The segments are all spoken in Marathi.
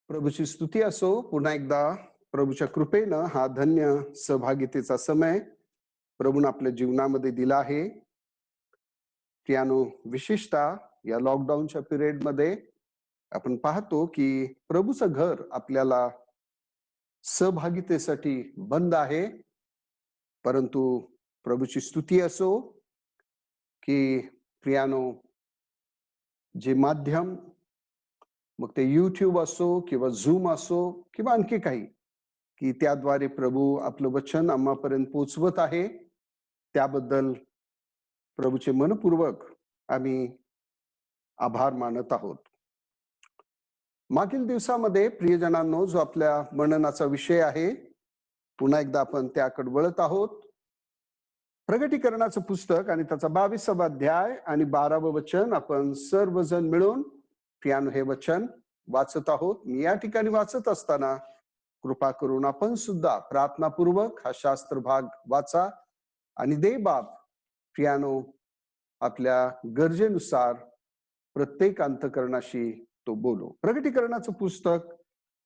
प्रभूची स्तुती असो. पुन्हा एकदा प्रभूच्या कृपेनं हा धन्य सहभागितेचा समय प्रभूनं आपल्या जीवनामध्ये दिला आहे. प्रियानो, विशेषतः या लॉकडाऊनच्या पिरियडमध्ये आपण पाहतो की प्रभूचं घर आपल्याला सहभागितेसाठी बंद आहे. परंतु प्रभूची स्तुती असो की प्रियानो, जे माध्यम, मग ते YouTube असो किंवा Zoom असो किंवा आणखी काही, की त्याद्वारे प्रभू आपलं वचन आम्हापर्यंत पोचवत आहे. त्याबद्दल प्रभूचे मनपूर्वक आम्ही आभार मानत आहोत. मागील दिवसामध्ये प्रियजनांनो, जो आपल्या मननाचा विषय आहे, पुन्हा एकदा आपण त्याकडे वळत आहोत. प्रगटीकरणाचं पुस्तक आणि त्याचा 22वा अध्याय आणि 12वं वचन आपण सर्वजण मिळून प्रियानो हे वचन वाचत आहोत. मी या ठिकाणी वाचत असताना कृपा करून आपण सुद्धा प्रार्थनापूर्वक हा शास्त्र भाग वाचा आणि दे बाप प्रियानो आपल्या गरजेनुसार प्रत्येक अंतकरणाशी तो बोलो. प्रगटीकरणाचं पुस्तक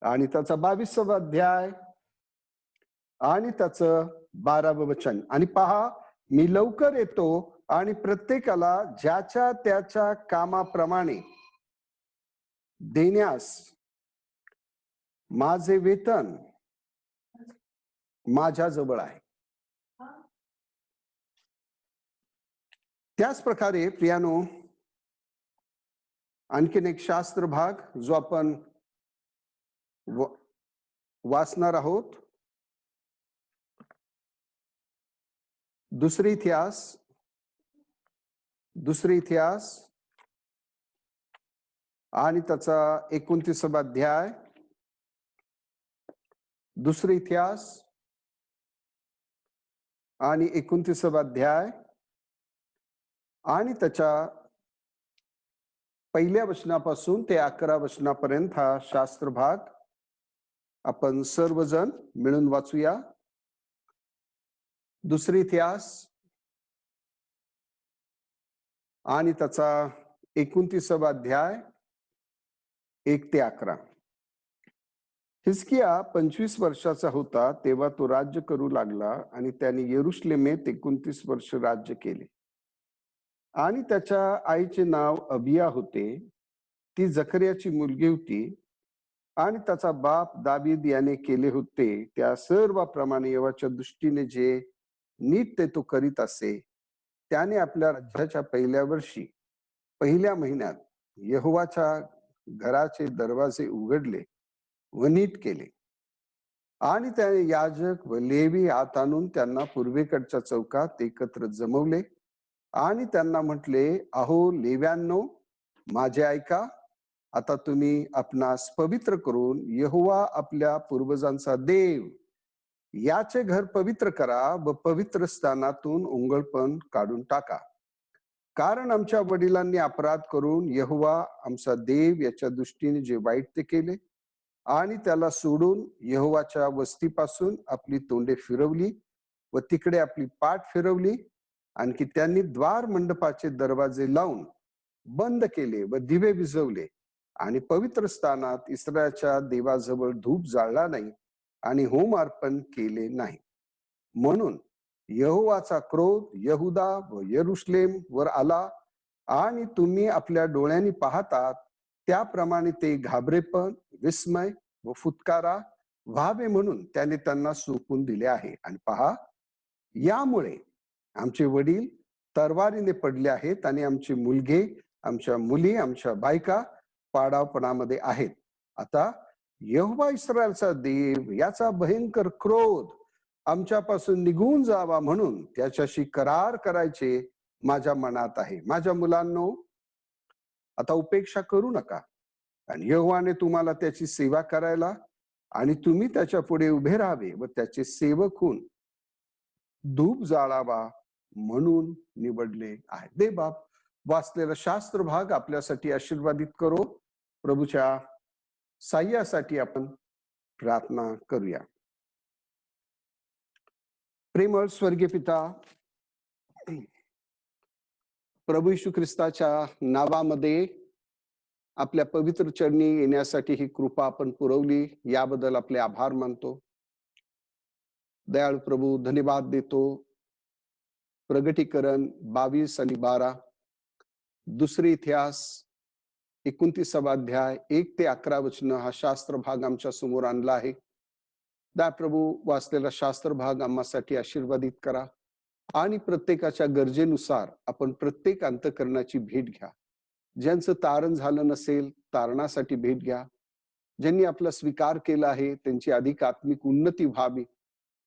आणि त्याचा 22वा अध्याय आणि त्याचं 12वं वचन. आणि पहा, मी लवकर येतो आणि प्रत्येकाला ज्याच्या त्याच्या कामाप्रमाणे देण्यास माझे वेतन माझ्या जवळ आहे. त्याच प्रकारे प्रियानो, आणखीन एक शास्त्र भाग जो आपण वाचणार आहोत. दुसरे इतिहास आणि त्याचा 29वा अध्याय. दुसरे इतिहास आणि 29वा अध्याय आणि त्याच्या पहिल्या वचनापासून ते 11 वचनापर्यंत हा शास्त्र भाग आपण सर्वजण मिळून वाचूया. दुसरे इतिहास आणि त्याचा 29वा अध्याय 1 ते 11. हिजकिया 25 वर्षाचा होता तेव्हा तो राज्य करू लागला आणि त्याने यरुशलेमेत 29 वर्ष राज्य केले. आणि त्याच्या आईचे नाव अबिया होते. ती जकर्याची मुलगी होती. आणि त्याचा बाप दावीद याने केले होते त्या सर्वाप्रमाणे यहोवाच्या दृष्टीने जे नीट ते तो करीत असे, त्याने आपल्या राज्याच्या पहिल्या वर्षी पहिल्या महिन्यात यहोवाच्या घराचे दरवाजे उघडले व नीट केले. आणि त्याने याजक व लेवी हात आणून त्यांना पूर्वेकडच्या चौकात एकत्र जमवले आणि त्यांना म्हटले, अहो लेव्यांनो, माझे ऐका. आता तुम्ही आपणास पवित्र करून यहोवा आपल्या पूर्वजांचा देव याचे घर पवित्र करा व पवित्र स्थानातून उंगळपण काढून टाका. कारण आमच्या वडिलांनी अपराध करून यहोवा आमचा देव याच्या दृष्टीने जे वाईट ते केले आणि त्याला सोडून यहोवाच्या वस्तीपासून आपली तोंडे फिरवली व तिकडे आपली पाठ फिरवली. आणखी त्यांनी द्वार मंडपाचे दरवाजे लावून बंद केले व दिवे विझवले आणि पवित्र स्थानात इस्रायलच्या देवाजवळ धूप जाळला नाही आणि होम अर्पण केले नाही. म्हणून यहोवाचा क्रोध यहुदा व यरुशलेम वर आला आणि तुम्ही आपल्या डोळ्यांनी पाहतात त्याप्रमाणे ते घाबरेपण, विस्मय व फुटकारा व्हावे म्हणून त्याने त्यांना सोपून दिले आहे. आणि पहा, यामुळे आमचे वडील तरवारीने पडले आहेत आणि आमचे मुलगे, आमच्या मुली, आमच्या बायका पाडावपणामध्ये आहेत. आता यहोवा इस्रायलचा देव याचा भयंकर क्रोध आमच्यापासून निघून जावा म्हणून त्याच्याशी करार करायचे माझ्या मनात आहे. माझ्या मुलांनो, आता उपेक्षा करू नका. आणि यहोवाने तुम्हाला त्याची सेवा करायला आणि तुम्ही त्याच्या पुढे उभे राहावे व त्याचे सेवक होऊन धूप जाळावा म्हणून निवडले आहे. दे बाप, वाचलेला शास्त्र भाग आपल्यासाठी आशीर्वादित करो. प्रभूच्या साह्यासाठी आपण प्रार्थना करूया. प्रेमळ स्वर्गीय पिता, प्रभू येशू ख्रिस्ताच्या नावामध्ये आपल्या पवित्र चरणी येण्यासाठी ही कृपा आपण पुरवली, याबद्दल आपले आभार मानतो. दयाळू प्रभू, धन्यवाद देतो. प्रगटीकरण 22 आणि 12, दुसरे इतिहास 29 अध्याय 1 ते 11 वचन हा शास्त्र भाग आमच्या समोर आणला आहे. दया प्रभू, वाचलेला शास्त्र भाग आम्हासाठी आशीर्वादित करा आणि प्रत्येकाच्या गरजेनुसार आपण प्रत्येक अंतःकरणाची भेट घ्या. ज्यांचं तारण झालं नसेल, तारणासाठी भेट घ्या. ज्यांनी आपला स्वीकार केला आहे, त्यांची अधिक आत्मिक उन्नती व्हावी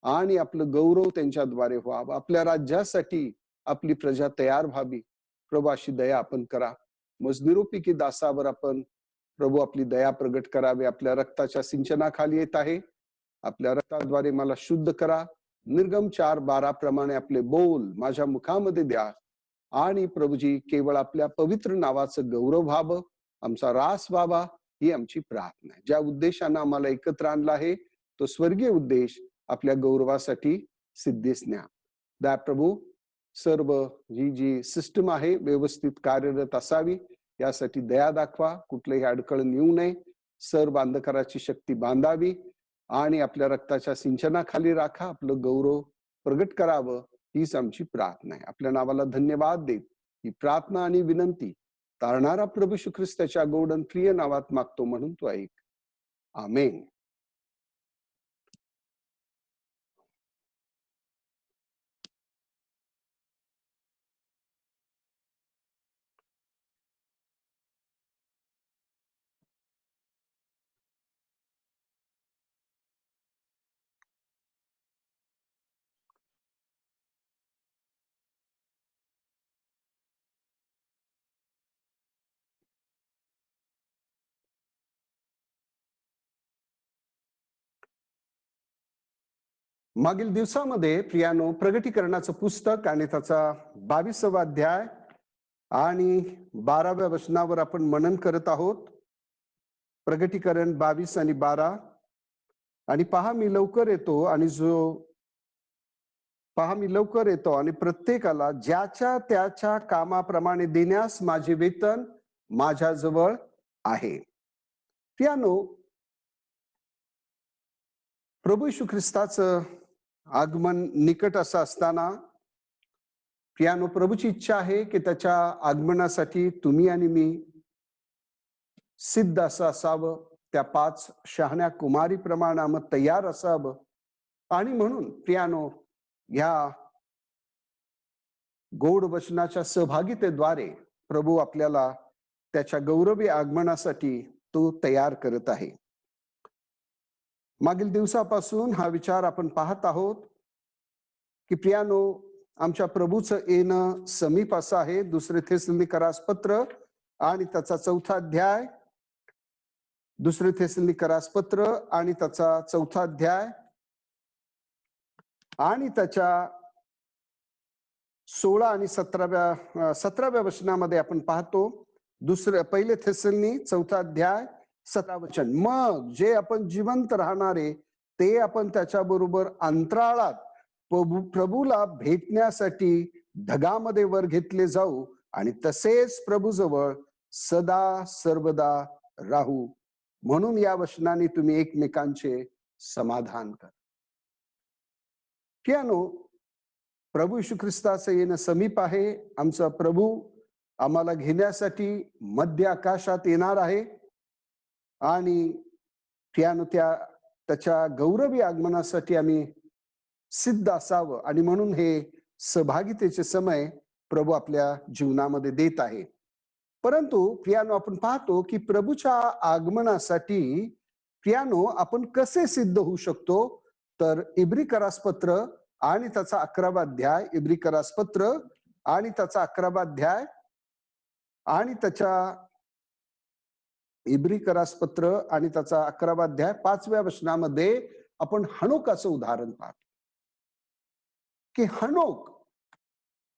आणि आपलं गौरव त्यांच्याद्वारे व्हावं. आपल्या राज्यासाठी आपली प्रजा तयार व्हावी. प्रभू, अशी दया आपण करा. मजनिरोपैकी दासावर आपण प्रभू आपली दया प्रगट करावी. आपल्या रक्ताच्या सिंचनाखाली येत आहे. आपल्या रक्ताद्वारे मला शुद्ध करा. निर्गम 4:12 प्रमाणे आपले बोल माझ्या मुखामध्ये द्या आणि प्रभूजी केवळ आपल्या पवित्र नावाचं गौरव व्हावं, आमचा रास व्हावा, ही आमची प्रार्थना आहे. ज्या उद्देशानं आम्हाला एकत्र आणला आहे, तो स्वर्गीय उद्देश आपल्या गौरवासाठी सिद्धीस न्या. दया प्रभू, सर्व ही जी सिस्टम आहे व्यवस्थित कार्यरत असावी, यासाठी दया दाखवा. कुठलंही अडकळण येऊ नये. सर्व अंधकाराची शक्ती बांधावी आणि आपल्या रक्ताच्या सिंचनाखाली राखा. आपलं गौरव प्रगट करावं, हीच आमची प्रार्थना आहे. आपल्या नावाला धन्यवाद देत ही प्रार्थना आणि विनंती तारणारा प्रभू येशू ख्रिस्ताच्या गौड आणि प्रिय नावात मागतो, म्हणून तो ऐक. आमेन. मागील दिवसामध्ये प्रियानो प्रगटीकरणाचं पुस्तक आणि त्याचा 22वा अध्याय आणि 12व्या वचनावर आपण मनन करत आहोत. प्रगटीकरण 22 आणि 12. आणि पहा मी लवकर येतो आणि प्रत्येकाला ज्याच्या त्याच्या कामाप्रमाणे देण्यास माझे वेतन माझ्याजवळ आहे. प्रियानो, प्रभू येशू ख्रिस्ताचं आगमन निकट असं असताना प्रियानो, प्रभूची इच्छा आहे की त्याच्या आगमनासाठी तुम्ही आणि मी सिद्ध असं असावं. त्या 5 शहाण्या कुमारी प्रमाणे आम्ही तयार असावं. आणि म्हणून प्रियानो, ह्या गोड वचनाच्या सहभागितेद्वारे प्रभू आपल्याला त्याच्या गौरवी आगमनासाठी तो तयार करत आहे. मागील दिवसापासून हा विचार आपण पाहत आहोत की प्रियानो, आमच्या प्रभूचं येणं समीप असं आहे. दुसरे थेसलोनिकरास पत्र आणि त्याचा 4था अध्याय, दुसरे थेसलोनिकरास पत्र आणि त्याचा 4था अध्याय आणि त्याच्या 16 आणि 17व्या वचनामध्ये आपण पाहतो. पहिले थेसलोनी 4था अध्याय 17 वचन. मग जे आपण जिवंत राहणारे ते आपण त्याच्याबरोबर अंतराळात प्रभूला भेटण्यासाठी ढगामध्ये वर घेतले जाऊ आणि तसेच प्रभूजवळ सदा सर्वदा राहू. म्हणून या वचनाने तुम्ही एकमेकांचे समाधान करा. प्रियानो, प्रभू येशू ख्रिस्ताचं येणं समीप आहे. आमचा प्रभू आम्हाला घेण्यासाठी मध्य आकाशात येणार आहे आणि प्रियानो, त्याच्या गौरवी आगमनासाठी आम्ही सिद्ध असावं आणि म्हणून हे सहभागितेचे समय प्रभू आपल्या जीवनामध्ये देत आहे. परंतु प्रियानो, आपण पाहतो की प्रभूच्या आगमनासाठी प्रियानो आपण कसे सिद्ध होऊ शकतो. तर इब्रिकरास पत्र आणि त्याचा 11वा अध्याय, इब्रिकरास पत्र आणि त्याचा 11वा अध्याय आणि त्याच्या इब्रिकरास पत्र आणि त्याचा 11वा अध्याय 5व्या वचनामध्ये आपण हनोकाचं उदाहरण पाहतो की हनोक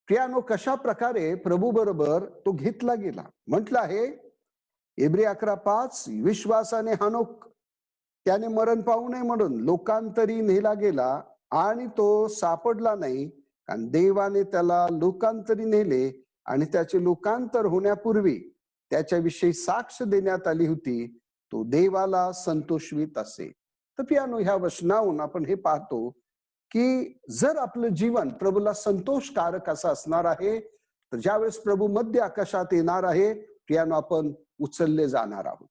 प्रियानो कशा प्रकारे प्रभू बरोबर तो घेतला गेला. म्हटलं आहे इब्री 11:5, विश्वासाने हनोक त्याने मरण पाहू नये म्हणून लोकांतरी नेला गेला आणि तो सापडला नाही, कारण देवाने त्याला लोकांतरी नेले आणि त्याचे लोकांतर होण्यापूर्वी त्याच्याविषयी साक्ष देण्यात आली होती, तो देवाला संतोषवीत असे. तर पियानो ह्या वचनाहून आपण हे पाहतो की जर आपलं जीवन प्रभूला संतोषकारक असं असणार आहे, तर ज्यावेळेस प्रभू मध्य आकाशात येणार आहे, पियानो आपण उचलले जाणार आहोत.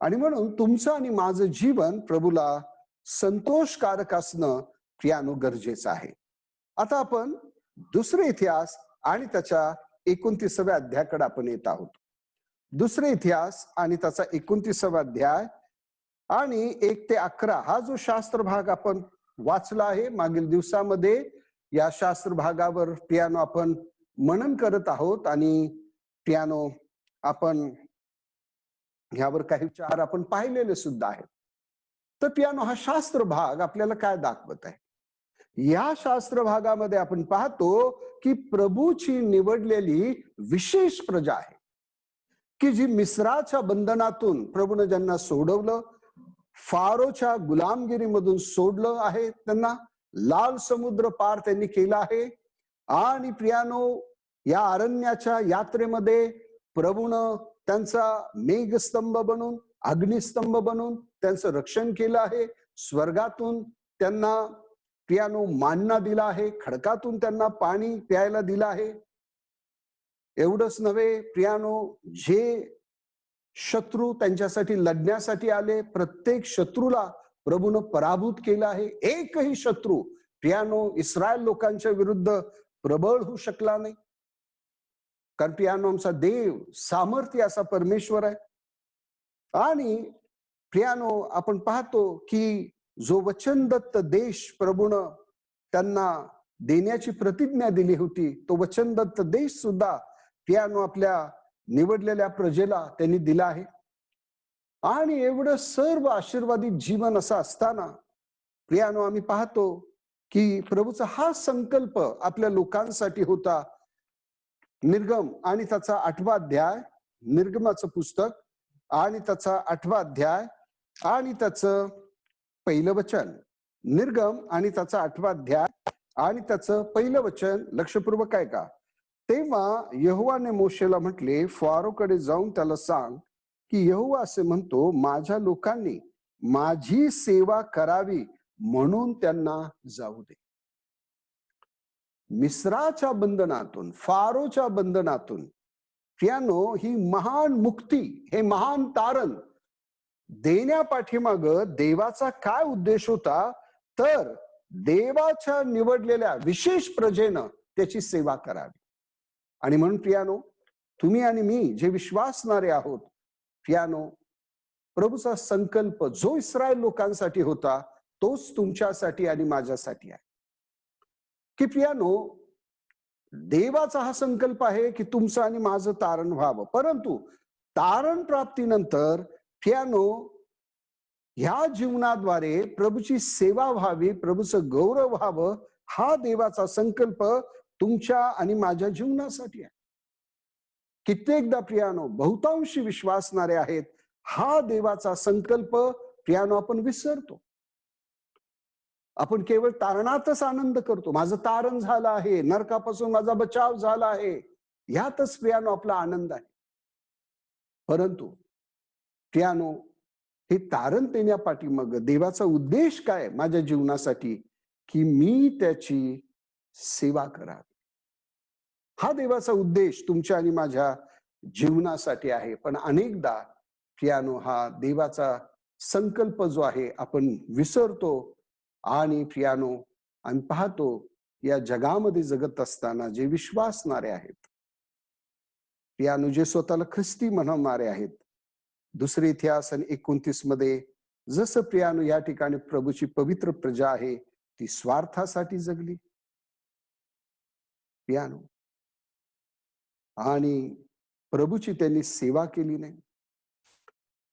आणि म्हणून तुमचं आणि माझं जीवन प्रभूला संतोषकारक असणं पियानो गरजेचं आहे. आता आपण दुसरे इतिहास आणि त्याच्या 29व्या अध्यायाकडे आपण येत आहोत. दुसरे इतिहास आणि त्याचा 29वा अध्याय आणि 1 ते 11 हा जो शास्त्र भाग आपण वाचला आहे मागील दिवसामध्ये, या शास्त्र भागावर पियानो आपण मनन करत आहोत आणि पियानो आपण यावर काही विचार आपण पाहिलेले सुद्धा आहेत. तर पियानो हा शास्त्र भाग आपल्याला काय दाखवत आहे? या शास्त्र भागामध्ये आपण पाहतो की प्रभूची निवडलेली विशेष प्रजा आहे की जी मिस्राच्या बंधनातून प्रभूने ज्यांना सोडवलं, फारोच्या गुलामगिरीमधून सोडलं आहे, त्यांना लाल समुद्र पार त्यांनी केला आहे. आणि प्रियानो या अरण्याच्या यात्रेमध्ये प्रभूनं त्यांचा मेघस्तंभ बनून, अग्निस्तंभ बनून त्यांचं रक्षण केलं आहे. स्वर्गातून त्यांना प्रियानो मान्ना दिला आहे, खडकातून त्यांना पाणी प्यायला दिलं आहे. एवढंच नव्हे प्रियानो, जे शत्रू त्यांच्यासाठी लढण्यासाठी आले, प्रत्येक शत्रूला प्रभूनं पराभूत केलं आहे. एकही शत्रू प्रियानो इस्रायल लोकांच्या विरुद्ध प्रबळ होऊ शकला नाही, कारण प्रियानो आमचा देव सामर्थ्य असा परमेश्वर आहे. आणि प्रियानो आपण पाहतो की जो वचनदत्त देश प्रभूनं त्यांना देण्याची प्रतिज्ञा दिली होती, तो वचनदत्त देश सुद्धा प्रियानो आपल्या निवडलेल्या प्रजेला त्यांनी दिला आहे. आणि एवढं सर्व आशीर्वादित जीवन असं असताना प्रियानो आम्ही पाहतो की प्रभूचा हा संकल्प आपल्या लोकांसाठी होता. निर्गम आणि त्याचा 8वा अध्याय, निर्गमाचं पुस्तक आणि त्याचा 8वा अध्याय आणि त्याचं पहिलं वचन. निर्गम आणि त्याचा 8वा अध्याय आणि त्याचं पहिलं वचन लक्षपूर्वक आहे का? तेव्हा यहोवाने मोशेला म्हटले, फारोकडे जाऊन त्याला सांग की यहोवा असे म्हणतो, माझ्या लोकांनी माझी सेवा करावी म्हणून त्यांना जाऊ दे. मिस्राच्या बंधनातून, फारोच्या बंधनातून प्रियानो ही महान मुक्ती, हे महान तारण देण्यापाठीमाग देवाचा काय उद्देश होता? तर देवाच्या निवडलेल्या विशेष प्रजेनं त्याची सेवा करावी. आणि म्हणून प्रियानो, तुम्ही आणि मी जे विश्वासणारे आहोत, प्रियानो प्रभूचा संकल्प जो इस्रायल लोकांसाठी होता, तोच तुमच्यासाठी आणि माझ्यासाठी आहे. की प्रियानो, देवाचा हा संकल्प आहे की तुमचं आणि माझं तारण व्हावं, परंतु तारण प्राप्तीनंतर प्रियानो ह्या जीवनाद्वारे प्रभूची सेवा व्हावी, प्रभूचं गौरव व्हावं, हा देवाचा संकल्प तुमच्या आणि माझ्या जीवनासाठी आहे. कित्येकदा प्रियानो बहुतांशी विश्वासणारे आहेत, हा देवाचा संकल्प प्रियानो आपण विसरतो. आपण केवळ तारणातच आनंद करतो, माझं तारण झालं आहे, नरकापासून माझा बचाव झाला आहे, यातच प्रियानो आपला आनंद आहे. परंतु प्रियानो हे तारण देण्यापाठीमाग देवाचा उद्देश काय माझ्या जीवनासाठी? की मी त्याची सेवा करावी. हा देवाचा उद्देश तुमच्या आणि माझ्या जीवनासाठी आहे. पण अनेकदा प्रियानो हा देवाचा संकल्प जो आहे आपण विसरतो. आणि प्रियानो आम्ही पाहतो या जगामध्ये जगत असताना जे विश्वासणारे आहेत, प्रियानो जे स्वतःला ख्रिस्ती म्हणवणारे आहेत, दुसरे इतिहास आणि 29 मध्ये जसं प्रियानो या ठिकाणी प्रभूची पवित्र प्रजा आहे, ती स्वार्थासाठी जगली प्रियानो, आणि प्रभूची त्यांनी सेवा केली नाही.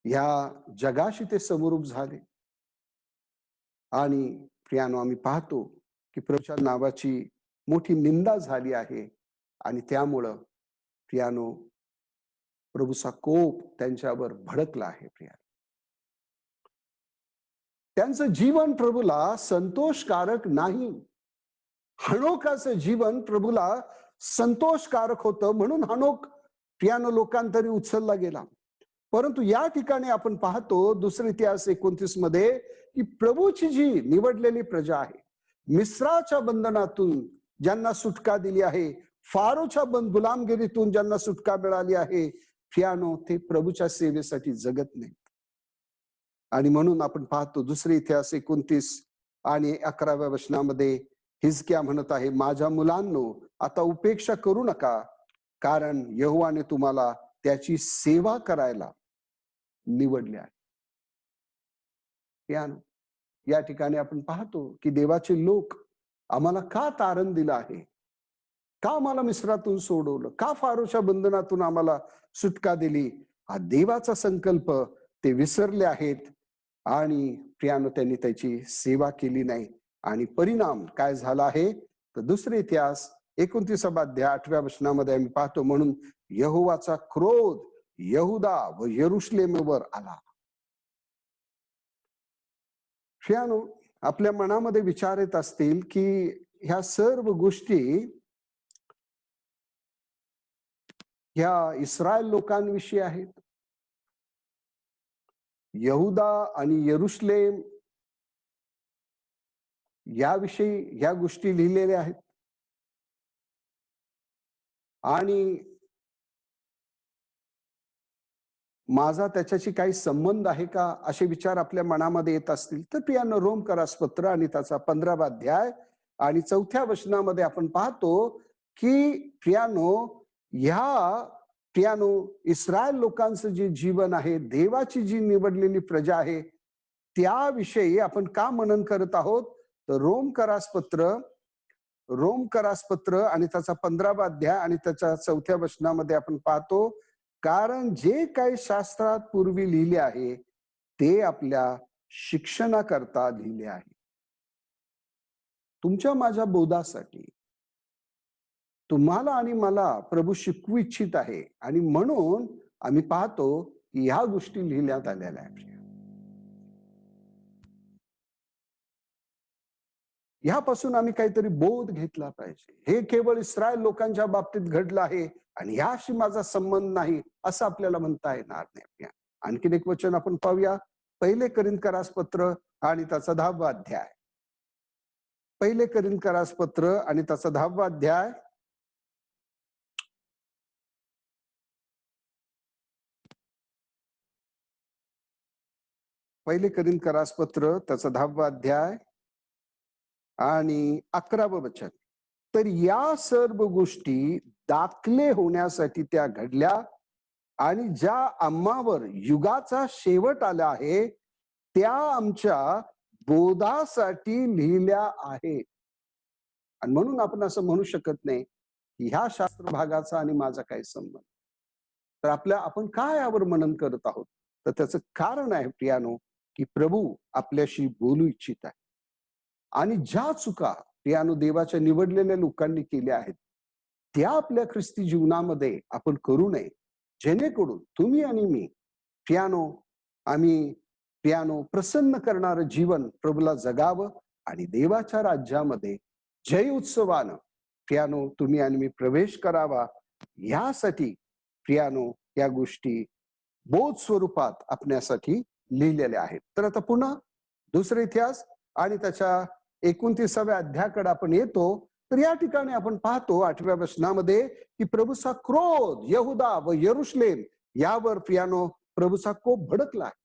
या जगाशी ते समरूप झाले. आणि प्रियानो आम्ही पाहतो की प्रभूच्या नावाची मोठी निंदा झाली आहे. आणि त्यामुळं प्रियानो प्रभूचा कोप त्यांच्यावर भडकला आहे. प्रियानो त्यांचं जीवन प्रभूला संतोषकारक नाही. हनोकाचं जीवन प्रभूला संतोषकारक होतं, म्हणून हनोक प्रियानो लोकांतरी उचलला गेला. परंतु या ठिकाणी आपण पाहतो दुसरे इतिहास 29 मध्ये की प्रभूची जी निवडलेली प्रजा आहे, मिस्राच्या बंधनातून ज्यांना सुटका दिली आहे, फारोच्या गुलामगिरीतून ज्यांना सुटका मिळाली आहे, प्रियानो ते प्रभूच्या सेवेसाठी जगत नाही. आणि म्हणून आपण पाहतो दुसरे इतिहास 29 आणि 11व्या वचनामध्ये हिजकिया म्हणत आहे, माझ्या मुलांनो आता उपेक्षा करू नका, कारण यहोवाने तुम्हाला त्याची सेवा करायला निवडले आहे. या ठिकाणी आपण पाहतो की देवाचे लोक आम्हाला का तारण दिलं आहे, का आम्हाला मिस्रातून सोडवलं, का फारोच्या बंधनातून आम्हाला सुटका दिली, हा देवाचा संकल्प ते विसरले आहेत. आणि प्रियानो त्यांनी त्याची सेवा केली नाही. आणि परिणाम काय झाला आहे तर दुसरे इतिहास 29 अध्याय 8व्या वचनामध्ये आम्ही पाहतो, म्हणून यहोवाचा क्रोध यहुदा व यरुशलेमवर आला. प्रियानो आपल्या मनामध्ये विचार येत असतील की ह्या सर्व गोष्टी ह्या इस्रायल लोकांविषयी आहेत. यहुदा आणि यरुशलेम याविषयी ह्या गोष्टी लिहिलेल्या आहेत. आणि माझा त्याच्याशी काही संबंध आहे का असे विचार आपल्या मनामध्ये येत असतील तर प्रियानो रोमकरास पत्र आणि त्याचा 15वा अध्याय आणि 4थ्या वचनामध्ये आपण पाहतो की प्रियानो इस्रायल लोकांचं जे जीवन आहे, देवाची जी निवडलेली प्रजा आहे, त्याविषयी आपण का मनन करत आहोत तर रोमकरास पत्र आणि त्याचा 15वा अध्याय आणि त्याच्या 4थ्या वचनामध्ये आपण पाहतो, कारण जे काही शास्त्रात पूर्वी लिहिले आहे ते आपल्या शिक्षणाकरता लिहिले आहे, तुमच्या माझ्या बोधासाठी. तुम्हाला आणि मला प्रभू शिकवू इच्छित आहे आणि म्हणून आम्ही पाहतो की ह्या गोष्टी लिहिण्यात आलेल्या आहेत. ह्यापासून आम्ही काहीतरी बोध घेतला पाहिजे. हे केवळ इस्रायल लोकांच्या बाबतीत घडलं आहे आणि ह्याशी माझा संबंध नाही असं आपल्याला म्हणता येणार नाही. आणखीन एक वचन आपण पाहूया, 1 कोरिन्थकरास पत्र आणि त्याचा 10वा अध्याय. 1 कोरिन्थकरास पत्र आणि त्याचा 10वा अध्याय. 1 कोरिन्थकरास पत्र त्याचा 10वा अध्याय आणि 11वं वचन. तर या सर्व गोष्टी दाखले होण्यासाठी त्या घडल्या आणि ज्या आम्हावर युगाचा शेवट आला आहे त्या आमच्या बोधासाठी लिहिल्या आहेत. आणि म्हणून आपण असं म्हणू शकत नाही की ह्या शास्त्र भागाचा आणि माझा काही संबंध. तर आपण काय यावर मनन करत आहोत तर त्याचं कारण आहे प्रियानो की प्रभू आपल्याशी बोलू इच्छित आहे. आणि ज्या चुका प्रियानो देवाच्या निवडलेल्या लोकांनी केल्या आहेत त्या आपल्या ख्रिस्ती जीवनामध्ये आपण करू नये, जेणेकरून तुम्ही आणि मी प्रियानो प्रसन्न करणारं जीवन प्रभूला जगावं आणि देवाच्या राज्यामध्ये जय उत्सवानं प्रियानो तुम्ही आणि मी प्रवेश करावा. यासाठी प्रियानो या गोष्टी बोध स्वरूपात आपल्यासाठी लिहिलेल्या आहेत. तर आता पुन्हा दुसरे इतिहास आणि त्याच्या 29व्या अध्यायाकडे आपण येतो. तर या ठिकाणी आपण पाहतो 8व्या वचनामध्ये की प्रभूचा क्रोध यहुदा व यरुशलेम यावर प्रियानो प्रभूचा कोप भडकला आहे,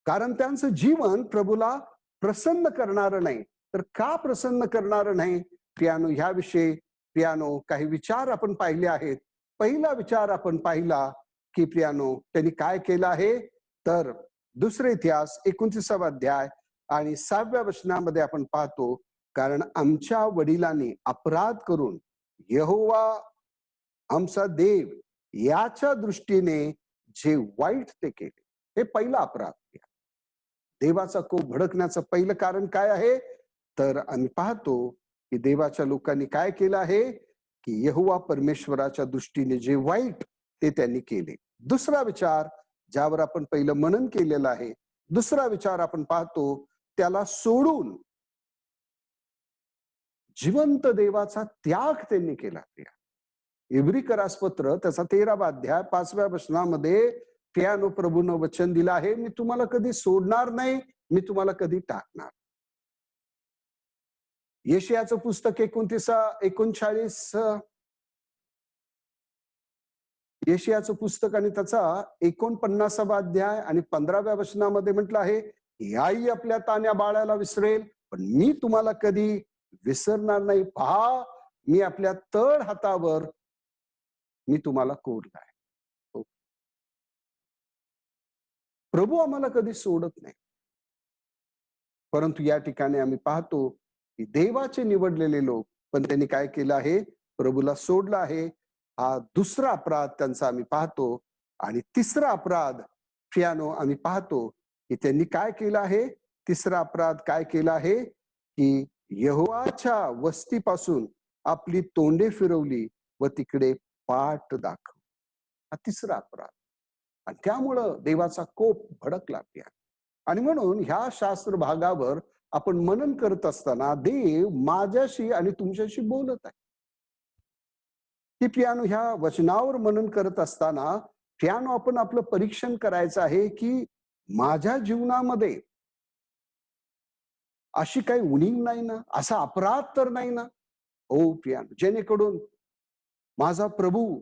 कारण त्यांचं जीवन प्रभूला प्रसन्न करणारं नाही. तर का प्रसन्न करणारं नाही प्रियानो, ह्याविषयी प्रियानो काही विचार आपण पाहिले आहेत. पहिला विचार आपण पाहिला की प्रियानो त्यांनी काय केलं आहे तर दुसरे इतिहास 29वा अध्याय आणि 6व्या वचनामध्ये आपण पाहतो, कारण आमच्या वडिलांनी अपराध करून यहोवा आमचा देव याच्या दृष्टीने जे वाईट ते केले. हे पहिला अपराध. देवाचा कोप भडकण्याचं पहिलं कारण काय आहे तर आम्ही पाहतो की देवाच्या लोकांनी काय केलं आहे की यहोवा परमेश्वराच्या दृष्टीने जे वाईट ते त्यांनी केले. दुसरा विचार ज्यावर आपण पहिलं मनन केलेलं आहे, दुसरा विचार आपण पाहतो त्याला सोडून जिवंत देवाचा त्याग त्यांनी केला. इब्री करासपत्र त्याचा 13वा अध्याय 5व्या वचनामध्ये पियानो प्रभूनं वचन दिलं आहे, मी तुम्हाला कधी सोडणार नाही, मी तुम्हाला कधी टाकणार. यशायाचं पुस्तक 39 यशायाचं पुस्तक आणि त्याचा 49वा अध्याय आणि 15व्या वचनामध्ये म्हटलं आहे, ही आई आपल्या तान्या बाळाला विसरेल, पण मी तुम्हाला कधी विसरणार नाही. पहा, मी आपल्या तळ हातावर मी तुम्हाला कोरलाय. हो. प्रभू आम्हाला कधी सोडत नाही. परंतु या ठिकाणी आम्ही पाहतो की देवाचे निवडलेले लोक पण त्यांनी काय केलं आहे, प्रभूला सोडलं आहे. हा दुसरा अपराध त्यांचा आम्ही पाहतो. आणि तिसरा अपराध फियानो आम्ही पाहतो की त्यांनी काय केलं आहे. तिसरा अपराध काय केला आहे की यहोवाच्या वस्तीपासून आपली तोंडे फिरवली व तिकडे पाठ दाखव. हा तिसरा अपराध. आणि त्यामुळं देवाचा कोप भडकला त्या. आणि म्हणून ह्या शास्त्र भागावर आपण मनन करत असताना देव माझ्याशी आणि तुमच्याशी बोलत आहे. की पियानो ह्या वचनावर मनन करत असताना पियानो आपण आपलं परीक्षण करायचं आहे की माझ्या जीवनामध्ये अशी काही उणीव नाही ना, असा अपराध तर नाही ना. हो पियानो, जेणेकरून माझा प्रभू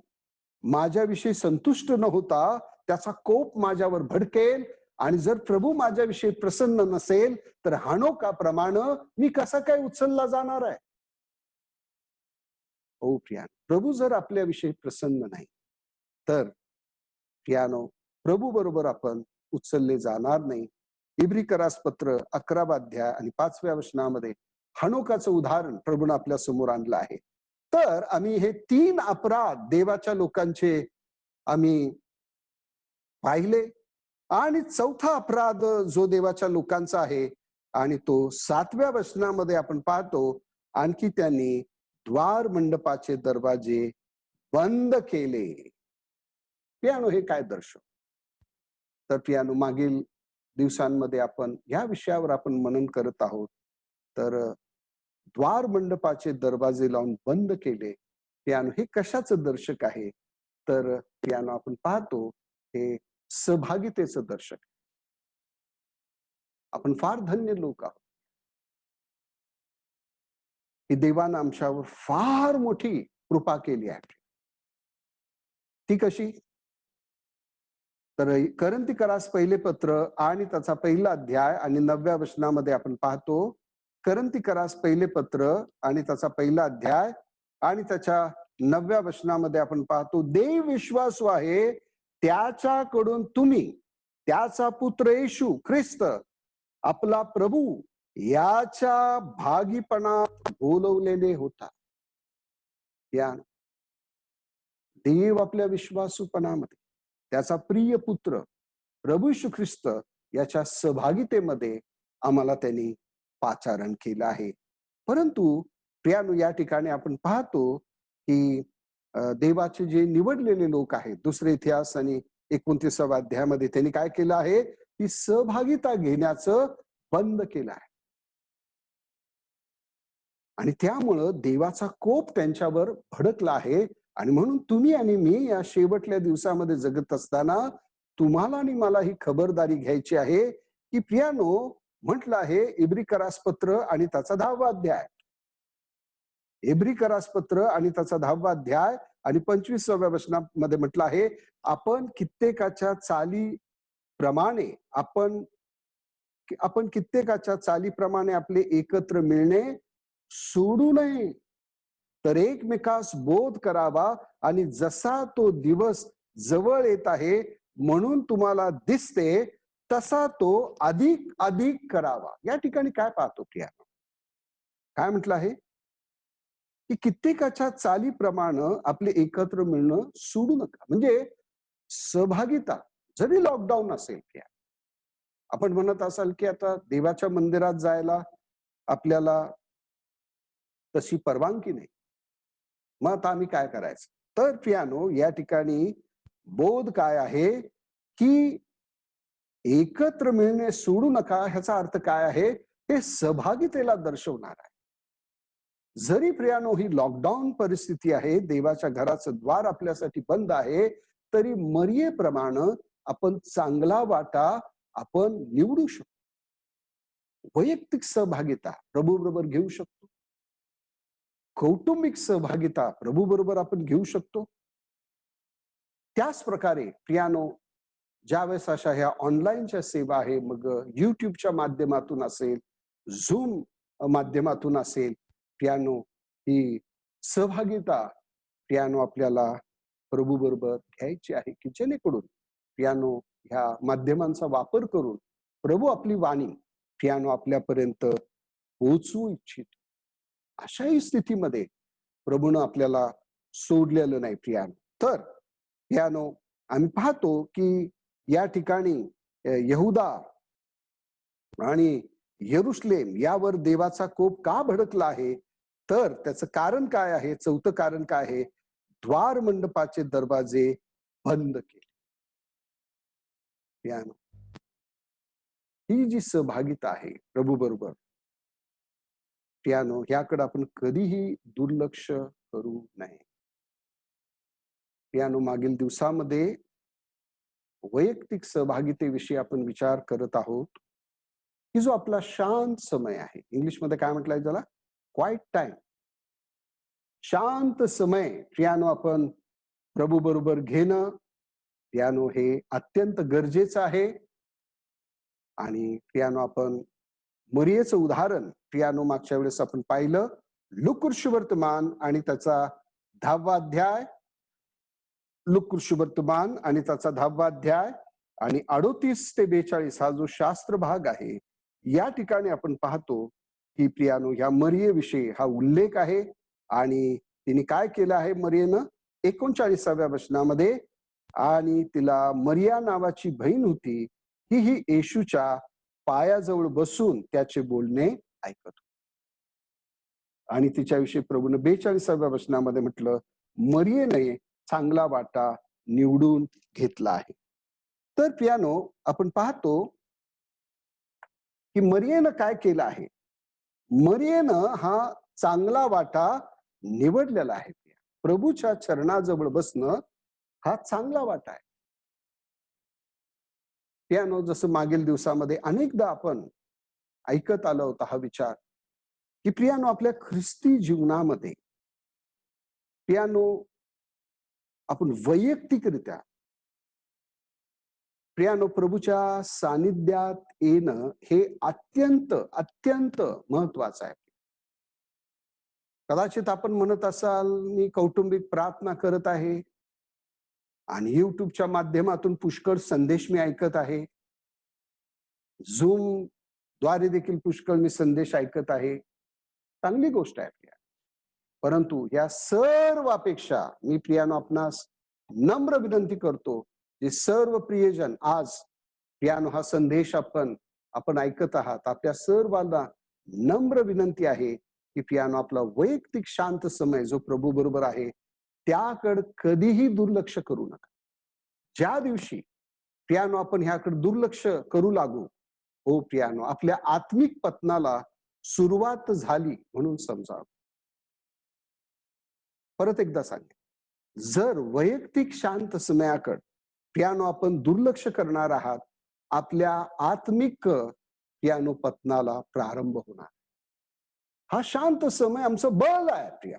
माझ्याविषयी संतुष्ट न होता त्याचा कोप माझ्यावर भडकेल. आणि जर प्रभू माझ्याविषयी प्रसन्न नसेल तर हानोकाप्रमाणे मी कसा काय उचलला जाणार आहे. हो प्रियानो, प्रभू जर आपल्याविषयी प्रसन्न नाही तर पियानो प्रभू बरोबर आपण उचलले जाणार नाही. इब्री करासपत्र 11वा अध्याय आणि 5व्या वचनामध्ये हनोकाचं उदाहरण प्रभूने आपल्या समोर आणलं आहे. तर आम्ही हे 3 अपराध देवाच्या लोकांचे आम्ही पाहिले. आणि चौथा अपराध जो देवाच्या लोकांचा आहे आणि तो 7व्या वचनामध्ये आपण पाहतो, आणखी त्यांनी द्वार मंडपाचे दरवाजे बंद केले. पियानो हे काय दर्शव. तर पियानो मागील दिवसांमध्ये आपण या विषयावर आपण मनन करत आहोत. तर द्वार मंडपाचे दरवाजे लावून बंद केले. पियानो हे कशाचं दर्शक आहे. तर पियानो आपण पाहतो हे सहभागितेचं दर्शक. आपण फार धन्य लोक आहोत की देवानं आमच्यावर फार मोठी कृपा केली आहे. ती कशी. तर करंती करास पहिले पत्र आणि त्याचा पहिला अध्याय आणि 9व्या वचनामध्ये आपण पाहतो. करंती करास पहिले पत्र आणि त्याचा पहिला अध्याय आणि त्याच्या 9व्या वचनामध्ये आपण पाहतो, देव विश्वासू आहे, त्याच्याकडून तुम्ही त्याचा पुत्र येशू ख्रिस्त आपला प्रभू याच्या भागीपणात बोलवलेले होता. या देव आपल्या विश्वासूपणामध्ये त्याचा प्रिय पुत्र प्रभू येशू ख्रिस्त याच्या सहभागितेमध्ये आम्हाला त्यांनी पाचारण केलं आहे. परंतु प्रियानो या ठिकाणी आपण पाहतो की देवाचे जे निवडलेले लोक आहेत दुसरे इतिहास आणि 29व्या अध्यायामध्ये त्यांनी काय केलं आहे की सहभागिता घेण्याचं बंद केलं आहे. आणि त्यामुळं देवाचा कोप त्यांच्यावर भडकला आहे. आणि म्हणून तुम्ही आणि मी या शेवटल्या दिवसामध्ये जगत असताना तुम्हाला आणि मला ही खबरदारी घ्यायची आहे की प्रियानो म्हटलं आहे इब्री करासपत्र आणि त्याचा 10वा अध्याय. इब्री करासपत्र आणि त्याचा 10वा अध्याय आणि 25व्या वचनामध्ये म्हटलं आहे, आपण कित्येकाच्या चाली प्रमाणे आपण कित्येकाच्या चालीप्रमाणे आपले एकत्र मिळणे सोडू नये, तर एकमेकास बोध करावा. आणि जसा तो दिवस जवळ येत आहे म्हणून तुम्हाला दिसते तसा तो अधिक अधिक करावा. या ठिकाणी काय पाहतो की काय म्हटलं आहे की कित्येकाच्या चालीप्रमाणे आपले एकत्र मिळणं सोडू नका. म्हणजे सहभागिता जरी लॉकडाऊन असेल की आपण म्हणत असाल की आता देवाच्या मंदिरात जायला आपल्याला तशी परवानगी नाही, मग आता आम्ही काय करायचं. तर पियानो या ठिकाणी बोध काय आहे की एकत्र मिळणे सोडू नका. ह्याचा अर्थ काय आहे, हे सहभागितेला दर्शवणार आहे. जरी प्रियानो ही लॉकडाऊन परिस्थिती आहे, देवाच्या घराचं द्वार आपल्यासाठी बंद आहे, तरी मरियेप्रमाणे आपण चांगला वाटा आपण निवडू शकतो. वैयक्तिक सहभागिता प्रभू बरोबर घेऊ शकतो. कौटुंबिक सहभागिता प्रभू बरोबर आपण घेऊ शकतो. त्याच प्रकारे प्रियानो, ज्यावेळेस अशा ह्या ऑनलाईनच्या सेवा आहे, मग युट्यूबच्या माध्यमातून असेल, झूम माध्यमातून असेल, प्रियानो ही सहभागिता प्रियानो आपल्याला प्रभू बरोबर घ्यायची आहे, की जेणेकरून प्रियानो ह्या माध्यमांचा वापर करून प्रभू आपली वाणी प्रियानो आपल्यापर्यंत पोहोचवू इच्छितो. अशाही स्थितीमध्ये प्रभूनं आपल्याला सोडलेलं नाही प्रियानो. तर प्रियानो, आम्ही पाहतो की या ठिकाणी यहुदा आणि यरुशलेम यावर देवाचा कोप का भडकला आहे, तर त्याचं कारण काय आहे? चौथं कारण काय आहे? द्वार मंडपाचे दरवाजे बंद केले. प्रियानो, ही जी सहभागिता आहे प्रभू बरोबर, प्रियानो, याकडे आपण कधीही दुर्लक्ष करू नये. प्रियानो, मागील दिवसामध्ये वैयक्तिक सहभागितेविषयी आपण विचार करत आहोत, की जो आपला शांत समय आहे, इंग्लिशमध्ये काय म्हटलंय त्याला? Quiet time. शांत समय प्रियानो आपण प्रभू बरोबर घेणं, प्रियानो हे अत्यंत गरजेचं आहे. आणि प्रियानो, आपण मरियेचं उदाहरण प्रियानो मागच्या वेळेस आपण पाहिलं. लूका वर्तमान आणि त्याचा 10वा अध्याय, लूका वर्तमान आणि त्याचा 10वा अध्याय आणि 38 ते 42 हा जो शास्त्र भाग आहे, या ठिकाणी आपण पाहतो की प्रियानो ह्या मरियेविषयी हा उल्लेख आहे. आणि तिने काय केलं आहे मरियेनं? 39व्या वचनामध्ये, आणि तिला मरिया नावाची बहीण होती, ही येशूच्या पायाजवळ बसून त्याचे बोलणे ऐकत होती. आणि तिच्याविषयी प्रभूने 42व्या वचनामध्ये म्हटलं, मरियेने चांगला वाटा निवडून घेतला आहे. तर प्रियानो, आपण पाहतो की मरियेनं काय केलं आहे? मरियेनं हा चांगला वाटा निवडलेला आहे. प्रभूच्या चरणाजवळ बसणं हा चांगला वाटा आहे. प्रियानो, जसं मागील दिवसामध्ये अनेकदा आपण ऐकत आलो होता हा विचार, की प्रियानो आपल्या ख्रिस्ती जीवनामध्ये प्रियानो आपण वैयक्तिकरित्या प्रियानो प्रभूच्या सानिध्यात येणं हे अत्यंत अत्यंत महत्वाचं आहे. कदाचित आपण म्हणत असाल, मी कौटुंबिक प्रार्थना करत आहे आणि युट्यूबच्या माध्यमातून पुष्कळ संदेश मी ऐकत आहे, झूम द्वारे देखील पुष्कळ मी संदेश ऐकत आहे. चांगली गोष्ट आहे प्रिया. परंतु या सर्वापेक्षा मी प्रियानो आपणास नम्र विनंती करतो, जे सर्व प्रियजन आज प्रियानो हा संदेश आपण ऐकत आहात, आपल्या सर्वांना नम्र विनंती आहे की प्रियानो आपला वैयक्तिक शांत समय जो प्रभू बरोबर आहे त्याकडे कधीही दुर्लक्ष करू नका. ज्या दिवशी प्रियानो आपण ह्याकडे दुर्लक्ष करू लागू, हो प्रियानो, आपल्या आत्मिक पतनाला सुरुवात झाली म्हणून समजावं. परत एकदा सांगेन, जर वैयक्तिक शांत समयाकडे प्रियानो आपण दुर्लक्ष करणार आहात, आपल्या आत्मिक प्रियानो पतनाला प्रारंभ होणार. हा शांत समय आमचं बळ आहे प्रिया.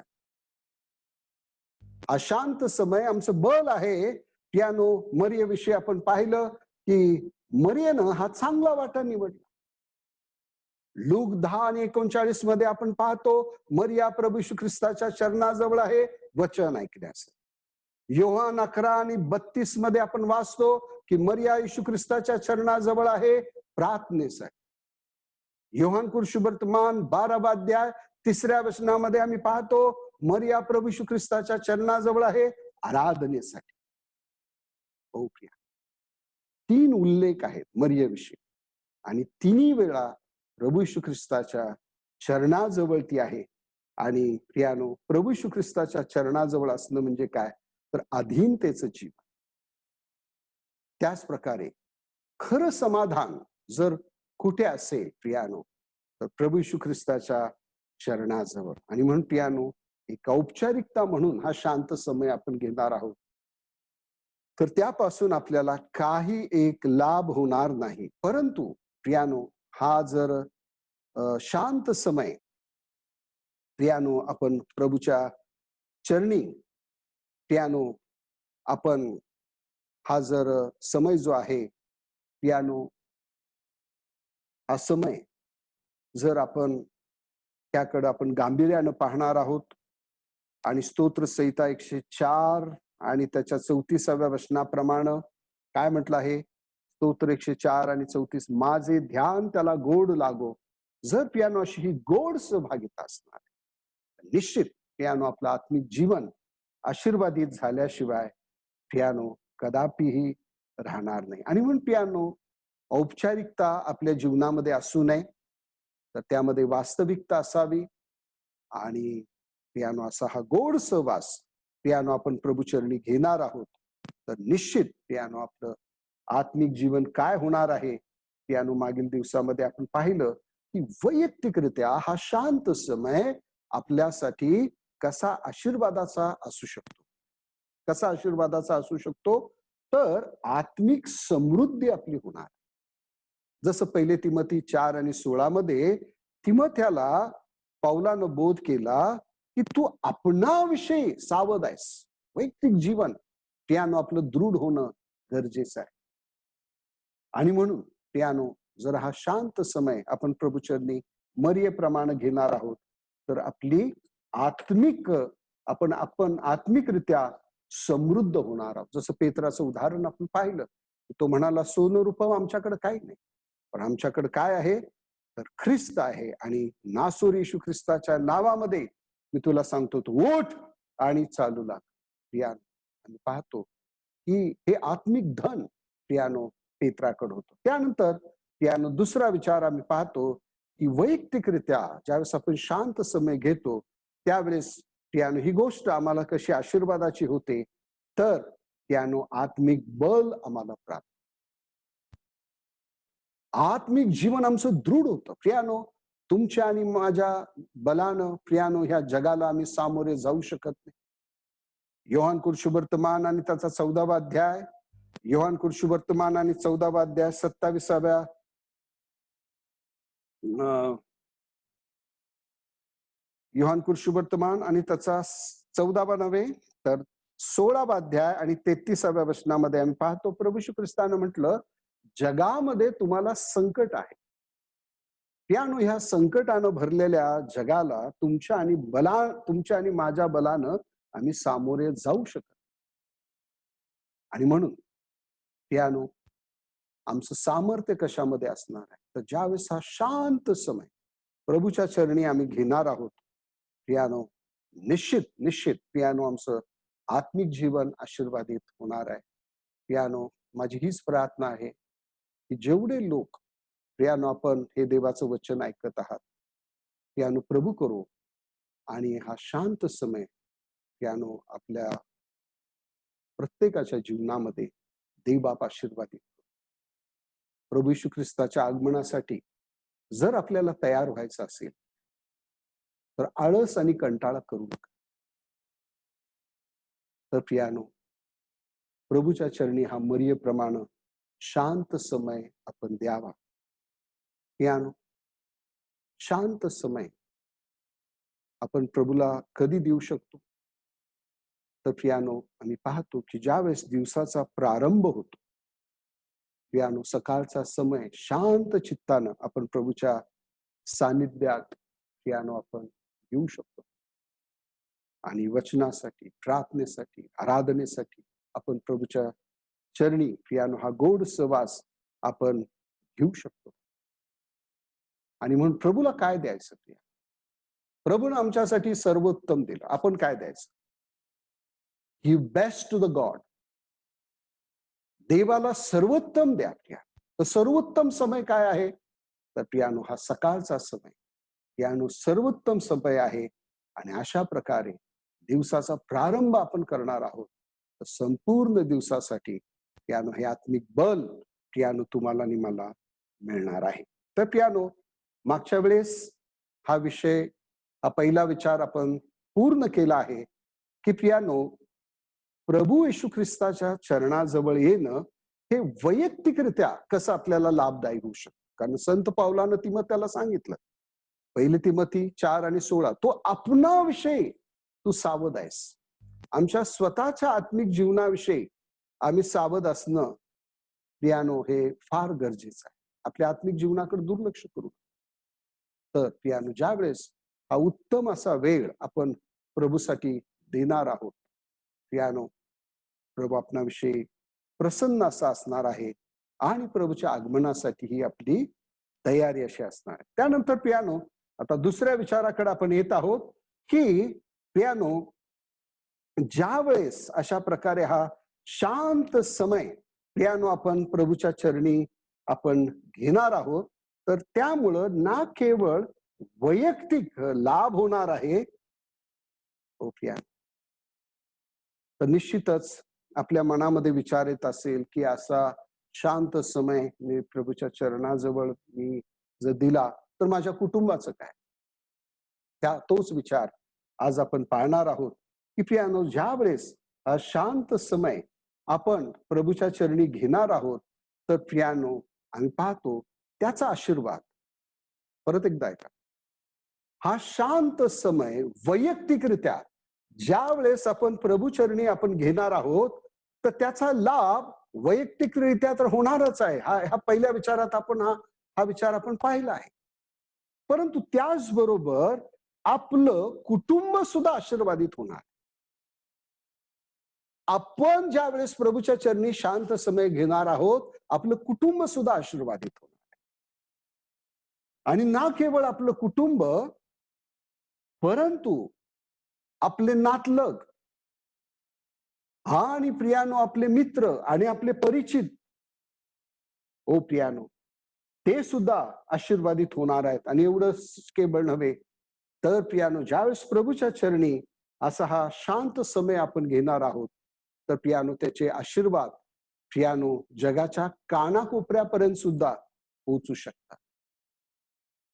हा शांत समय आमचं बळ आहे. प्रियानो, मरियेविषयी आपण पाहिलं की मरियेनं हा चांगला वाटा निवडला. लूक 10 आणि 39 मध्ये आपण पाहतो, मरिया प्रभू येशू ख्रिस्ताच्या चरणाजवळ आहे वचन ऐकण्यास. योहान 11 आणि 32 मध्ये आपण वाचतो की मरिया येशू ख्रिस्ताच्या चरणाजवळ आहे प्रार्थनेसाठी. योहान सुवर्तमान 12वा अध्याय 3ऱ्या वचनामध्ये आम्ही पाहतो, मरिया प्रभू येशू ख्रिस्ताच्या चरणाजवळ आहे आराधनेसाठी. हो प्रिया, 3 उल्लेख आहेत मरियेविषयी आणि तिन्ही वेळा प्रभू येशू ख्रिस्ताच्या चरणाजवळ ती आहे. आणि प्रियानो, प्रभू येशू ख्रिस्ताच्या चरणाजवळ असणं म्हणजे काय? तर अधीनतेचं जीवन. त्याच प्रकारे खरं समाधान जर कुठे असेल प्रियानो, तर प्रभू येशू ख्रिस्ताच्या चरणाजवळ. आणि म्हणून पियानो एक औपचारिकता म्हणून हा शांत समय आपण घेणार आहोत. तर त्यापासून आपल्याला काही एक लाभ होणार नाही. परंतु पियानो हा जर शांत समय पियानो आपण प्रभूच्या चरणी पियानो आपण हा जर समय जो आहे पियानो हा समय जर आपण त्याकडे आपण गांभीर्यानं पाहणार आहोत आणि स्तोत्र संहिता 104 आणि त्याच्या 34व्या वचनाप्रमाणे काय म्हटलं आहे? स्तोत्र 104 आणि 34, माझे ध्यान त्याला गोड लागो. जर पियानो अशी ही गोड सहभागिता असणार, निश्चित पियानो आपलं आत्मिक जीवन आशीर्वादित झाल्याशिवाय पियानो कदापिही राहणार नाही. आणि म्हणून पियानो औपचारिकता आपल्या जीवनामध्ये असू नये, तर त्यामध्ये वास्तविकता असावी. आणि पियानो असा हा गोड सहवास पियानो आपण प्रभूचरणी घेणार आहोत, तर निश्चित पियानो आपलं आत्मिक जीवन काय होणार आहे. पियानो मागील दिवसामध्ये आपण पाहिलं की वैयक्तिकरित्या हा शांत समय आपल्यासाठी कसा आशीर्वादाचा असू शकतो. कसा आशीर्वादाचा असू शकतो? तर आत्मिक समृद्धी आपली होणार. जसं 1 तिमोथी 4 आणि 16 मध्ये तिमोथ्याला पौलानं बोध केला की तू आपणाविषयी सावध आहेस. वैयक्तिक जीवन पियानो आपलं दृढ होणं गरजेचं आहे. आणि म्हणून पियानो जर हा शांत समय आपण प्रभूचरणी मर्यादेप्रमाणे घेणार आहोत, तर आपली आत्मिक आपण आपण आत्मिकरित्या समृद्ध होणार आहोत. जसं पेत्राचं उदाहरण आपण पाहिलं, तो म्हणाला सोनं रूप आमच्याकडे काही नाही, पण आमच्याकडे काय आहे? तर ख्रिस्त आहे. आणि नासोर येशू ख्रिस्ताच्या नावामध्ये मी तुला सांगतो, तू उठ आणि चालू लाग. पियानो आम्ही पाहतो की हे आत्मिक धन पियानो पेत्राकडे होतं. त्यानंतर पियानो दुसरा विचार आम्ही पाहतो की वैयक्तिकरित्या ज्यावेळेस आपण शांत समय घेतो, त्यावेळेस पियानो ही गोष्ट आम्हाला कशी आशीर्वादाची होते, तर पियानो आत्मिक बल आम्हाला प्राप्त, आत्मिक जीवन आमचं दृढ होतं. पियानो तुमच्या आणि माझ्या बलानं पियानो ह्या जगाला आम्ही सामोरे जाऊ शकत नाही. योहान कुर्शुवर्तमान आणि त्याचा 14वा अध्याय, योहान कुर्शुवर्तमान आणि 14वा अध्याय 27व्या योहान कुर्शुवर्तमान आणि त्याचा 14वा नव्हे तर 16वा अध्याय आणि 33व्या वचनामध्ये आम्ही पाहतो प्रभू येशू ख्रिस्तानं म्हटलं, जगामध्ये तुम्हाला संकट आहे. पियानो ह्या संकटानं भरलेल्या जगाला तुमच्या आणि माझ्या बलानं आम्ही सामोरे जाऊ शकत. आणि म्हणून पियानो आमचं सामर्थ्य कशामध्ये असणार आहे? तर ज्यावेळेस हा शांत समय प्रभूच्या चरणी आम्ही घेणार आहोत, पियानो निश्चित निश्चित पियानो आमचं आत्मिक जीवन आशीर्वादित होणार आहे. पियानो माझी हीच प्रार्थना आहे की जेवढे लोक पियानो आपण हे देवाचं वचन ऐकत आहात, पियानो प्रभू करो आणि हा शांत समय पियानो आपल्या प्रत्येकाच्या जीवनामध्ये देवबाप आशीर्वादित. प्रभू येशू ख्रिस्ताच्या आगमनासाठी जर आपल्याला तयार व्हायचं असेल, तर आळस आणि कंटाळा करू नका. तर पियानो प्रभूच्या चरणी हा मर्यादेप्रमाणे शांत समय आपण द्यावा. पियानो शांत समय आपण प्रभूला कधी देऊ शकतो? तर पियानो आम्ही पाहतो की ज्यावेळेस दिवसाचा प्रारंभ होतो, पियानो सकाळचा समय शांत चित्तानं आपण प्रभूच्या सानिध्यात पियानो आपण देऊ शकतो. आणि वचनासाठी, प्रार्थनेसाठी, आराधनेसाठी आपण प्रभूच्या चरणी पियानो हा गोड सहवास आपण घेऊ शकतो. आणि म्हणून प्रभूला काय द्यायचं? प्रभूनं आमच्यासाठी सर्वोत्तम दिलं. आपण काय द्यायचं? Give best to the god. देवाला सर्वोत्तम द्या. तर सर्वोत्तम समय काय आहे? तर पियानो हा सकाळचा समय. पियानो सर्वोत्तम समय आहे. आणि अशा प्रकारे दिवसाचा प्रारंभ आपण करणार आहोत, तर संपूर्ण दिवसासाठी पियानो हे आत्मिक बल पियानो तुम्हाला आणि मला मिळणार आहे. तर पियानो मागच्या वेळेस हा विषय हा पहिला विचार आपण पूर्ण केला आहे की प्रियानो, प्रभू येशू ख्रिस्ताच्या चरणाजवळ येणं हे वैयक्तिकरित्या कसं आपल्याला लाभदायी होऊ शकतं. कारण संत पावलानं तिमोथेला सांगितलं, पहिले तिमोथी 4:16, तो आपणाविषयी तू सावध आहेस. आमच्या स्वतःच्या आत्मिक जीवनाविषयी आम्ही सावध असणं प्रियानो हे फार गरजेचं आहे. आपल्या आत्मिक जीवनाकडे दुर्लक्ष करू. तर प्रियानो, ज्या वेळेस हा उत्तम असा वेळ आपण प्रभूसाठी देणार आहोत, प्रियानो, प्रभू आपणाविषयी प्रसन्न असा असणार आहे आणि प्रभूच्या आगमनासाठी ही आपली तयारी अशी असणार आहे. त्यानंतर प्रियानो, आता दुसऱ्या विचाराकडे आपण येत आहोत की प्रियानो, ज्या वेळेस अशा प्रकारे हा शांत समय प्रियानो आपण प्रभूच्या चरणी आपण घेणार आहोत, तर त्यामुळं ना केवळ वैयक्तिक लाभ होणार आहे, हो प्रियानो, तर निश्चितच आपल्या मनामध्ये विचार येत असेल की असा शांत समय मी प्रभूच्या चरणाजवळ मी जर दिला तर माझ्या कुटुंबाचं काय. तोच विचार आज आपण पाहणार आहोत की प्रियानो, ज्या वेळेस हा शांत समय आपण प्रभूच्या चरणी घेणार आहोत, तर प्रियानो आम्ही पाहतो त्याचा आशीर्वाद. परत एकदा ऐका, हा शांत समय वैयक्तिकरित्या ज्या वेळेस आपण प्रभूचरणी आपण घेणार आहोत, तर त्याचा लाभ वैयक्तिकरित्या तर होणारच आहे. ह्या पहिल्या विचारात आपण हा विचार आपण पाहिला आहे. परंतु त्याचबरोबर आपलं कुटुंब सुद्धा आशीर्वादित होणार. आपण ज्या वेळेस प्रभूच्या चरणी शांत समय घेणार आहोत, आपलं कुटुंब सुद्धा आशीर्वादित होणार. आणि ना केवळ आपलं कुटुंब, परंतु आपले नातलग आणि प्रियानो आपले मित्र आणि आपले परिचित, ओ प्रियानो, ते सुद्धा आशीर्वादित होणार आहेत. आणि एवढंच केवळ नव्हे, तर प्रियानो, ज्यावेळेस प्रभूच्या चरणी असा हा शांत समय आपण घेणार आहोत, तर प्रियानो त्याचे आशीर्वाद प्रियानो जगाच्या कानाकोपऱ्यापर्यंत सुद्धा पोहोचू शकतात.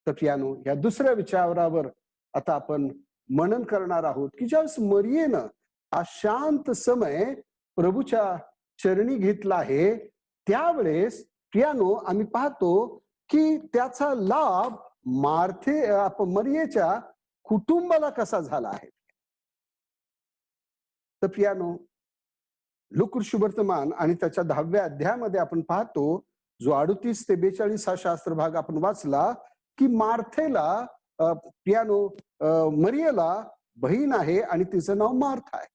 तर प्रियानो, या दुसऱ्या विचारावर आता आपण मनन करणार आहोत की ज्यावेळेस मरियेनं हा शांत समय प्रभूच्या चरणी घेतला आहे, त्यावेळेस प्रियानो आम्ही पाहतो की त्याचा लाभ मरियेच्या कुटुंबाला कसा झाला आहे. तर प्रियानो, लूका सुवर्तमान आणि त्याच्या 10व्या अध्यायामध्ये आपण पाहतो, जो 38 ते 42 हा शास्त्र भाग आपण वाचला, की मार्थेला प्रियानो मरियेला बहीण आहे आणि तिचं नाव मार्था आहे.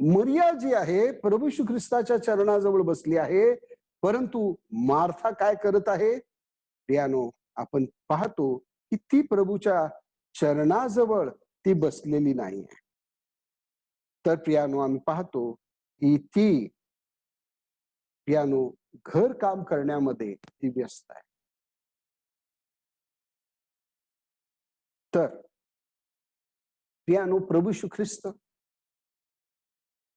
मरिया जी आहे प्रभू येशू ख्रिस्ताच्या चरणाजवळ बसली आहे, परंतु मार्था काय करत आहे प्रियानो, आपण पाहतो की ती प्रभूच्या चरणाजवळ ती बसलेली नाही आहे. तर प्रियानो आम्ही पाहतो की ती प्रियानो घर काम करण्यामध्ये ती व्यस्त आहे. तर प्रियानो, प्रभू येशू ख्रिस्त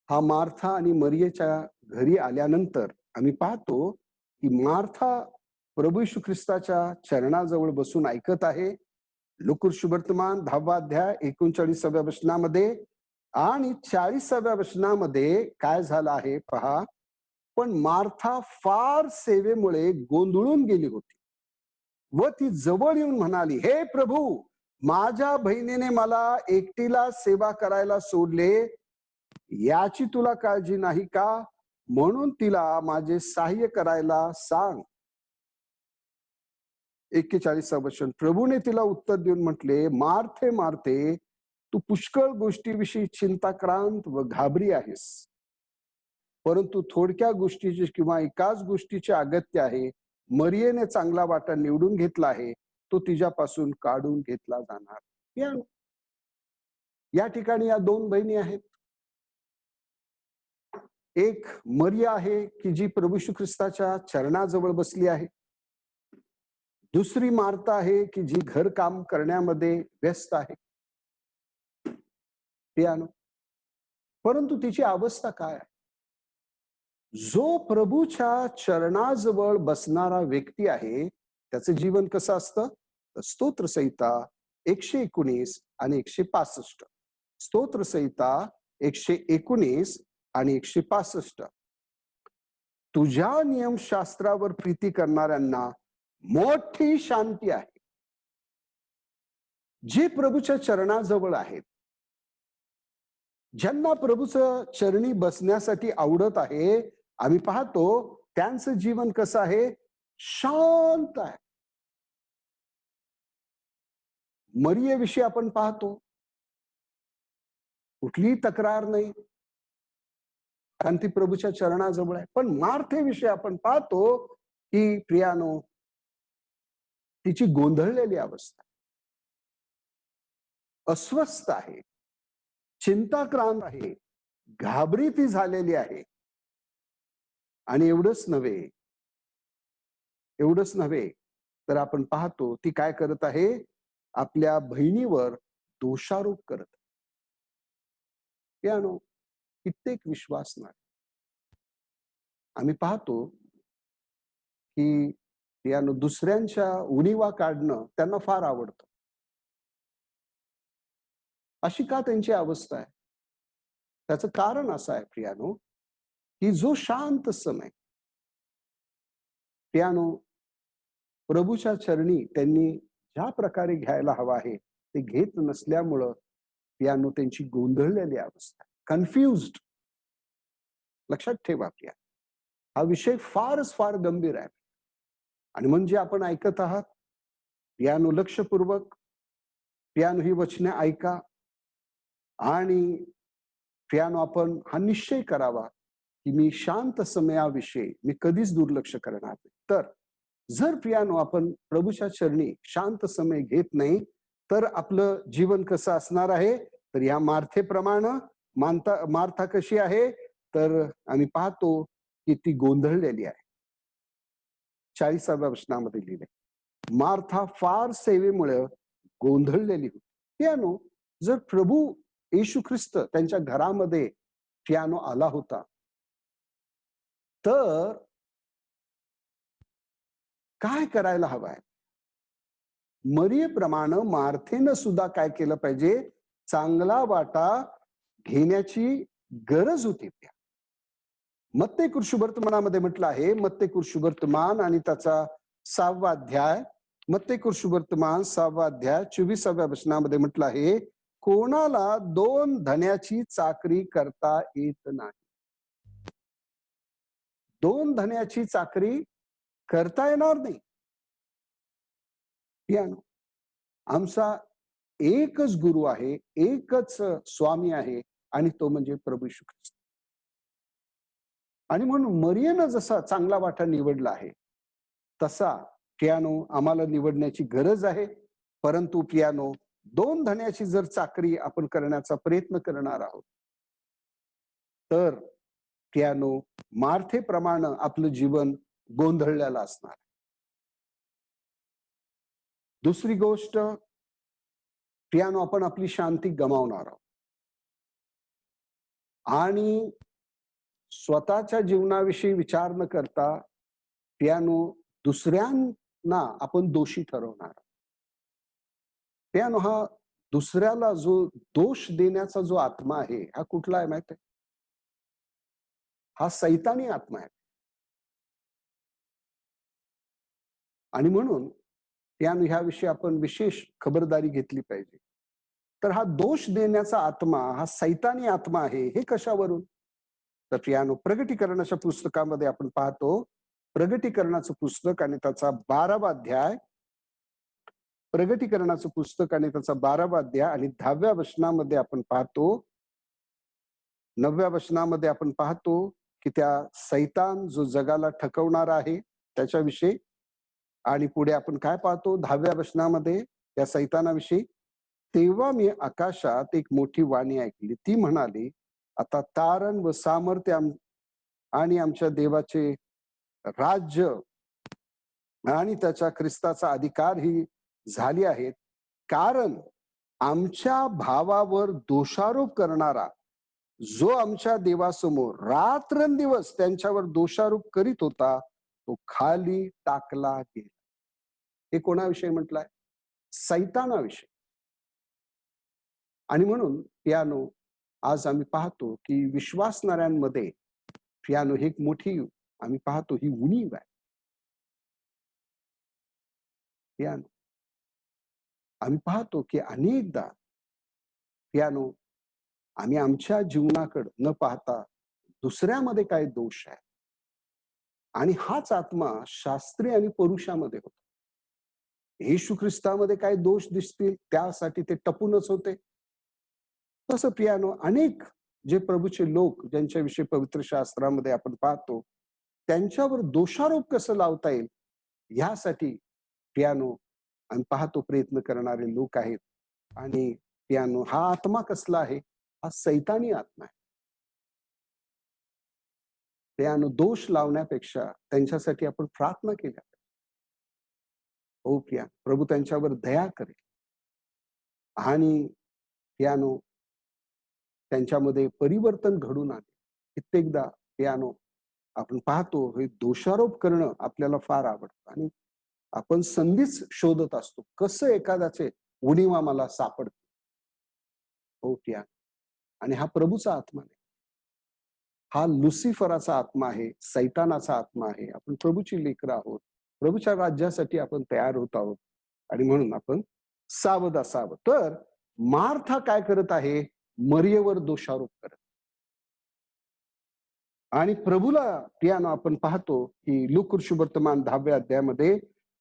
हा मार्था आणि मरियेच्या घरी आल्यानंतर आम्ही पाहतो की मार्था प्रभू येशू ख्रिस्ताच्या चरणाजवळ बसून ऐकत आहे. लूका सुवर्तमान 10वा अध्याय 39व्या वचनामध्ये आणि 40व्या वचनामध्ये काय झालं आहे पहा. पण मार्था फार सेवेमुळे गोंधळून गेली होती व ती जवळ येऊन म्हणाली, हे प्रभू, माझ्या बहिणीने मला एकटीला सेवा करायला सोडले, याची तुला काळजी नाही का? म्हणून तिला माझे सहाय्य करायला सांग. 41 वचन, प्रभूने तिला उत्तर देऊन म्हटले, मार्थे मार्थे, तू पुष्कळ गोष्टीविषयी चिंताक्रांत व घाबरी आहेस, परंतु थोडक्या गोष्टीची किंवा एकाच गोष्टीचे अगत्य आहे. मरियेने चांगला वाटा निवडून घेतला आहे, तो तिच्यापासून काढून घेतला जाणार. या ठिकाणी या दोन बहिणी आहेत. एक मरिया आहे की जी प्रभू येशू ख्रिस्ताच्या चरणाजवळ बसली आहे. दुसरी मार्था आहे की जी घर काम करण्यामध्ये व्यस्त आहे. पियानो, परंतु तिची अवस्था काय आहे? जो प्रभूच्या चरणाजवळ बसणारा व्यक्ती आहे, त्याचं जीवन कसं असतं? स्तोत्र संहिता 119 आणि 165. स्तोत्रसंहिता 119 आणि 165. तुझ्या नियमशास्त्रावर प्रीती करणाऱ्यांना मोठी शांती आहे. जे प्रभूच्या चरणाजवळ आहेत, ज्यांना प्रभूचं चरणी बसण्यासाठी आवडत आहे, आम्ही पाहतो त्यांचं जीवन कसं आहे? शांत आहे. मरियेविषयी आपण पाहतो कुठलीही तक्रार नाही, कारण ती प्रभूच्या चरणाजवळ आहे. पण मार्थेविषयी आपण पाहतो की प्रियानो, तिची गोंधळलेली अवस्था, अस्वस्थ आहे, चिंताक्रांत आहे, घाबरी ती झालेली आहे. आणि एवढंच नव्हे तर आपण पाहतो ती काय करत आहे? आपल्या बहिणीवर दोषारोप करत. प्रियानो, कित्येक विश्वास नाही. आम्ही पाहतो की प्रियानो, दुसऱ्यांच्या उणीवा काढणं त्यांना फार आवडतं. अशी का त्यांची अवस्था आहे? त्याचं कारण असं आहे प्रियानो, की जो शांत समय प्रियानो प्रभूच्या चरणी त्यांनी ज्या प्रकारे घ्यायला हवा आहे ते घेत नसल्यामुळं प्रियानो त्यांची गोंधळलेली अवस्था, कन्फ्युज्ड. लक्षात ठेवा प्रिया, हा विषय फार गंभीर आहे. आणि म्हणजे आपण ऐकत आहात प्रियानो, लक्षपूर्वक प्रियानो ही वचने ऐका आणि प्रियानो आपण हा निश्चय करावा की मी शांत समयाविषयी मी कधीच दुर्लक्ष करणार नाही. तर जर प्रियानो आपण प्रभूच्या चरणी शांत समय घेत नाही तर आपलं जीवन कसं असणार आहे? तर या मार्थेप्रमाणे मार्था कशी आहे? तर आम्ही पाहतो की ती गोंधळलेली आहे. 40व्या वचनामध्ये लिहिले, मार्था फार सेवेमुळे गोंधळलेली होती. प्रियानो, जर प्रभू येशू ख्रिस्त त्यांच्या घरामध्ये प्रियानो आला होता, तर काय करायला हवंय? मरियेप्रमाणे मार्थेनं सुद्धा काय केलं पाहिजे? चांगला वाटा घेण्याची गरज होती. मत्ते कृषुवर्तमानामध्ये म्हटलं आहे, मत्ते कृषुवर्तमान आणि त्याचा 6वा अध्याय, मत्ते कृषुवर्तमान 6वा अध्याय 24व्या वचनामध्ये म्हटलं आहे, कोणाला 2 धन्याची चाकरी करता येत नाही. 2 धन्याची चाकरी करता येणार नाही. प्रियानो, आमचा एकच गुरु आहे, एकच स्वामी आहे आणि तो म्हणजे प्रभू येशू ख्रिस्त. आणि म्हणून मरियेनं जसा चांगला वाटा निवडला आहे तसा प्रियानो आम्हाला निवडण्याची गरज आहे. परंतु प्रियानो, 2 धन्याची जर चाकरी आपण करण्याचा प्रयत्न करणार आहोत तर प्रियानो मार्थेप्रमाणे आपलं जीवन गोंधळलेलं असणार. दुसरी गोष्ट प्रियानो, आपण आपली शांती गमावणार आहोत आणि स्वतःच्या जीवनाविषयी विचार न करता प्रियानो दुसऱ्यांना आपण दोषी ठरवणार. प्रियानो, हा दुसऱ्याला जो दोष देण्याचा जो आत्मा आहे हा कुठला आहे माहिती आहे? हा सैतानी आत्मा आहे. आणि म्हणून प्रियानो ह्याविषयी आपण विशेष खबरदारी घेतली पाहिजे. तर हा दोष देण्याचा आत्मा हा सैतानी आत्मा आहे, हे कशावरून? तर प्रियानो, प्रगटीकरणाच्या पुस्तकामध्ये आपण पाहतो, प्रगटीकरणाचं पुस्तक आणि त्याचा 12वा अध्याय, प्रगटीकरणाचं पुस्तक आणि त्याचा 12वा अध्याय आणि 10व्या वचनामध्ये आपण पाहतो, 9व्या वचनामध्ये आपण पाहतो की त्या सैतान जो जगाला ठकवणारा आहे त्याच्याविषयी. आणि पुढे आपण काय पाहतो 10व्या वचनामध्ये त्या सैतानाविषयी, तेव्हा मी आकाशात एक मोठी वाणी ऐकली, ती म्हणाली, आता तारण व सामर्थ्य आणि आमच्या देवाचे राज्य आणि त्याच्या ख्रिस्ताचा अधिकार ही झाली आहेत, कारण आमच्या भावावर दोषारोप करणारा जो आमच्या देवासमोर रात्रंदिवस त्यांच्यावर दोषारोप करीत होता तो खाली टाकला गेला. हे कोणाविषयी म्हटलंय? सैतानाविषयी. आणि म्हणून पियानो आज आम्ही पाहतो की विश्वासणाऱ्यांमध्ये पियानो ही एक मोठी आम्ही पाहतो ही उणीव आहे. पियानो आम्ही पाहतो की अनेकदा पियानो आम्ही आमच्या जीवनाकडे न पाहता दुसऱ्यामध्ये काय दोष आहे आणि हाच आत्मा शास्त्री आणि पुरुषामध्ये होता. येशू ख्रिस्तामध्ये काय दोष दिसतील त्यासाठी ते टपूनच होते. तसं पियानो अनेक जे प्रभूचे लोक ज्यांच्याविषयी पवित्र शास्त्रामध्ये आपण पाहतो त्यांच्यावर दोषारोप कसं लावता येईल यासाठी पियानो आम्ही पाहतो प्रयत्न करणारे लोक आहेत. आणि पियानो हा आत्मा कसला आहे? हा सैतानी आत्मा आहे. पियानो दोष लावण्यापेक्षा त्यांच्यासाठी आपण प्रार्थना केल्या. हो पियानो प्रभू त्यांच्यावर दया करेल आणि पियानो त्यांच्यामध्ये परिवर्तन घडून आले. कित्येकदा पियानो आपण पाहतो हे दोषारोप करणं आपल्याला फार आवडतं आणि आपण संधीच शोधत असतो कसं एखाद्याचे उणीवा मला सापडते. हो पियानो आणि हा प्रभूचा आत्मा नाही, हा लुसिफराचा आत्मा आहे, सैतानाचा आत्मा आहे. आपण प्रभूची लेकरं आहोत, प्रभूच्या राज्यासाठी आपण तयार होत आहोत आणि म्हणून आपण सावध असावं. तर मार्था काय करत आहे? मरियेवर दोषारोप करत आणि प्रभूला पियानो आपण पाहतो की लूक वर्तमान 10व्या अध्यायामध्ये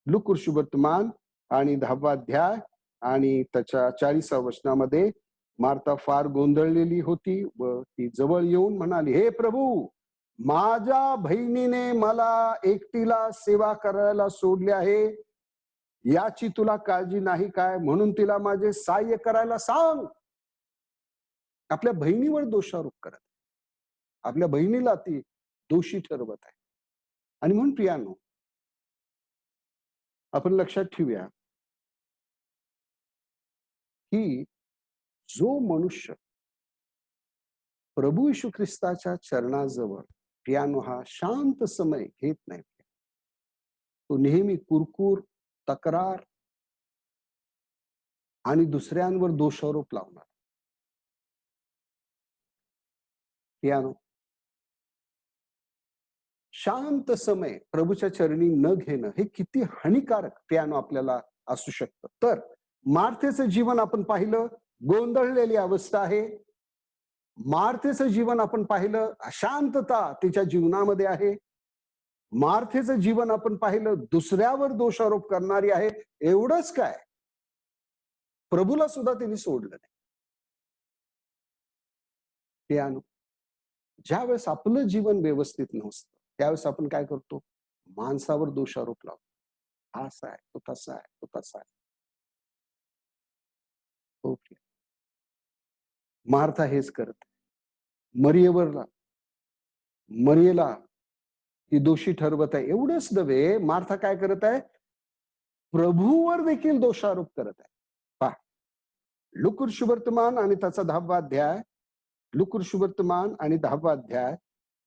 लूक वर्तमान आणि 10वा अध्याय आणि त्याच्या 40व्या वचनामध्ये मार्था फार गोंधळलेली होती व ती जवळ येऊन म्हणाली, हे प्रभू, माझ्या बहिणीने मला एकटीला सेवा करायला सोडले आहे, याची तुला काळजी नाही काय? म्हणून तिला माझे सहाय्य करायला सांग. आपल्या बहिणीवर दोषारोप करत, आपल्या बहिणीला ती दोषी ठरवत आहे. आणि म्हणून प्रियानो आपण लक्षात ठेवूया की जो मनुष्य प्रभू येशू ख्रिस्ताच्या चरणाजवळ पियानो हा शांत समय घेत नाही, तो नेहमी कुरकुर, तक्रार आणि दुसऱ्यांवर दोषारोप लावणार. पियानो शांत समय प्रभूच्या चरणी न घेणं हे किती हानिकारक पियानो आपल्याला असू शकतं. तर मार्थेचं जीवन आपण पाहिलं, गोंधळलेली अवस्था आहे. मार्थेचं जीवन आपण पाहिलं, अशांतता तिच्या जीवनामध्ये आहे. मार्थेचं जीवन आपण पाहिलं, दुसऱ्यावर दोषारोप करणारी आहे. एवढंच काय, प्रभूला सुद्धा तिने सोडलं नाही. पियानो ज्यावेळेस आपलं जीवन व्यवस्थित नसतं त्यावेळेस आपण काय करतो? माणसावर दोषारोप लावतो. हा असा आहे, तो तसा आहे, तो तसा आहे. ओके, मार्था हेच करत मरियेला मरियेला ती दोषी ठरवत आहे. एवढंच नव्हे, मार्था काय करत आहे? प्रभूवर देखील दोषारोप करत आहे. पहा, लूक वर्तमान आणि त्याचा 10वा अध्याय, लूक वर्तमान आणि 10वा अध्याय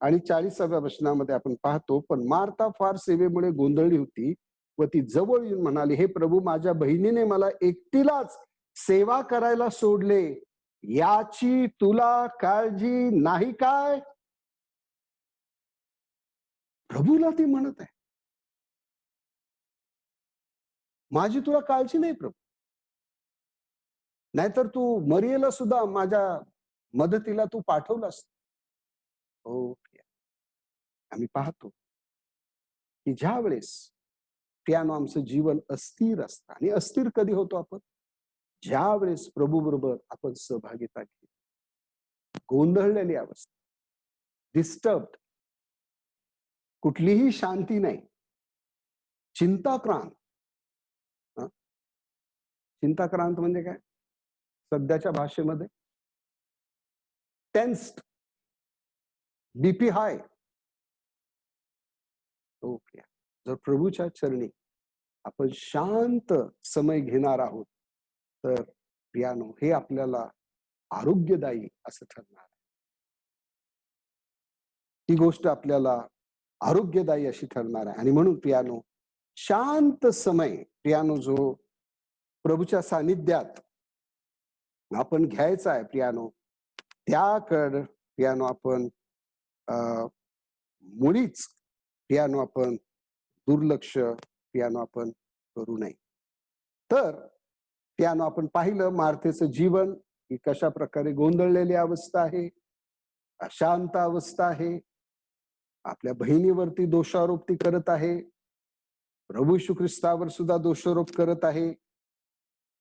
आणि 40व्या वचनामध्ये आपण पाहतो. पण मार्था फार सेवेमुळे गोंधळली होती व ती जवळ येऊन म्हणाली, हे प्रभू, माझ्या बहिणीने मला एकटीलाच सेवा करायला सोडले, याची तुला काळजी नाही काय? प्रभूला ती म्हणत आहे, माझी तुला काळजी नाही प्रभू? नाहीतर तू मरियेला सुद्धा माझ्या मदतीला तू पाठवलास. हो, आम्ही पाहतो की ज्या वेळेस पियानो आमचं जीवन अस्थिर असतं आणि अस्थिर कधी होतो आपण? ज्या वेळेस प्रभू बरोबर आपण सहभागिता घेतो. गोंधळलेली अवस्था, डिस्टर्ब, कुठलीही शांती नाही, चिंताक्रांत. हं? चिंताक्रांत म्हणजे काय? सध्याच्या भाषेमध्ये टेन्स्ड, बीपी हाय. ओके, जर प्रभूच्या चरणी आपण शांत समय घेणार आहोत तर पियानो हे आपल्याला आरोग्यदायी असं ठरणार. ही गोष्ट आपल्याला आरोग्यदायी अशी ठरणार आहे. आणि म्हणून पियानो शांत समय, पियानो जो प्रभूच्या सानिध्यात आपण घ्यायचा आहे पियानो, त्याकडे पियानो आपण अ, मुळीच पियानो आपण दुर्लक्ष पियानो आपण करू नये. तर पियानो आपण पाहिलं मार्थेचं जीवन ही कशा प्रकारे गोंधळलेली अवस्था आहे, अशांत अवस्था आहे, आपल्या बहिणीवरती दोषारोप ती करत आहे, प्रभू येशू ख्रिस्तावर सुद्धा दोषारोप करत आहे.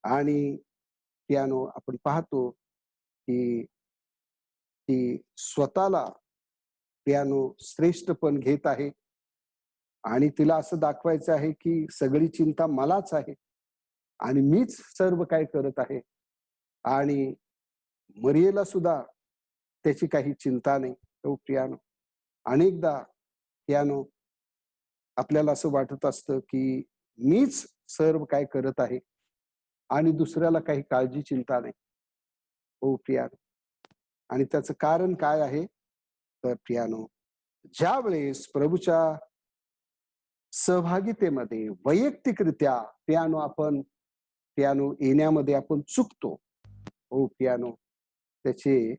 आणि पियानो आपण पाहतो की ती स्वतःला पियानो श्रेष्ठपण घेत आहे आणि तिला असं दाखवायचं आहे की सगळी चिंता मलाच आहे आणि मीच सर्व काय करत आहे. आणि मरियेला सुद्धा त्याची काही चिंता नाही. तो पियानो अनेकदा पियानो आपल्याला असं वाटत असतं की मीच सर्व काय करत आहे आणि दुसऱ्याला काही काळजी चिंता नाही. हो पियानो. आणि त्याचं कारण काय आहे? तर पियानो ज्या वेळेस प्रभूच्या सहभागितेमध्ये वैयक्तिकरित्या पियानो येण्यामध्ये आपण चुकतो. हो पियानो. त्याचे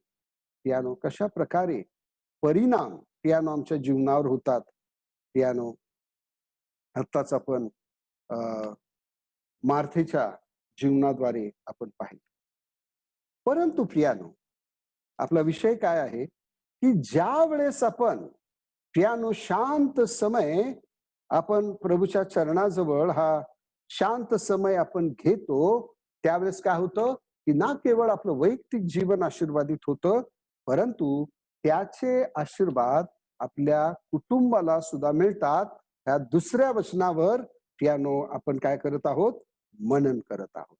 पियानो कशा प्रकारे परिणाम पियानो आमच्या जीवनावर होतात. पियानो आत्ताच आपण अ, मार्थेच्या जीवनाद्वारे आपण पाहिलं. परंतु पियानो आपला विषय काय आहे की ज्या वेळेस आपण पियानो शांत समय आपण प्रभूच्या चरणाजवळ हा शांत समय आपण घेतो, त्यावेळेस काय होतं की ना केवळ आपलं वैयक्तिक जीवन आशीर्वादित होतं, परंतु त्याचे आशीर्वाद आपल्या कुटुंबाला सुद्धा मिळतात. ह्या दुसऱ्या वचनावर पियानो आपण काय करत आहोत? मनन करत आहोत.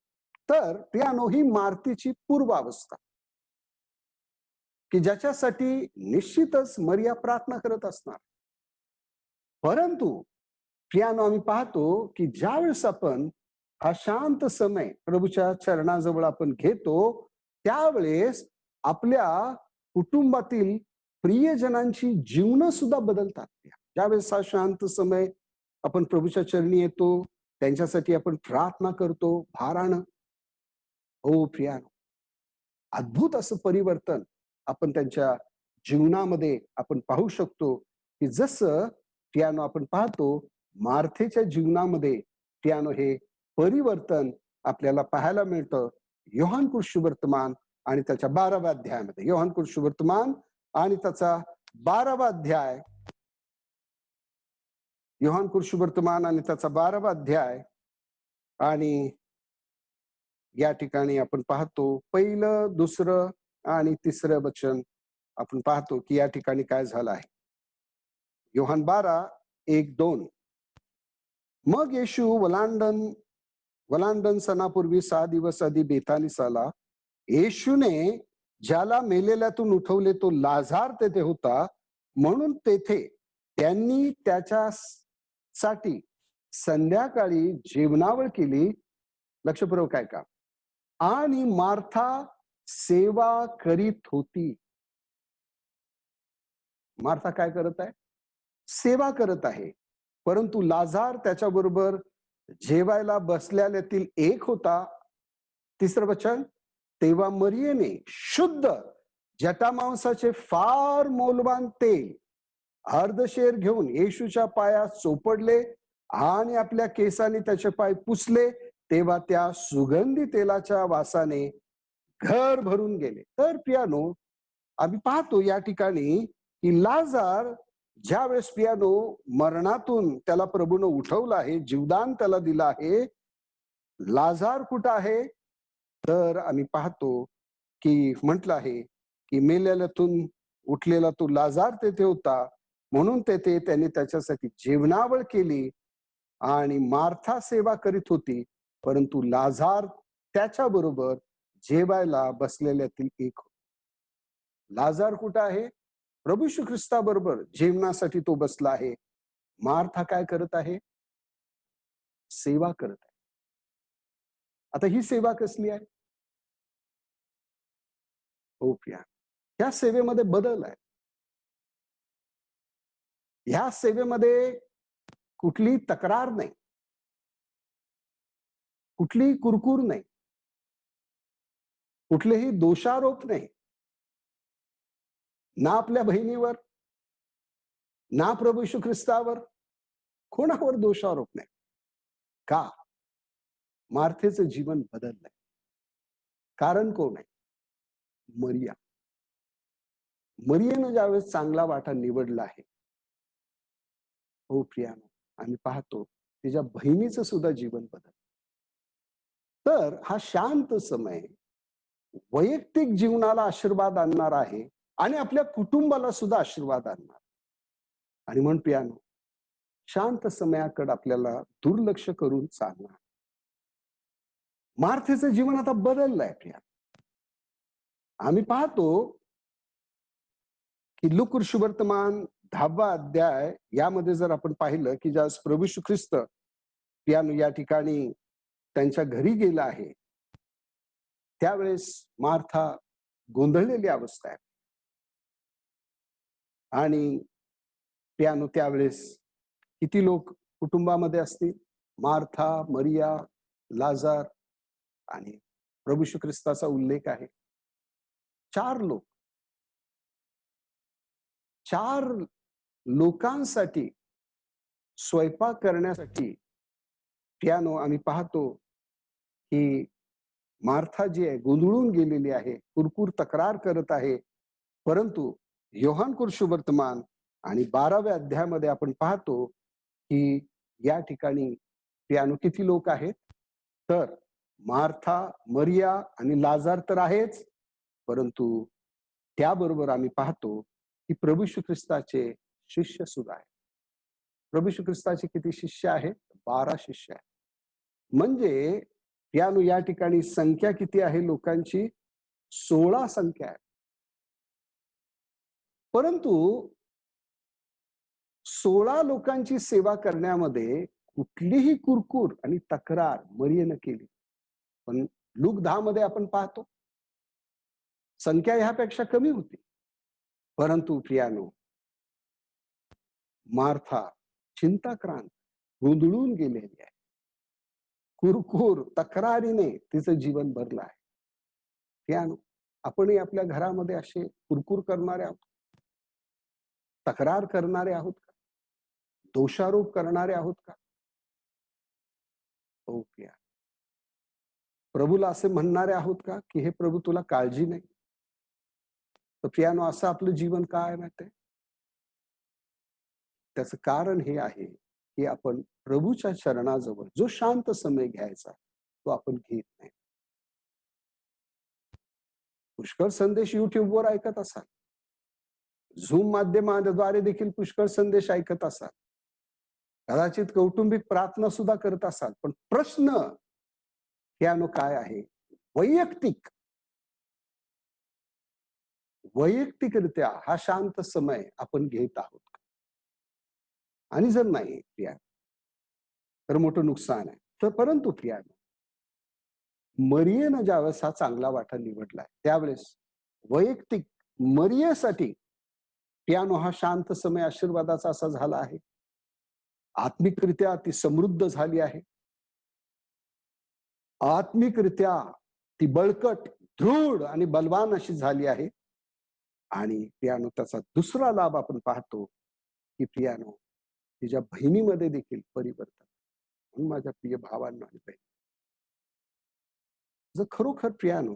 तर पियानो ही मार्तीची पूर्वावस्था की ज्याच्यासाठी निश्चितच मरिया प्रार्थना करत असणार. परंतु पियानो आम्ही पाहतो की ज्यावेळेस आपण हा शांत समय प्रभूच्या चरणाजवळ आपण घेतो, त्यावेळेस आपल्या कुटुंबातील प्रियजनांची जीवन सुद्धा बदलतात. ज्यावेळेस हा शांत समय आपण प्रभूच्या चरणी येतो, त्यांच्यासाठी आपण प्रार्थना करतो भारानं. हो पियानो अद्भुत असं परिवर्तन आपण त्यांच्या जीवनामध्ये आपण पाहू शकतो की जसं पियानो आपण पाहतो मार्थेच्या जीवनामध्ये पियानो हे परिवर्तन आपल्याला पाहायला मिळतं. योहान कृष्णवर्तमान आणि त्याच्या 12व्या अध्यायामध्ये योहान कृष्णवर्तमान आणि त्याचा 12वा अध्याय योहान कृष्णवर्तमान आणि त्याचा 12वा अध्याय आणि या ठिकाणी आपण पाहतो पहिलं, दुसरं आणि तिसरं वचन आपण पाहतो की या ठिकाणी काय झालं आहे. योहान 12:1-2. मग येशू वलांडन सणापूर्वी 6 दिवस आधी बेथानीस आला. येशूने ज्याला मेलेल्यातून उठवले तो लाझार तेथे होता, म्हणून तेथे त्यांनी त्याच्यासाठी संध्याकाळी जेवणावळ केली. लक्षपूर्वक ऐका. आणि मार्था सेवा करीत होती. मार्था काय करत आहे? सेवा करत आहे. परंतु लाझार त्याच्याबरोबर जेवायला बसलेल्यातील एक होता. तिसरं वचन, तेव्हा मरियेने शुद्ध जटामांसाचे फार मौल्यवान तेल अर्धशेर घेऊन येशूच्या पायात चोपडले आणि आपल्या केसाने त्याचे पाय पुसले. तेव्हा त्या सुगंधी तेलाच्या वासाने घर भरून गेले. तर पियानो आम्ही पाहतो या ठिकाणी की लाजार ज्या वेळेस पियानो मरणातून त्याला प्रभूनं उठवलं आहे, जीवदान त्याला दिलं आहे. लाजार कुठं आहे? तर आम्ही पाहतो की म्हटलं आहे की मेलेल्यातून उठलेला तो लाजार तेथे होता, म्हणून तेथे त्यांनी त्याच्यासाठी जेवणावळ केली आणि मार्था सेवा करीत होती, परंतु लाजार त्याच्याबरोबर जेवायला बसलेल्यातील एक होता. लाजार कुठं आहे? प्रभू येशू ख्रिस्ताबरोबर जेवणासाठी तो बसला आहे. मार्था काय करत आहे? सेवा करत आहे. आता ही सेवा कसली आहे? हो प्रिया, ह्या सेवेमध्ये बदल आहे. ह्या सेवेमध्ये कुठली तक्रार नाही, कुठली कुरकुर नाही, कुठलेही दोषारोप नाही, ना आपल्या बहिणीवर, ना प्रभू येशू ख्रिस्तावर, कोणावर दोषारोप नाही. का? मार्थेचं जीवन बदललंय. कारण कोण आहे? मरिया. मरियेनं ज्यावेळेस चांगला वाटा निवडला आहे, हो प्रियानो, आम्ही पाहतो तिच्या बहिणीचं सुद्धा जीवन बदललं. तर हा शांत समय वैयक्तिक जीवनाला आशीर्वाद आणणार आहे आणि आपल्या कुटुंबाला सुद्धा आशीर्वाद आणणार. आणि म्हणून प्रियानो, शांत समयाकडे आपल्याला दुर्लक्ष करून चालणार. मार्थेचं जीवन आता बदललंय प्रिया. आम्ही पाहतो की लूक वर्तमान 10वा अध्याय यामध्ये जर आपण पाहिलं की ज्यावेळेस प्रभू येशू ख्रिस्त प्रियानो या ठिकाणी त्यांच्या घरी गेला आहे, त्यावेळेस मार्था गोंधळलेली अवस्था आहे. आणि प्रियानो त्यावेळेस किती लोक कुटुंबामध्ये असतील? मार्था, मरिया, लाजार आणि प्रभू येशू ख्रिस्ताचा उल्लेख आहे. 4 लोक. 4 लोकांसाठी स्वयंपाक करण्यासाठी प्रियानो आम्ही पाहतो की मार्था जी आहे गोंधळून गेलेली आहे, कुरकुर तक्रार करत आहे. परंतु योहान वर्तमान आणि 12व्या अध्यायामध्ये आपण पाहतो की या ठिकाणी प्रियानो किती लोक आहेत? तर मार्था, मरिया आणि लाजार तर आहेच, परंतु त्याबरोबर आम्ही पाहतो की प्रभू येशू ख्रिस्ताचे शिष्य सुद्धा आहेत. प्रभू येशू ख्रिस्ताचे किती शिष्य आहेत? 12 शिष्य आहेत. म्हणजे प्रियानो या ठिकाणी संख्या किती आहे लोकांची? 16 संख्या आहे. परंतु 16 लोकांची सेवा करण्यामध्ये कुठलीही कुरकूर आणि तक्रार मरियेनं केली. पण लूक 10 मध्ये आपण पाहतो संख्या ह्यापेक्षा कमी होती. परंतु प्रियानो, मार्था चिंताक्रांत, गोंधळून गेलेली आहे. कुरकुर तक्रारीने तिचं जीवन भरलं आहे. प्रियानो, आपणही आपल्या घरामध्ये असे कुरकुर करणारे आहोत? तक्रार करणारे आहोत का? दोषारोप करणारे आहोत का? हो प्रिया. प्रभूला असे म्हणणारे आहोत का की हे प्रभू तुला काळजी नाही? तर प्रियानो, असं आपलं जीवन काय माहितीये? त्याचं कारण हे आहे की आपण प्रभूच्या चरणाजवळ जो शांत समय घ्यायचा तो आपण घेत नाही. पुष्कळ संदेश युट्यूबवर ऐकत असाल, झूम माध्यमाद्वारे देखील पुष्कळ संदेश ऐकत असाल, कदाचित कौटुंबिक प्रार्थना सुद्धा करत असाल, पण प्रश्न प्रियानो काय आहे? वैयक्तिक वैयक्तिकरित्या हा शांत समय आपण घेत आहोत का? आणि जर नाही प्रिया, तर मोठं नुकसान आहे. तर परंतु प्रिया, मरियेनं ज्यावेळेस हा चांगला वाटा निवडलाय, त्यावेळेस वैयक्तिक मरियेसाठी प्रियानो हा शांत समय आशीर्वादाचा असा झाला आहे. आत्मिकरित्या ती समृद्ध झाली आहे. आत्मिकरित्या ती बळकट, दृढ आणि बलवान अशी झाली आहे. आणि प्रियानो त्याचा दुसरा लाभ आपण पाहतो की प्रियानो तिच्या बहिणीमध्ये देखील परिवर्तन. म्हणून माझ्या प्रिय भावांनो आणि बहिणी, जर खरोखर प्रियानो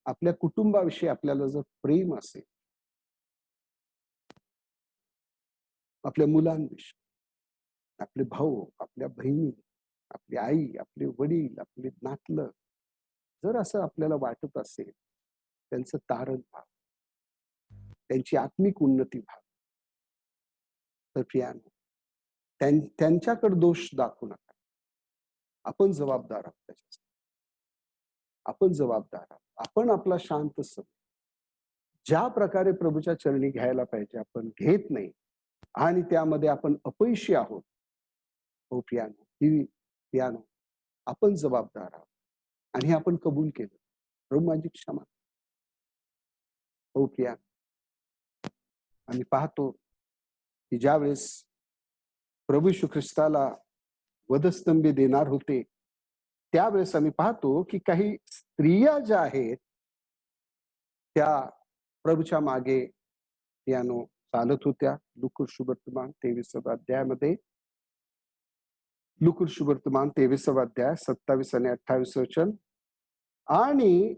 आपल्या कुटुंबाविषयी आपल्याला जर प्रेम असेल, आपल्या मुलांविषयी, आपले भाऊ, आपल्या बहिणी, आपली आई, आपले वडील, आपले नातलं, जर असं आपल्याला वाटत असेल, त्यांचं तारण व्हा, त्यांची आत्मिक उन्नती व्हा, तर प्रियानो त्यांच्याकडे दोष दाखवू नका. आपण जबाबदार आहोत त्याच्यासाठी. आपण जबाबदार आहोत. आपण आपला शांत समय ज्या प्रकारे प्रभूच्या चरणी घ्यायला पाहिजे आपण घेत नाही आणि त्यामध्ये आपण अपयशी आहोत. हो प्रियानो, ही प्रियानो आपण जबाबदार आहोत आणि हे आपण कबूल केलं. प्रभू माझी क्षमा. हो प्रिया, आम्ही पाहतो की ज्यावेळेस प्रभू येशू ख्रिस्ताला वधस्तंभी देणार होते, त्यावेळेस आम्ही पाहतो की काही स्त्रिया ज्या आहेत त्या प्रभूच्या मागे पियानो चालत होत्या. लूका सुवर्तमान 23व्या अध्यायामध्ये, लूका सुवर्तमान 23वा अध्याय 27 आणि 28 वचन. आणि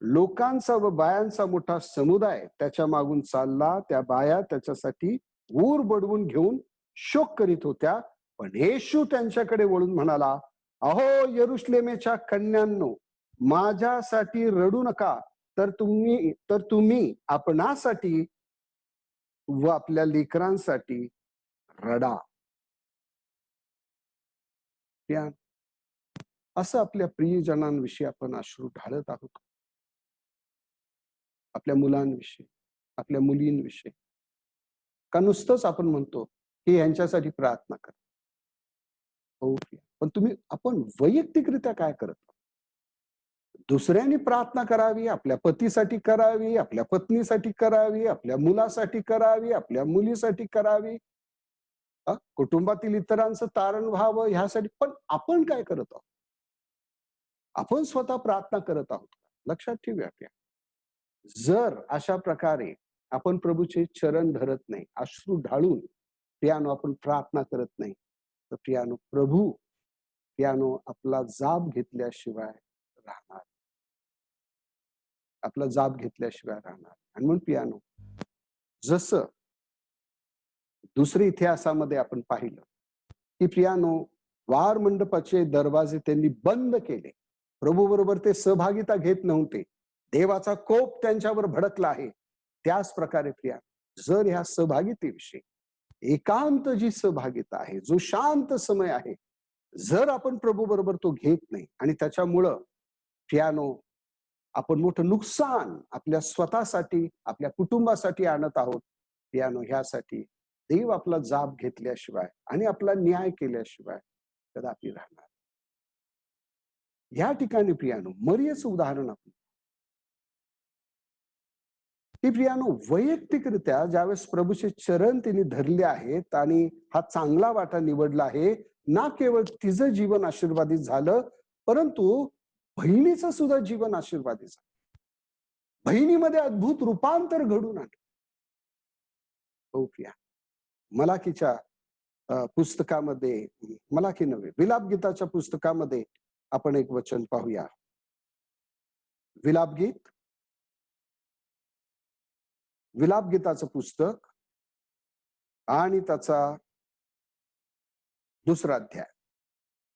लोकांचा व बायांचा मोठा समुदाय त्याच्या मागून चालला. त्या बाया त्याच्यासाठी ऊर बडवून घेऊन शोक करीत होत्या. पण येशू त्यांच्याकडे वळून म्हणाला, अहो यरुशलेमेच्या कन्यांनो, माझ्यासाठी रडू नका, तर तुम्ही आपणासाठी व आपल्या लेकरांसाठी रडा. त्या असं आपल्या प्रियजनांविषयी आपण अश्रू ढाळत आहोत. आपल्या मुलांविषयी, आपल्या मुलींविषयी, का नुसतंच आपण म्हणतो की यांच्यासाठी प्रार्थना करा. हो, पण आपण वैयक्तिकरित्या काय करत आहोत? दुसऱ्यांनी प्रार्थना करावी, आपल्या पतीसाठी करावी, आपल्या पत्नीसाठी करावी, आपल्या मुलासाठी करावी, आपल्या मुलीसाठी करावी, कुटुंबातील इतरांचं तारण व्हावं ह्यासाठी. पण आपण काय करत आहोत? आपण स्वतः प्रार्थना करत आहोत का? लक्षात ठेवूया. जर अशा प्रकारे आपण प्रभूचे चरण धरत नाही, अश्रू ढाळून पियानो आपण प्रार्थना करत नाही, तर पियानो आपला जाब घेतल्याशिवाय राहणार. आपला जाब घेतल्याशिवाय राहणार. आणि म्हणून पियानो, जसं दुसऱ्या इतिहासामध्ये आपण पाहिलं की पियानो वार मंडपाचे दरवाजे त्यांनी बंद केले. प्रभू बरोबर ते सहभागिता घेत नव्हते. देवाचा कोप त्यांच्यावर भडकला आहे. त्याच प्रकारे प्रिया, जर ह्या सहभागितेविषयी एकांत जी सहभागिता आहे, जो शांत समय आहे, जर आपण प्रभू बरोबर तो घेत नाही आणि त्याच्यामुळं पियानो आपण मोठं नुकसान आपल्या स्वतःसाठी, आपल्या कुटुंबासाठी आणत आहोत. पियानो ह्यासाठी देव आपला जाब घेतल्याशिवाय आणि आपला न्याय केल्याशिवाय कदापि राहणार. या ठिकाणी पियानो मरियेचं उदाहरण आपण, की प्रियानो वैयक्तिकरित्या ज्यावेळेस प्रभूचे चरण तिने धरले आहेत आणि हा चांगला वाटा निवडला आहे, ना केवळ तिचं जीवन आशीर्वादित झालं, परंतु बहिणीचं सुद्धा जीवन आशीर्वादित झालं. बहिणीमध्ये अद्भुत रूपांतर घडून आलं. हो प्रिया, मलाकीच्या पुस्तकामध्ये, मलाकी नव्हे, विलाप गीताच्या पुस्तकामध्ये आपण एक वचन पाहूया. विलाप गीत, विलाप गीताचं पुस्तक आणि त्याचा दुसरा अध्याय.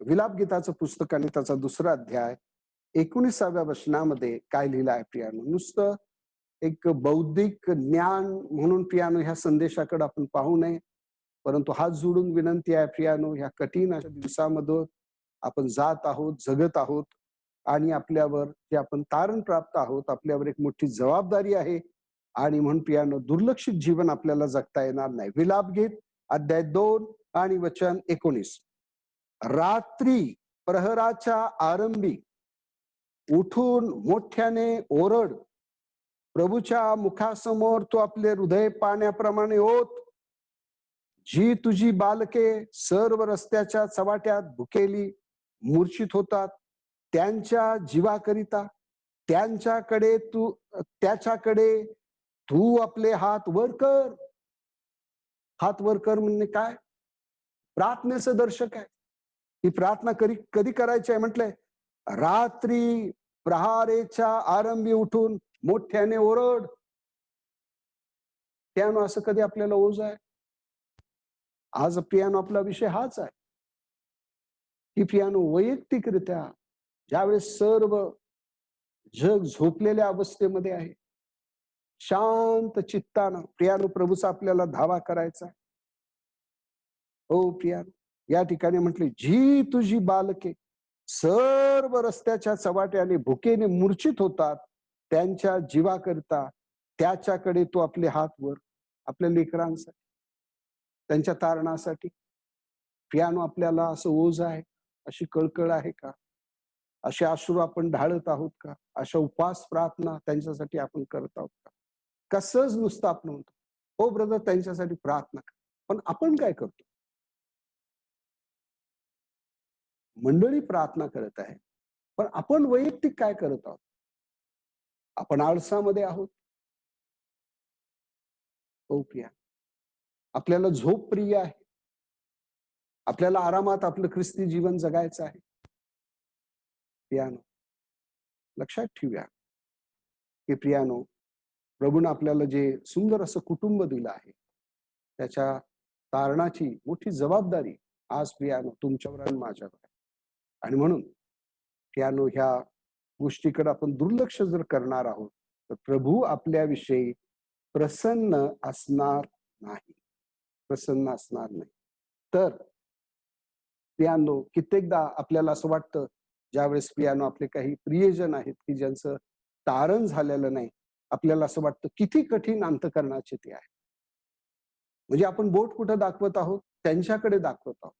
विलाप गीताचं पुस्तक आणि त्याचा दुसरा अध्याय 19व्या वचनामध्ये काय लिहिलं आहे प्रियानो? नुसतं एक बौद्धिक ज्ञान म्हणून प्रियानो ह्या संदेशाकडे आपण पाहू नये, परंतु हात जोडून विनंती आहे प्रियानो, ह्या कठीण अशा दिवसामध्ये आपण जात आहोत, जगत आहोत आणि आपल्यावर जे आपण तारण प्राप्त आहोत, आपल्यावर एक मोठी जबाबदारी आहे. आणि म्हणून प्रियानो, दुर्लक्षित जीवन आपल्याला जगता येणार नाही. विलाप गीत अध्याय 2 आणि वचन 19. रात्री प्रहराच्या आरंभी उठून मोठ्याने ओरड, प्रभूच्या मुखासमोर तू आपले हृदय पाण्याप्रमाणे ओत. जी तुझी बालके सर्व रस्त्याच्या चवाट्यात भुकेली मूर्छित होतात, त्यांच्या जीवाकरिता त्याच्याकडे तू आपले हात वर कर. हात वर कर म्हणजे काय? प्रार्थनेचं दर्शक आहे. ही प्रार्थना कधी करायची आहे म्हटलंय? रात्री प्रहारेच्या आरंभी उठून मोठ्याने ओरड. पियानो असं कधी आपल्याला ओझ आहे? आज पियानो आपला विषय हाच आहे की पियानो वैयक्तिकरित्या ज्यावेळेस सर्व जग झोपलेल्या अवस्थेमध्ये आहे, शांत चित्तानं पियानो प्रभूचा आपल्याला धावा करायचा. हो पियानो, या ठिकाणी म्हटले, जी तुझी बालके सर्व रस्त्याच्या चवाट्याने भुकेने मूर्छित होतात, त्यांच्या जीवाकरिता त्याच्याकडे तू आपले हात वर. आपल्या लेकरांसाठी, त्यांच्या तारणासाठी. पियानो आपल्याला असं ओझ आहे, अशी कळकळ आहे का? असे अश्रू आपण ढाळत आहोत का? अशा उपवास प्रार्थना त्यांच्यासाठी आपण करत आहोत का? कसंच नुसतं आपण म्हणतो, हो ब्रदर त्यांच्यासाठी प्रार्थना कर. पण आपण काय करतो? मंडळी प्रार्थना करत आहे, पण आपण वैयक्तिक काय करत आहोत? आपण आळसामध्ये आहोत. हो प्रिया. आपल्याला झोप प्रिय आहे. आपल्याला आरामात आपलं ख्रिस्ती जीवन जगायचं आहे. प्रियानो, लक्षात ठेवूया, की प्रियानो, प्रभूनं आपल्याला जे सुंदर असं कुटुंब दिलं आहे, त्याच्या कारणाची मोठी जबाबदारी आज प्रियानो तुमच्यावर आणि माझ्यावर आहे. आणि म्हणून प्रियानो, ह्या गोष्टीकडे आपण दुर्लक्ष जर करणार आहोत, तर प्रभू आपल्याविषयी प्रसन्न असणार नाही. प्रसन्न असणार नाही. तर प्रियानो, कित्येकदा आपल्याला असं वाटतं, ज्यावेळेस प्रियानो आपले काही प्रियजन आहेत, की ज्यांचं तारण झालेलं नाही, आपल्याला असं वाटतं किती कठीण अंतःकरणाचे ते आहे. म्हणजे आपण बोट कुठं दाखवत आहोत? त्यांच्याकडे दाखवत आहोत.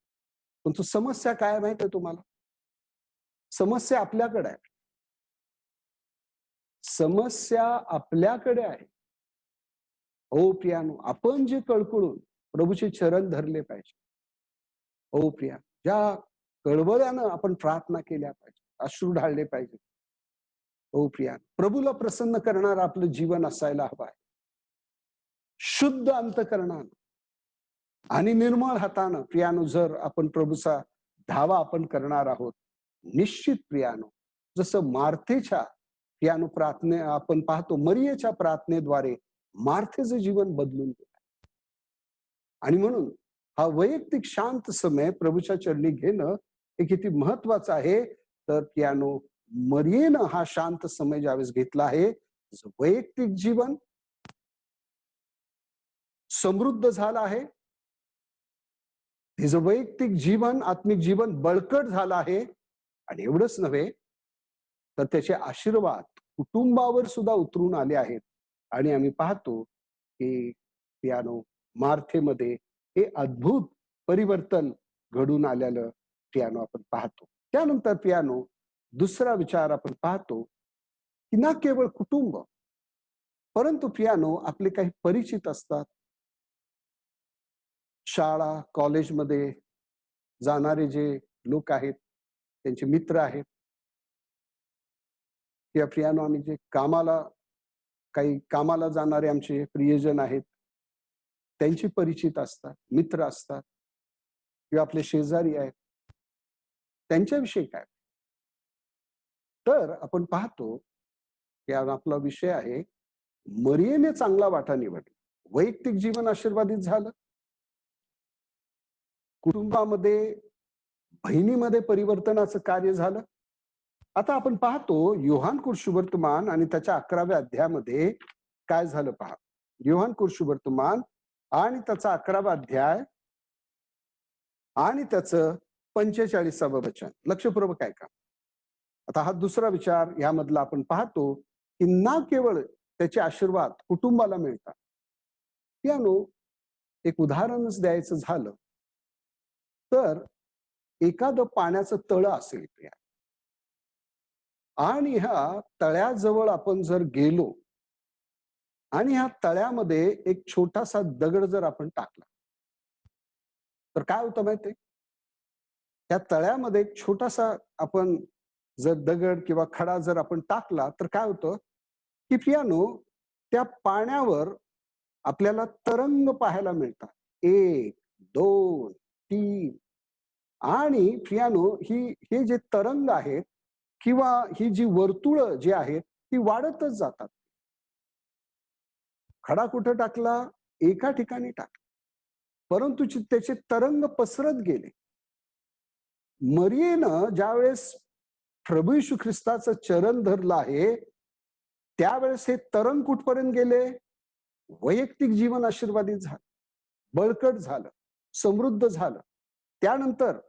परंतु समस्या काय आहे माहिती आहे तुम्हाला? समस्या आपल्याकडे आहे. समस्या आपल्याकडे आहे. हो प्रियानो, आपण जे कळकळून प्रभूचे चरण धरले पाहिजे. हो प्रिया, ज्या कळवळ्यानं आपण प्रार्थना केल्या पाहिजे, अश्रू ढाळले पाहिजे. हो प्रिया, प्रभूला प्रसन्न करणारं आपलं जीवन असायला हवं आहे. शुद्ध अंतःकरणानं आणि निर्मळ हातानं प्रियानो जर आपण प्रभूचा धावा आपण करणार आहोत, निश्चित प्रियानो, जसं मार्थेच्या प्रियानो प्रार्थने आपण पाहतो, मरियेच्या प्रार्थनेद्वारे मार्थेचं जीवन बदलून गेलं. आणि म्हणून हा वैयक्तिक शांत समय प्रभूच्या चरणी घेणं हे किती महत्वाचं आहे. तर प्रियानो, मरियेनं हा शांत समय ज्यावेळेस घेतला आहे, तिचं वैयक्तिक जीवन समृद्ध झालं आहे. तिचं वैयक्तिक जीवन, आत्मिक जीवन बळकट झालं आहे. आणि एवढंच नव्हे, तर त्याचे आशीर्वाद कुटुंबावर सुद्धा उतरून आले आहेत. आणि आम्ही पाहतो की पियानो मार्थेमध्ये हे अद्भुत परिवर्तन घडून आलेलं पियानो आपण पाहतो. त्यानंतर पियानो दुसरा विचार आपण पाहतो, की ना केवळ कुटुंब, परंतु पियानो आपले काही परिचित असतात. शाळा, कॉलेजमध्ये जाणारे जे लोक आहेत, त्यांचे मित्र आहेत, किंवा पियानो आम्ही जे काही कामाला जाणारे आमचे प्रियजन आहेत, त्यांची परिचित असतात, मित्र असतात, किंवा आपले शेजारी आहेत, त्यांच्याविषयी काय? तर आपण पाहतो की आज आपला विषय आहे, मरियेने चांगला वाटा निवडला. वैयक्तिक जीवन आशीर्वादित झालं, कुटुंबामध्ये, बहिणीमध्ये परिवर्तनाचं कार्य झालं. आता आपण पाहतो योहान कुर्शुवर्तमान आणि त्याच्या 11व्या अध्यायामध्ये काय झालं पहा. योहान कुर्शुवर्तमान आणि त्याचा 11वा अध्याय आणि त्याचं 45वं वचन लक्षपूर्वक ऐका. आता हा दुसरा विचार यामधला आपण पाहतो की ना केवळ त्याचे आशीर्वाद कुटुंबाला मिळतात. यानो एक उदाहरणच द्यायचं झालं तर एखादं पाण्याचं तळं असेल आणि ह्या तळ्याजवळ आपण जर गेलो आणि ह्या तळ्यामध्ये एक छोटासा दगड जर आपण टाकला तर काय होतं माहितीये? त्या तळ्यामध्ये एक छोटासा आपण जर दगड किंवा खडा जर आपण टाकला तर काय होतं की पियानो त्या पाण्यावर आपल्याला तरंग पाहायला मिळतात. 1, 2, 3 आणि पियानो हे जे तरंग आहेत किंवा ही जी वर्तुळ जी आहेत ती वाढतच जातात. खडा कुठं टाकला? एका ठिकाणी टाकला, परंतु त्याचे तरंग पसरत गेले. मरियेनं ज्यावेळेस प्रभू येशू ख्रिस्ताचं चरण धरलं आहे, त्यावेळेस हे तरंग कुठपर्यंत गेले? वैयक्तिक जीवन आशीर्वादित झालं, बळकट झालं, समृद्ध झालं. त्यानंतर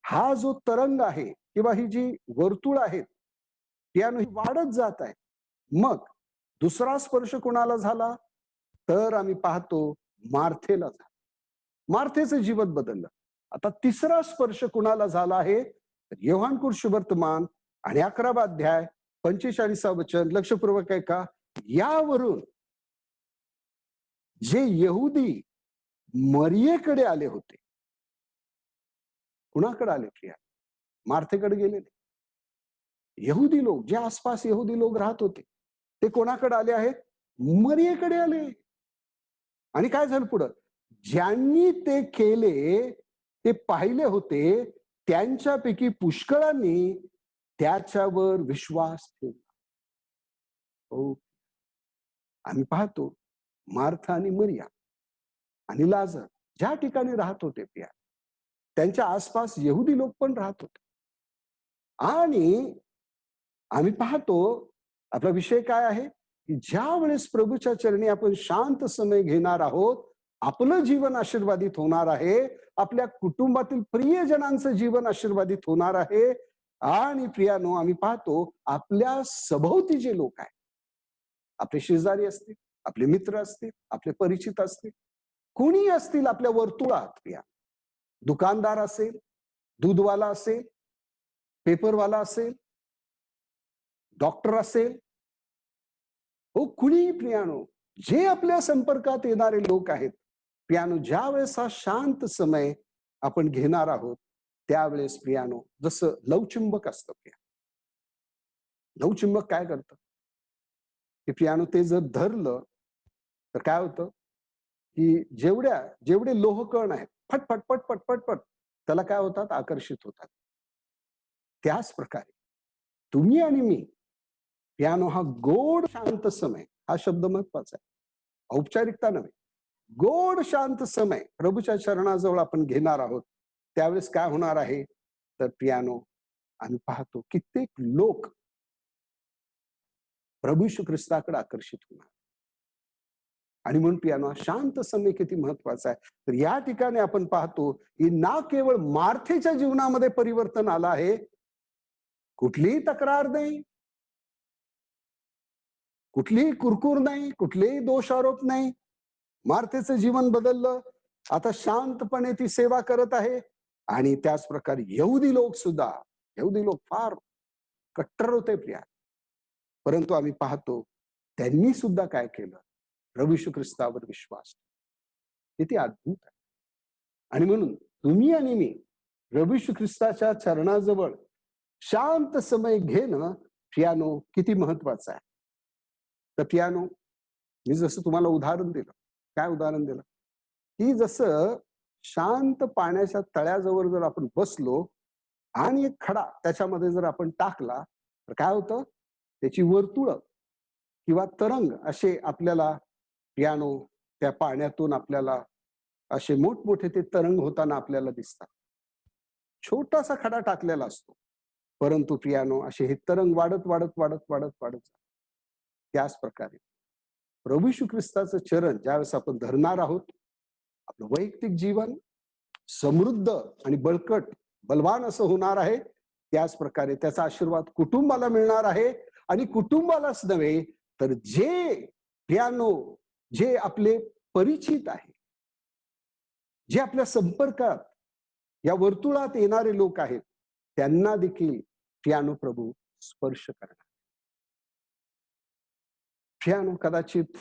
हा जो तरंग आहे किंवा ही जी वर्तुळ आहेत त्यानं वाढत जात आहे. मग दुसरा स्पर्श कोणाला झाला? तर आम्ही पाहतो मार्थेला झाला. मार्थेचं जीवन बदललं. आता तिसरा स्पर्श कुणाला झाला आहे? योहान कुर्शुवर्तमान आणि 11वा अध्याय 45वं वचन लक्षपूर्वक आहे का? यावरून जे यहुदी मरियेकडे आले होते, कुणाकडे आले प्रिया? मार्थेकडे गेलेले. यहुदी लोक, जे आसपास यहुदी लोक राहत होते, ते कोणाकडे आले आहेत? मरियेकडे आले. आणि काय झालं पुढं? ज्यांनी ते केले, ते पाहिले होते, त्यांच्यापैकी पुष्कळांनी त्याच्यावर विश्वास ठेवला. हो, आम्ही पाहतो मार्था आणि मरिया आणि लाजर ज्या ठिकाणी राहत होते प्रिया, त्यांच्या आसपास यहुदी लोक पण राहत होते. आणि आम्ही पाहतो आपला विषय काय आहे, की ज्या वेळेस प्रभूच्या चरणी आपण शांत समय घेणार आहोत, आपलं जीवन आशीर्वादित होणार आहे, आपल्या कुटुंबातील प्रियजनांचं जीवन आशीर्वादित होणार आहे. आणि प्रियानो, आम्ही पाहतो आपल्या सभोवती जे लोक आहेत, आपले शेजारी असतील, आपले मित्र असतील, आपले परिचित असतील, कोणी असतील आपल्या वर्तुळात प्रिया, दुकानदार असेल, दूधवाला असेल, पेपरवाला असेल, डॉक्टर असेल, हो कुणीही प्रियानो, जे आपल्या संपर्कात येणारे लोक आहेत, प्रियानो, ज्या वेळेस हा शांत समय आपण घेणार आहोत, त्यावेळेस प्रियानो, जसं लवचुंबक असतं प्रिया, लवचुंबक काय करतं, की प्रियानो ते जर धरलं तर काय होतं, की जेवढे लोहकण आहेत, फटफट पटपट पटपट त्याला काय होतात, आकर्षित होतात. त्याच प्रकारे तुम्ही आणि मी, प्रियानो, हा गोड शांत समय, हा शब्द महत्वाचा आहे, औपचारिकता नव्हे. गोड शांत समय प्रभूच्या चरणाजवळ आपण घेणार आहोत, त्यावेळेस काय होणार आहे, तर प्रियानो, आम्ही पाहतो कित्येक लोक प्रभू यीशू ख्रिस्ताकडे आकर्षित होणार. आणि म्हणून प्रियानो, शांत समय किती महत्वाचा आहे. तर या ठिकाणी आपण पाहतो की ना केवळ मार्थेच्या जीवनामध्ये परिवर्तन आलं आहे, कुठलीही तक्रार नाही, कुठलीही कुरकुर नाही, कुठलेही दोषारोप नाही. मार्थेचं जीवन बदललं. आता शांतपणे ती सेवा करत आहे. आणि त्याच प्रकारे यहुदी लोक सुद्धा, यहुदी लोक फार कट्टर होते प्रिया, परंतु आम्ही पाहतो त्यांनी सुद्धा काय केलं, प्रभू यीशू ख्रिस्तावर विश्वास. किती अद्भुत आहे. आणि म्हणून तुम्ही आणि मी प्रभू यीशू ख्रिस्ताच्या चरणाजवळ शांत समय घेणं, प्रियानो, किती महत्वाचं आहे. तर प्रियानो, मी जसं तुम्हाला उदाहरण दिलं, काय उदाहरण दिलं, की जसं शांत पाण्याच्या तळ्याजवळ जर आपण बसलो आणि एक खडा त्याच्यामध्ये जर आपण टाकला, तर काय होतं, त्याची वर्तुळ किंवा तरंग असे आपल्याला, प्रियानो, त्या पाण्यातून आपल्याला असे मोठमोठे ते तरंग होताना आपल्याला दिसतात. छोटासा खडा टाकलेला असतो, परंतु प्रियानो, असे हे तरंग वाढत वाढत वाढत वाढत वाढत जातात. त्याच प्रकारे प्रभू यीशू ख्रिस्ताचं चरण ज्यावेळेस आपण धरणार आहोत, आपलं वैयक्तिक जीवन समृद्ध आणि बळकट बलवान असं होणार आहे. त्याच प्रकारे त्याचा आशीर्वाद कुटुंबाला मिळणार आहे. आणि कुटुंबालाच नव्हे, तर जे प्रियानो, जे आपले परिचित आहे, जे आपल्या संपर्कात या वर्तुळात येणारे लोक आहेत, त्यांना देखील प्रियानो प्रभू स्पर्श करणार. प्रियानो, कदाचित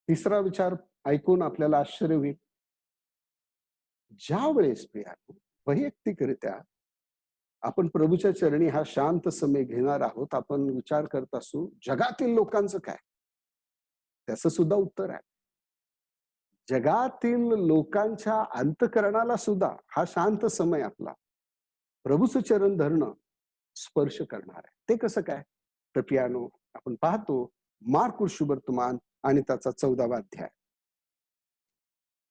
तिसरा विचार ऐकून आपल्याला आश्चर्य होईल. ज्या वेळेस प्रियानो वैयक्तिकरित्या आपण प्रभूच्या चरणी हा शांत समय घेणार आहोत, आपण विचार करत असू जगातील लोकांचं काय, त्याचं सुद्धा उत्तर आहे. जगातील लोकांच्या अंतःकरणाला सुद्धा हा शांत समय आपला प्रभूचं चरण धरणं स्पर्श करणार आहे. ते कसं काय, तर प्रियानो, आपण पाहतो मार्कुस शुभवर्तमान आणि त्याचा 14वा अध्याय.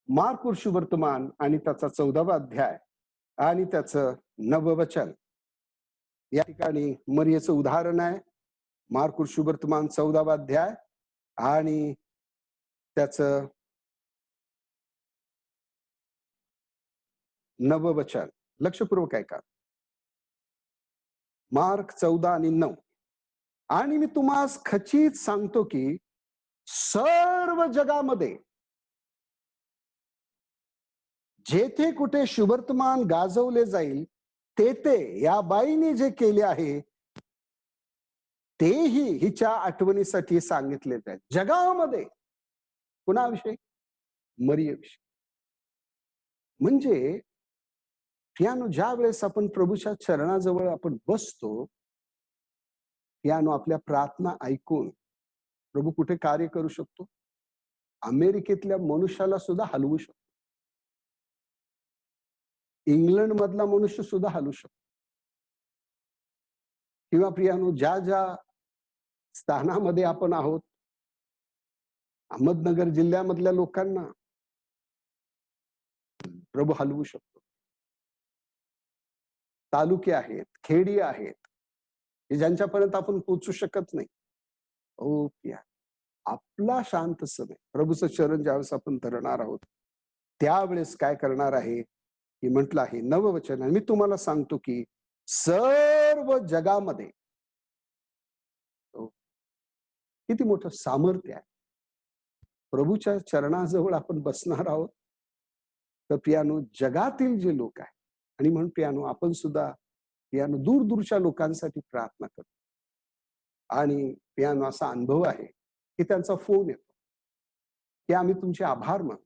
मार्कुस शुभवर्तमान आणि त्याचा 14वा अध्याय आणि त्याचं 9वं वचन. या ठिकाणी मरियेचं उदाहरण आहे. मार्कुस शुभवर्तमान 14वा अध्याय आणि त्याचं 9वं वचन. लक्षपूर्वक ऐका. मार्क 14 आणि 9. आणि मी तुम्हास खचित सांगतो की सर्व जगामध्ये जेथे कुठे शुभवर्तमान गाजवले जाईल, तेथे या बाईने जे केले आहे तेही हिच्या आठवणीसाठी सांगितले जाईल. जगामध्ये कुणाविषयी? मरियेविषयी. म्हणजे प्रियानो, ज्या वेळेस आपण प्रभूच्या चरणाजवळ आपण बसतो, प्रियानो, आपल्या प्रार्थना ऐकून प्रभू कुठे कार्य करू शकतो? अमेरिकेतल्या मनुष्याला सुद्धा हलवू शकतो. इंग्लंड मधला मनुष्य सुद्धा हलवू शकतो. किंवा प्रियानो, ज्या ज्या स्थानामध्ये आपण आहोत, अहमदनगर जिल्ह्यामधल्या लोकांना प्रभू हलवू शकतो. तालुके आहेत, खेडी आहेत, की ज्यांच्यापर्यंत आपण पोहोचू शकत नाही. ओ प्रिया, आपला शांत समय प्रभूचं चरण ज्यावेळेस आपण धरणार आहोत, त्यावेळेस काय करणार आहे, की म्हटलं आहे नववचन. आणि मी तुम्हाला सांगतो की सर्व जगामध्ये हो, किती मोठं सामर्थ्य आहे. प्रभूच्या चरणाजवळ आपण बसणार आहोत, तर प्रियानो, जगातील जे लोक आहेत, आणि म्हणून प्रियानो, आपण सुद्धा प्रियानो दूर दूरच्या लोकांसाठी प्रार्थना करतो. आणि प्रियानो, असा अनुभव आहे की त्यांचा फोन येतो की आम्ही तुमचे आभार मानतो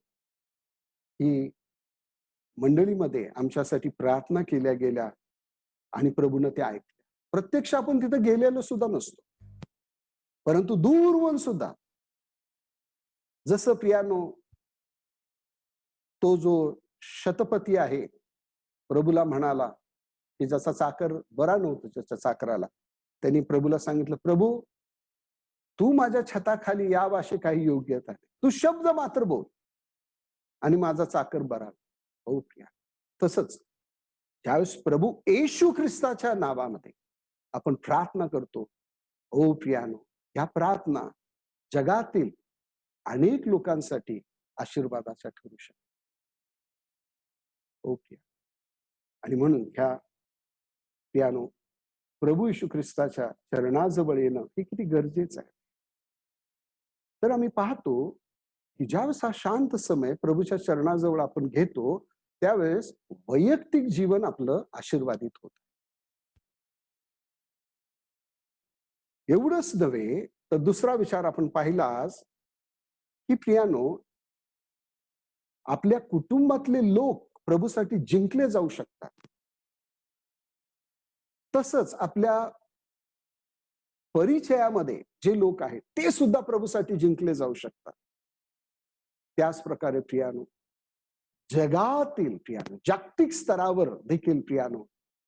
की मंडळीमध्ये आमच्यासाठी प्रार्थना केल्या गेल्या आणि प्रभूनं ते ऐकलं. प्रत्यक्ष आपण तिथे गेलेलो सुद्धा नसतो, परंतु दूरवरून सुद्धा, जसं प्रियानो तो जो शतपती आहे, प्रभूला म्हणाला की ज्याचा चाकर बरा नव्हता, ज्याच्या चाकराला त्यांनी प्रभूला सांगितलं, प्रभू तू माझ्या छताखाली यावं अशी काही योग्यता नाही, तू शब्द मात्र बोल आणि माझा चाकर बरा. हो प्रिया, तसंच ज्यावेळेस प्रभू येशू ख्रिस्ताच्या नावामध्ये आपण प्रार्थना करतो, हो प्रियानो, या प्रार्थना जगातील अनेक लोकांसाठी आशीर्वादाच्या ठरू शकतात. हो प्रिया, आणि म्हणून ह्या प्रियानो, प्रभू येशू ख्रिस्ताच्या चरणाजवळ येणं हे किती गरजेचं आहे. तर आम्ही पाहतो की ज्यावेळेस हा शांत समय प्रभूच्या चरणाजवळ आपण घेतो, त्यावेळेस वैयक्तिक जीवन आपलं आशीर्वादित होतं. एवढंच नव्हे तर दुसरा विचार आपण पाहिलास की प्रियानो, आपल्या कुटुंबातले लोक प्रभूसाठी जिंकले जाऊ शकतात. तसंच आपल्या परिचयामध्ये जे लोक आहेत ते सुद्धा प्रभूसाठी जिंकले जाऊ शकतात. त्याच प्रकारे प्रियानो, जगातील प्रियानो, जागतिक स्तरावर देखील प्रियानो,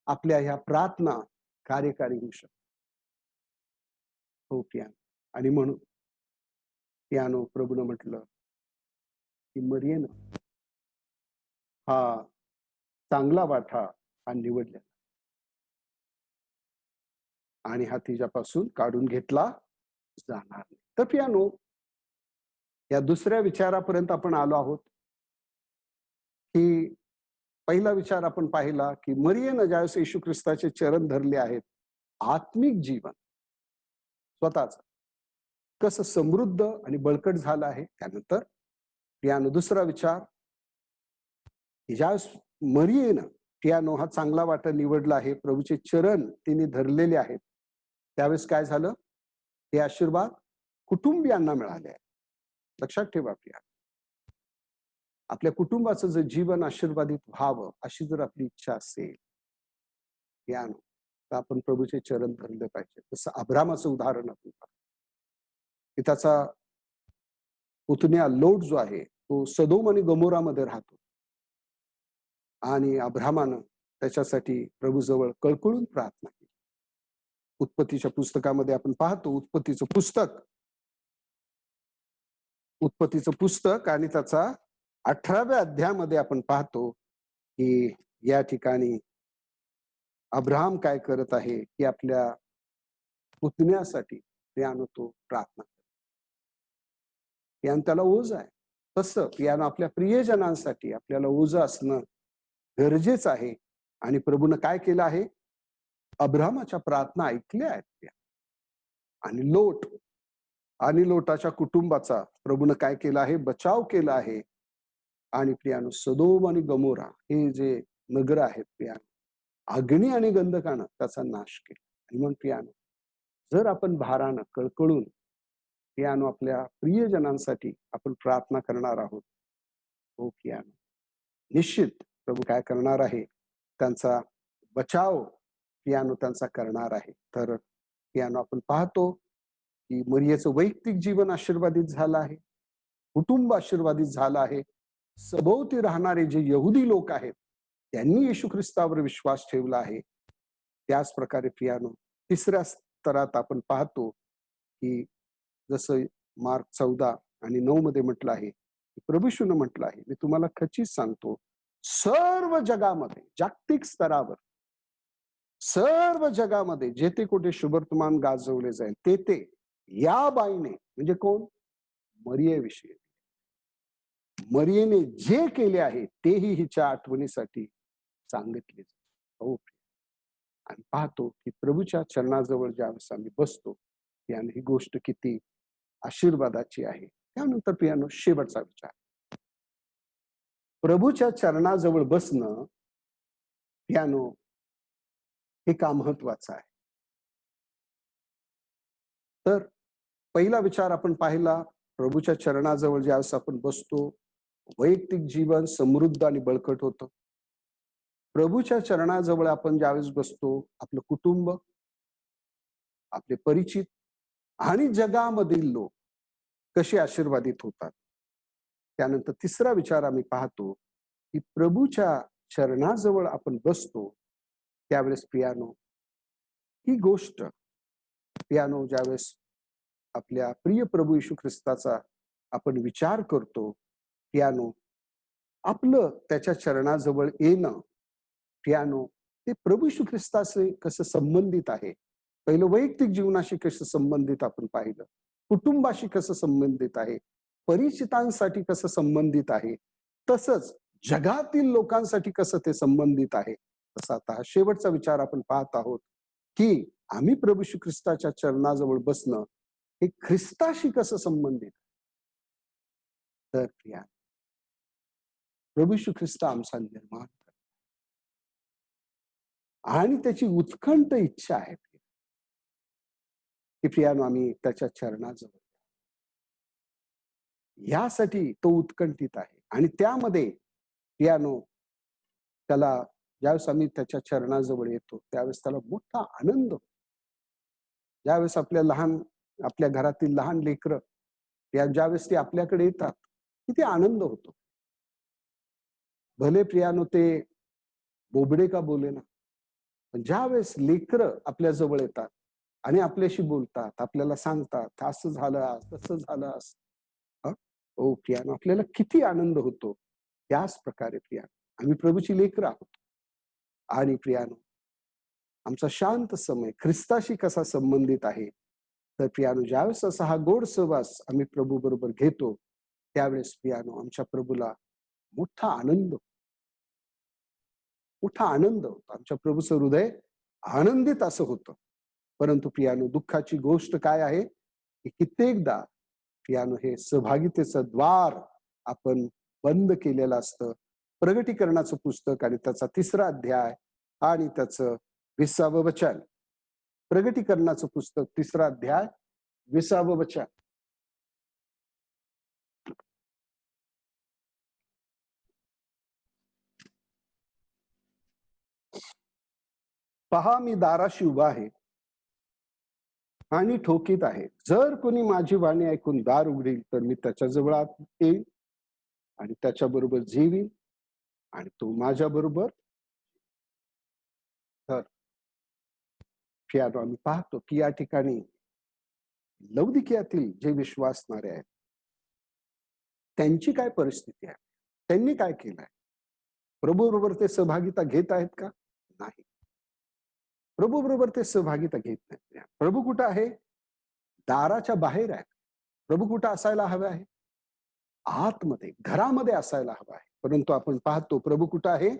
आपल्या ह्या प्रार्थना कार्यकारी होऊ शकतात. हो प्रियानो, आणि म्हणून प्रियानो, प्रभूनं म्हटलं की मरियेनं हा चांगला वाटा हा निवडला आणि हा तिच्यापासून काढून घेतला जाणार नाही. तर प्रियानो, या दुसऱ्या विचारापर्यंत आपण आलो आहोत की पहिला विचार आपण पाहिला की मरियेनं ज्यावेळेस येशू ख्रिस्ताचे चरण धरले आहेत, आत्मिक जीवन स्वतःच कसं समृद्ध आणि बळकट झालं आहे. त्यानंतर प्रियानो, दुसरा विचार की ज्यावेळेस मरियेनं प्रियानो हा चांगला वाटा निवडला आहे, प्रभूचे चरण तिने धरलेले आहेत, त्यावेळेस काय झालं, हे आशीर्वाद कुटुंबियांना मिळाले आहे. लक्षात ठेवा प्रिया, आपल्या कुटुंबाचं जर जीवन आशीर्वादित व्हावं अशी जर आपली इच्छा असेल प्रियानो, तर आपण प्रभूचे चरण धरले पाहिजे. जसं अब्रामाचं उदाहरण आपण पाहतो की त्याचा पुतण्या लोट जो आहे तो सदोम आणि गमोरामध्ये राहतो आणि अब्रामानं त्याच्यासाठी प्रभूजवळ कळकळून प्रार्थना केली. उत्पत्तीच्या पुस्तकामध्ये आपण पाहतो, उत्पत्तीचं पुस्तक आणि त्याचा 18व्या अध्यायामध्ये आपण पाहतो की या ठिकाणी अब्राहम काय करत आहे की आपल्या पुतण्यासाठी प्रियानो तो प्रार्थना करतो. प्रियानो, त्याला ओझ आहे. तसं प्रियानो, आपल्या प्रियजनांसाठी आपल्याला ओझ असणं गरजेचं आहे. आणि प्रभूनं काय केलं आहे, अब्राहमाच्या प्रार्थना ऐकल्या आहेत. आणि लोटाच्या कुटुंबाचा प्रभूनं काय केलं आहे, बचाव केला आहे. आणि प्रियानो, सदोम आणि गमोरा हे जे नगर आहेत प्रियानो, अग्नी आणि गंधकानं त्याचा नाश केला. आणि म्हणून प्रियानो, जर आपण भारानं कळकळून प्रियानो आपल्या प्रियजनांसाठी आपण प्रार्थना करणार आहोत, हो प्रियानो, निश्चित प्रभू काय करणार आहे, त्यांचा बचाव प्रियानो त्यांचा करणार आहे. तर प्रियानो, आपण पाहतो की मरियेचं वैयक्तिक जीवन आशीर्वादित झालं आहे, कुटुंब आशीर्वादित झालं आहे. सभोवती राहणारे जे यहुदी लोक आहेत त्यांनी येशू ख्रिस्तावर विश्वास ठेवला आहे. त्याच प्रकारे प्रियानो, तिसऱ्या स्तरात आपण पाहतो की जसं मार्क 14:9 मध्ये म्हटलं आहे, प्रभूशून म्हटलं आहे, मी तुम्हाला खचित सांगतो, सर्व जगामध्ये जागतिक स्तरावर सर्व जगामध्ये जेथे कुठे शुभवर्तमान गाजवले जाईल तेथे या बाईने म्हणजे कोण, मरियेविषयी, मरियेने जे केले आहे तेही हिच्या आठवणीसाठी सांगितले. हो, आणि पाहतो की प्रभूच्या चरणाजवळ ज्यावेळेस आम्ही बसतो त्याने ही गोष्ट किती आशीर्वादाची आहे. त्यानंतर प्रियानो, शेवटचा विचार, प्रभूच्या चरणाजवळ बसणं प्रियानो हे का महत्वाचं आहे. तर पहिला विचार आपण पाहिला, प्रभूच्या चरणाजवळ ज्यावेळेस आपण बसतो वैयक्तिक जीवन समृद्ध आणि बळकट होतं. प्रभूच्या चरणाजवळ आपण ज्यावेळेस बसतो आपलं कुटुंब, आपले परिचित आणि जगामधील लोक कसे आशीर्वादित होतात. त्यानंतर तिसरा विचार आम्ही पाहतो की प्रभूच्या चरणाजवळ आपण बसतो त्यावेळेस प्रियानो ही गोष्ट, प्रियानो ज्यावेळेस आपल्या प्रिय प्रभू येशू ख्रिस्ताचा आपण विचार करतो, प्रियानो आपलं त्याच्या चरणाजवळ येणं, प्रियानो ते प्रभू येशू ख्रिस्ताचे कसं संबंधित आहे. पहिलं वैयक्तिक जीवनाशी कसं संबंधित आपण पाहिलं, कुटुंबाशी कसं संबंधित आहे, परिचितांसाठी कसं संबंधित आहे, तसंच जगातील लोकांसाठी कसं ते संबंधित आहे. तसा आता हा शेवटचा विचार आपण पाहत आहोत की आम्ही प्रभू येशू ख्रिस्ताच्या चरणाजवळ बसणं हे ख्रिस्ताशी कसं संबंधित. तर प्रिया, प्रभू येशू ख्रिस्त आमचा निर्माण आणि त्याची उत्कंठ इच्छा आहे की प्रियानो आम्ही त्याच्या चरणाजवळ, यासाठी तो उत्कंठित आहे. आणि त्यामध्ये प्रियानो त्याला ज्यावेळेस आम्ही त्याच्या चरणाजवळ येतो त्यावेळेस त्याला मोठा आनंद, ज्यावेळेस आपल्या घरातील लहान लेकरं ज्यावेळेस ते आपल्याकडे येतात किती आनंद होतो. भले प्रियानो ते बोबडे का बोले ना, पण ज्यावेळेस लेकरं आपल्या जवळ येतात आणि आपल्याशी बोलतात, आपल्याला सांगतात असं झालं आज, तसं झालं आज, ओ प्रियानो आपल्याला किती आनंद होतो. त्याच प्रकारे प्रियानो आम्ही प्रभूची लेकरं आहोत आणि प्रियानो आमचा शांत समय ख्रिस्ताशी कसा संबंधित आहे. तर प्रियानो ज्यावेळेस असा हा गोड सहवास आम्ही प्रभू बरोबर घेतो त्यावेळेस प्रियानो आमच्या प्रभूला मोठा आनंद, मोठा आनंद होतो. आमच्या प्रभूचं हृदय आनंदित असं होतं. परंतु प्रियानो दुःखाची गोष्ट काय आहे की कित्येकदा प्रियानो हे सहभागितेचं द्वार आपण बंद केलेलं असतं. प्रगटीकरणाचं पुस्तक आणि त्याचा 3रा अध्याय आणि त्याचं 20वे वचन, प्रगटीकरणाचं पुस्तक 3रा अध्याय 20वे वचन, पहा मी दाराशी उभा आहे आणि ठोकीत आहे. जर कोणी माझी वाणी ऐकून दार उघडील तर मी त्याच्याजवळ येईल आणि त्याच्याबरोबर जेवील आणि तो माझ्या बरोबर. तर आम्ही पाहतो की या ठिकाणी लौदिकियातील जे विश्वासणारे आहेत त्यांची काय परिस्थिती आहे, त्यांनी काय केलंय, प्रभू बरोबर ते सहभागिता घेत आहेत का? नाही, प्रभू बरोबर ते सहभागिता घेत नाही. प्रभू कुठं आहे? दाराच्या बाहेर आहे. प्रभू कुठं असायला हवे आहे? आतमध्ये, घरामध्ये असायला हवा आहे. परंतु आपण पाहतो प्रभू कुठं आहे?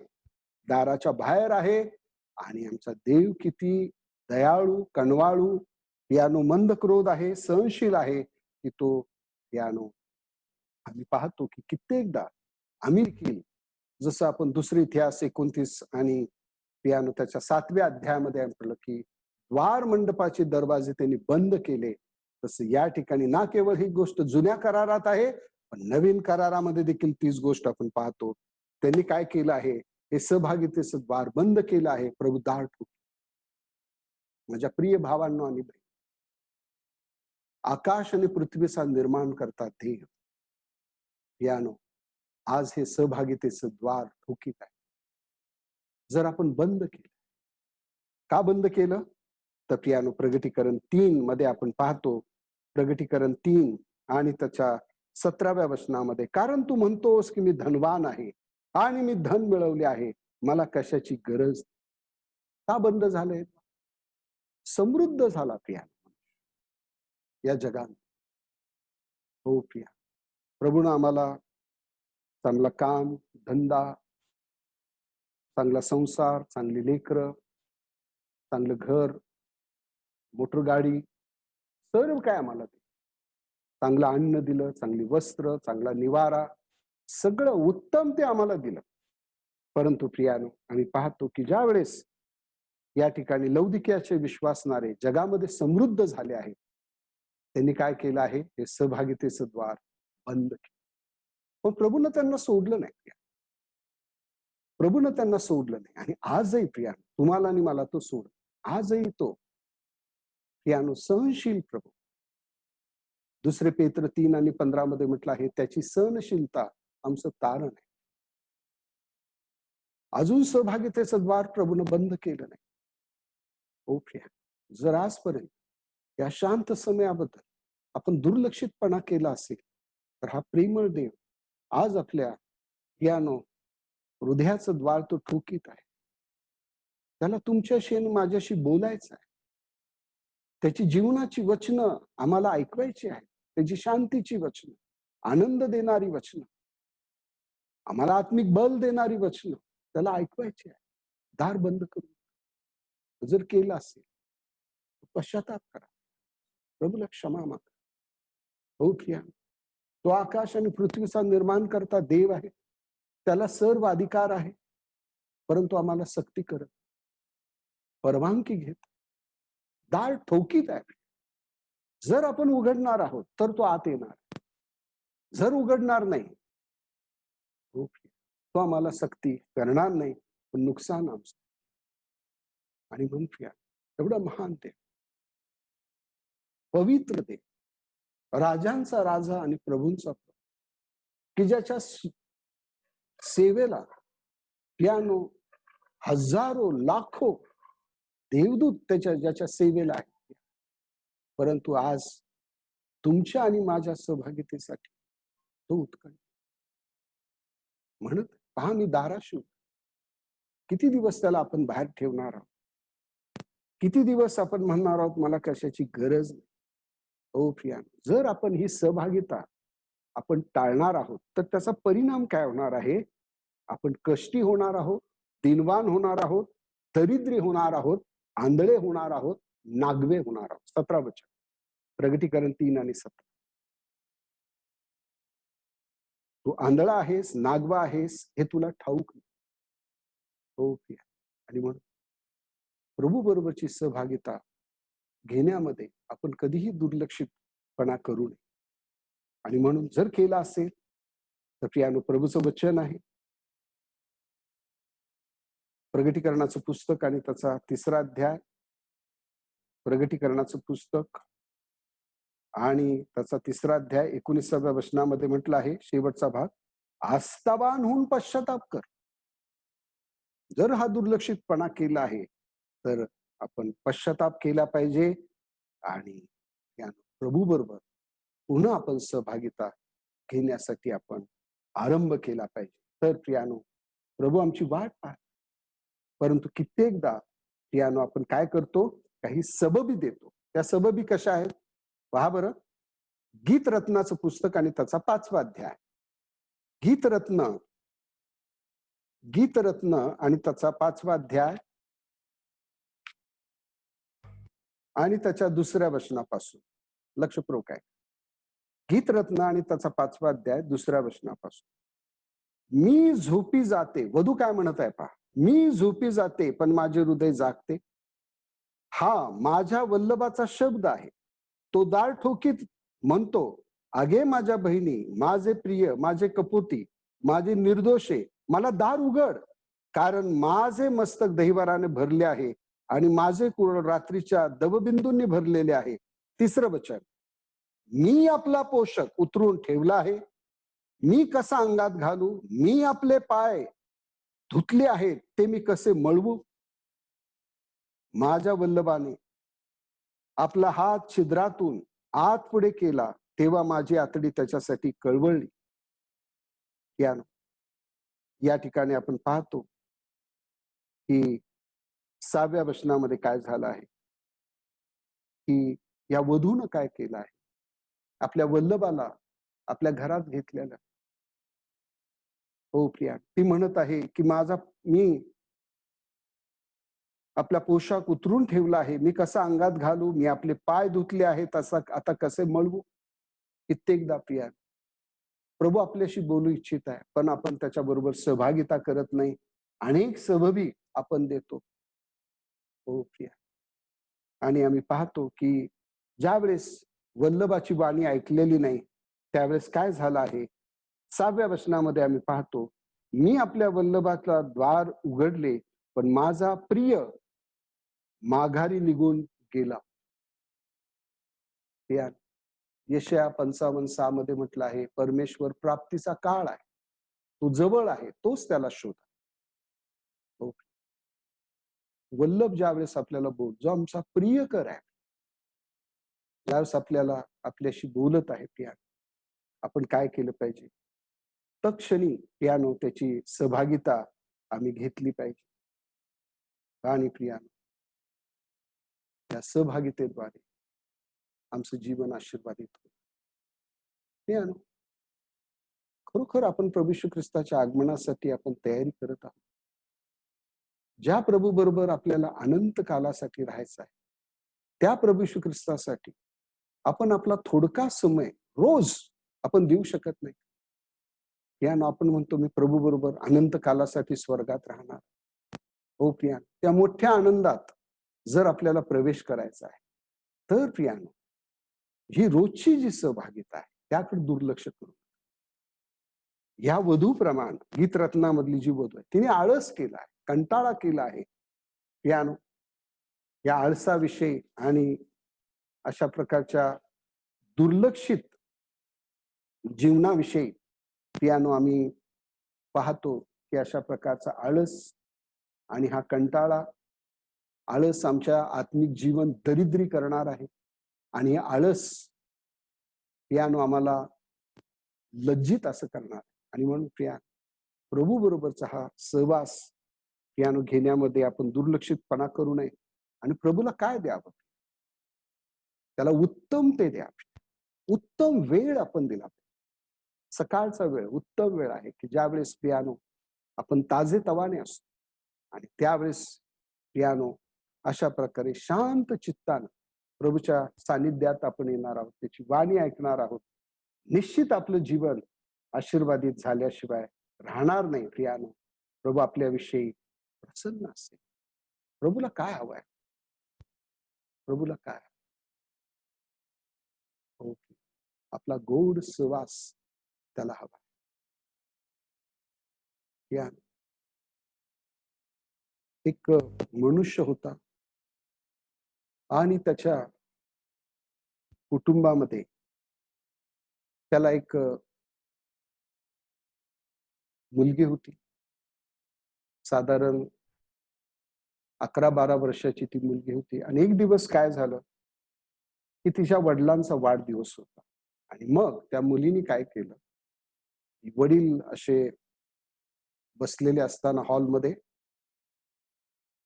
दाराच्या बाहेर आहे. आणि आमचा देव किती दयाळू, कणवाळू, प्रियानो मंद क्रोध आहे, सहनशील आहे की तो प्रियानो आम्ही पाहतो की कित्येकदा आम्ही देखील, जसं आपण 2 इतिहास 29 आणि प्रियानो त्याच्या 7व्या अध्यायामध्ये म्हटलं की द्वार मंडपाचे दरवाजे त्यांनी बंद केले, तसं या ठिकाणी ना केवळ ही गोष्ट जुन्या करारात आहे पण नवीन करारामध्ये देखील तीच गोष्ट आपण पाहतो. त्यांनी काय केलं आहे? हे सहभागितेचं द्वार बंद केलं आहे. प्रभू दार ठोक. माझ्या प्रिय भावांनो आणि आकाश आणि पृथ्वीचा निर्माण करता देव. प्रियानो, आज हे सहभागितेचं द्वार ठोकीत आहे. जर आपण बंद केलं, का बंद केलं? तर प्रियानो, प्रगटीकरण 3 मध्ये आपण पाहतो, प्रगटीकरण 3 आणि त्याच्या 17व्या वचनामध्ये, कारण तू म्हणतोस की मी धनवान आहे आणि मी धन मिळवले आहे, मला कशाची गरज. का बंद झालंय? समृद्ध झाला प्रियानो या जगात. हो प्रिया, प्रभूनं आम्हाला चांगला काम, धंदा, चांगला संसार, चांगली लेकरं, चांगलं घर, मोटर गाडी, सर्व काय आम्हाला दिलं. चांगलं अन्न दिलं, चांगली वस्त्र, चांगला निवारा, सगळं उत्तम ते आम्हाला दिलं. परंतु प्रियानो, आम्ही पाहतो की ज्या वेळेस या ठिकाणी लौदिकियाचे विश्वासणारे जगामध्ये समृद्ध झाले आहेत, त्यांनी काय केलं आहे? हे सहभागितेचं द्वार बंद केलं. पण प्रभूनं त्यांना सोडलं नाही. प्रभूनं त्यांना सोडलं नाही. आणि आजही प्रिया, तुम्हाला आणि मला तो सोड, आजही तो प्रियानो सहनशील प्रभू. 2 पेत्र 3 आणि 15 मध्ये म्हटलं आहे, त्याची सहनशीलता आमचं तारण आहे. अजून सहभागितेचं द्वार प्रभूनं बंद केलं नाही. हो प्रिया, जर आजपर्यंत या शांत समयाबद्दल आपण दुर्लक्षितपणा केला असेल, तर हा प्रेमळ देव आज आपल्या प्रियानो हृदयाचं द्वार तो ठोकीत आहे. त्याला तुमच्याशी आणि माझ्याशी बोलायचं आहे. त्याची जीवनाची वचनं आम्हाला ऐकवायची आहे. त्याची शांतीची वचनं, आनंद देणारी वचनं, आम्हाला आत्मिक बल देणारी वचनं त्याला ऐकवायची आहे. दार बंद करू जर केलं असेल, पश्चाताप करा, प्रभूला क्षमा मागा. हो प्रिया, तो आकाश आणि पृथ्वीचा निर्माण करता देव आहे, त्याला सर्व अधिकार आहे. परंतु आम्हाला सक्ती करत, परवानगी घेत, दार ठोकीत आहे. जर आपण उघडणार आहोत तर तो आत येणार, जर उघडणार नाही तो आम्हाला सक्ती करणार नाही, पण नुकसान आमचं. आणि म्हणून प्रिया, एवढं महान देव, पवित्र देव, राजांचा राजा आणि प्रभूंचा प्रभू, की ज्याच्या सेवेला प्रियानो हजारो लाखो देवदूत ज्याच्या सेवेला आहेत, परंतु आज तुमच्या आणि माझ्या सहभागितेसाठी तो उत्कंठ म्हणत, पहा मी दाराशी, किती दिवस त्याला आपण बाहेर ठेवणार आहोत? किती दिवस आपण म्हणणार आहोत मला कशाची गरज नाही? हो प्रिया, जर आपण ही सहभागिता आपण टाळणार आहोत, तर त्याचा परिणाम काय होणार आहे? आपण कष्टी होणार आहोत, दिनवान होणार आहोत, दरिद्री होणार आहोत, आंधळे होणार आहोत, नागवे होणार आहोत. 17 वचन, प्रगटीकरण 3 आणि 17. तू आंधळा आहेस, नागवा आहेस, हे तुला ठाऊक नाही. हो प्रिया, आणि म्हणून प्रभू बरोबरची सहभागिता घेण्यामध्ये आपण कधीही दुर्लक्षितपणा करू नये. आणि म्हणून जर केला असेल तर प्रियानो, प्रभूचं वचन आहे, प्रगटीकरणाचं पुस्तक आणि त्याचा 3रा अध्याय, प्रगटीकरणाचं पुस्तक आणि त्याचा 3रा अध्याय 19व्या वचनामध्ये म्हटलं आहे, शेवटचा भाग, आस्थावान होऊन पश्चाताप कर. जर हा दुर्लक्षितपणा केला आहे तर आपण पश्चाताप केला पाहिजे आणि प्रभू बरोबर पुन्हा आपण सहभागिता घेण्यासाठी आपण आरंभ केला पाहिजे. तर प्रियानो, प्रभू आमची वाट पाहत, परंतु कित्येकदा प्रियानो आपण काय करतो? काही सबबी देतो. त्या सबबी कशा आहेत पहा बरं. गीतरत्नाचं पुस्तक आणि त्याचा 5वा अध्याय, गीतरत्न आणि त्याचा 5वा अध्याय आणि त्याच्या 2ऱ्या वचनापासून लक्षपूर्वक आहे. गीतरत्न आणि त्याचा 5वा अध्याय 2ऱ्या वचनापासून, मी झोपी जाते, वधू काय म्हणत आहे पहा, मी झोपी जाते पण माझे हृदय जागते. हा माझ्या वल्लभाचा शब्द आहे, तो दार ठोकीत म्हणतो, अगे माझ्या बहिणी, माझे प्रिय, माझे कपोती, माझे निर्दोषे, मला दार उघड, कारण माझे मस्तक दहिवराने भरले आहे आणि माझे कुरळ रात्रीच्या दवबिंदूंनी भरलेले आहे. 3रं वचन, मी आपला पोषक उतरून ठेवला आहे. मी कसा अंगात घालू? मी आपले पाय धुतले आहेत, ते मी कसे मळवू? माझ्या वल्लभाने आपला हात छिद्रातून आत पुढे केला, तेव्हा माझी आतडी त्याच्यासाठी कळवळली. या ठिकाणी आपण पाहतो की 6व्या वचनामध्ये काय झालं आहे, की या वधूनं काय केलं आहे, आपल्या वल्लभाला आपल्या घरात घेतलेलं. हो प्रिया, ती म्हणत आहे की मी आपला पोशाख उतरून ठेवला आहे, मी कसा अंगात घालू? मी आपले पाय धुतले आहेत, आता कसे मळवू? कित्येकदा प्रिया, प्रभू आपल्याशी बोलू इच्छित आहे, पण आपण त्याच्याबरोबर सहभागिता करत नाही. अनेक सबबी आपण देतो. हो प्रिया, आणि आम्ही पाहतो की ज्यावेळेस वल्लभाची वाणी ऐकलेली नाही, त्यावेळेस काय झालं आहे, 6व्या वचनामध्ये आम्ही पाहतो, मी आपल्या वल्लभाचा द्वार उघडले, पण माझा प्रिय माघारी निघून गेला. प्रिया, यशया 55:6 मध्ये म्हटलं आहे, परमेश्वर प्राप्तीचा काळ आहे, तो जवळ आहे, तोच त्याला शोधा. हो. वल्लभ ज्यावेळेस आपल्याला जो आमचा प्रियकर आहे, ज्यावेळेस आपल्याशी बोलत आहे प्रिया, आपण काय केलं पाहिजे? तत्क्षणी त्याची सहभागिता आम्ही घेतली पाहिजे. आणि प्रिया, या सहभागितेद्वारे आमचं जीवन आशीर्वादित होईल. प्रियानो, खरोखर आपण प्रभू येशू ख्रिस्ताच्या आगमनासाठी आपण तयारी करत आहोत. ज्या प्रभू बरोबर आपल्याला अनंत कालासाठी राहायचं आहे, त्या प्रभू येशू ख्रिस्तासाठी आपण आपला थोडका समय रोज आपण देऊ शकत नाही. प्रियानो, आपण म्हणतो मी प्रभू बरोबर अनंत कालासाठी स्वर्गात राहणार. हो प्रिया, त्या मोठ्या आनंदात जर आपल्याला प्रवेश करायचा आहे, तर प्रियानो, ही रोजची जी सहभागिता आहे त्याकडे दुर्लक्ष करू. ह्या वधूप्रमाणे गीत रत्नामधली जी वधू आहे, तिने आळस केला आहे, कंटाळा केला आहे. प्रियानो, या आळसाविषयी आणि अशा प्रकारच्या दुर्लक्षित जीवनाविषयी प्रियानो आम्ही पाहतो की अशा प्रकारचा आळस आणि हा कंटाळा, आळस आमच्या आत्मिक जीवन दरिद्री करणार आहे. आणि आळस प्रियानो आम्हाला लज्जित असं करणार. आणि म्हणून प्रिया, प्रभू बरोबरचा हा सहवास प्रियानो घेण्यामध्ये आपण दुर्लक्षितपणा करू नये. आणि प्रभूला काय द्यावं? त्याला उत्तम ते द्या. उत्तम वेळ आपण दिला. सकाळचा वेळ उत्तम वेळ आहे की ज्यावेळेस प्रियानो आपण ताजेतवाने असतो. आणि त्यावेळेस प्रियानो अशा प्रकारे शांत चित्तानं प्रभूच्या सानिध्यात आपण येणार आहोत, त्याची वाणी ऐकणार आहोत. निश्चित आपलं जीवन आशीर्वादित झाल्याशिवाय राहणार नाही. प्रियानो, प्रभू आपल्याविषयी प्रसन्न असेल. प्रभूला काय हवंय? प्रभूला काय? हो, आपला गोड सहवास त्याला हवा. या एक मनुष्य होता आणि त्याच्या कुटुंबामध्ये त्याला एक मुलगी होती. साधारण 11-12 वर्षाची ती मुलगी होती. आणि एक दिवस काय झालं की तिच्या वडिलांचा वाढदिवस होता. आणि मग त्या मुलीने काय केलं, वडील असे बसलेले असताना हॉलमध्ये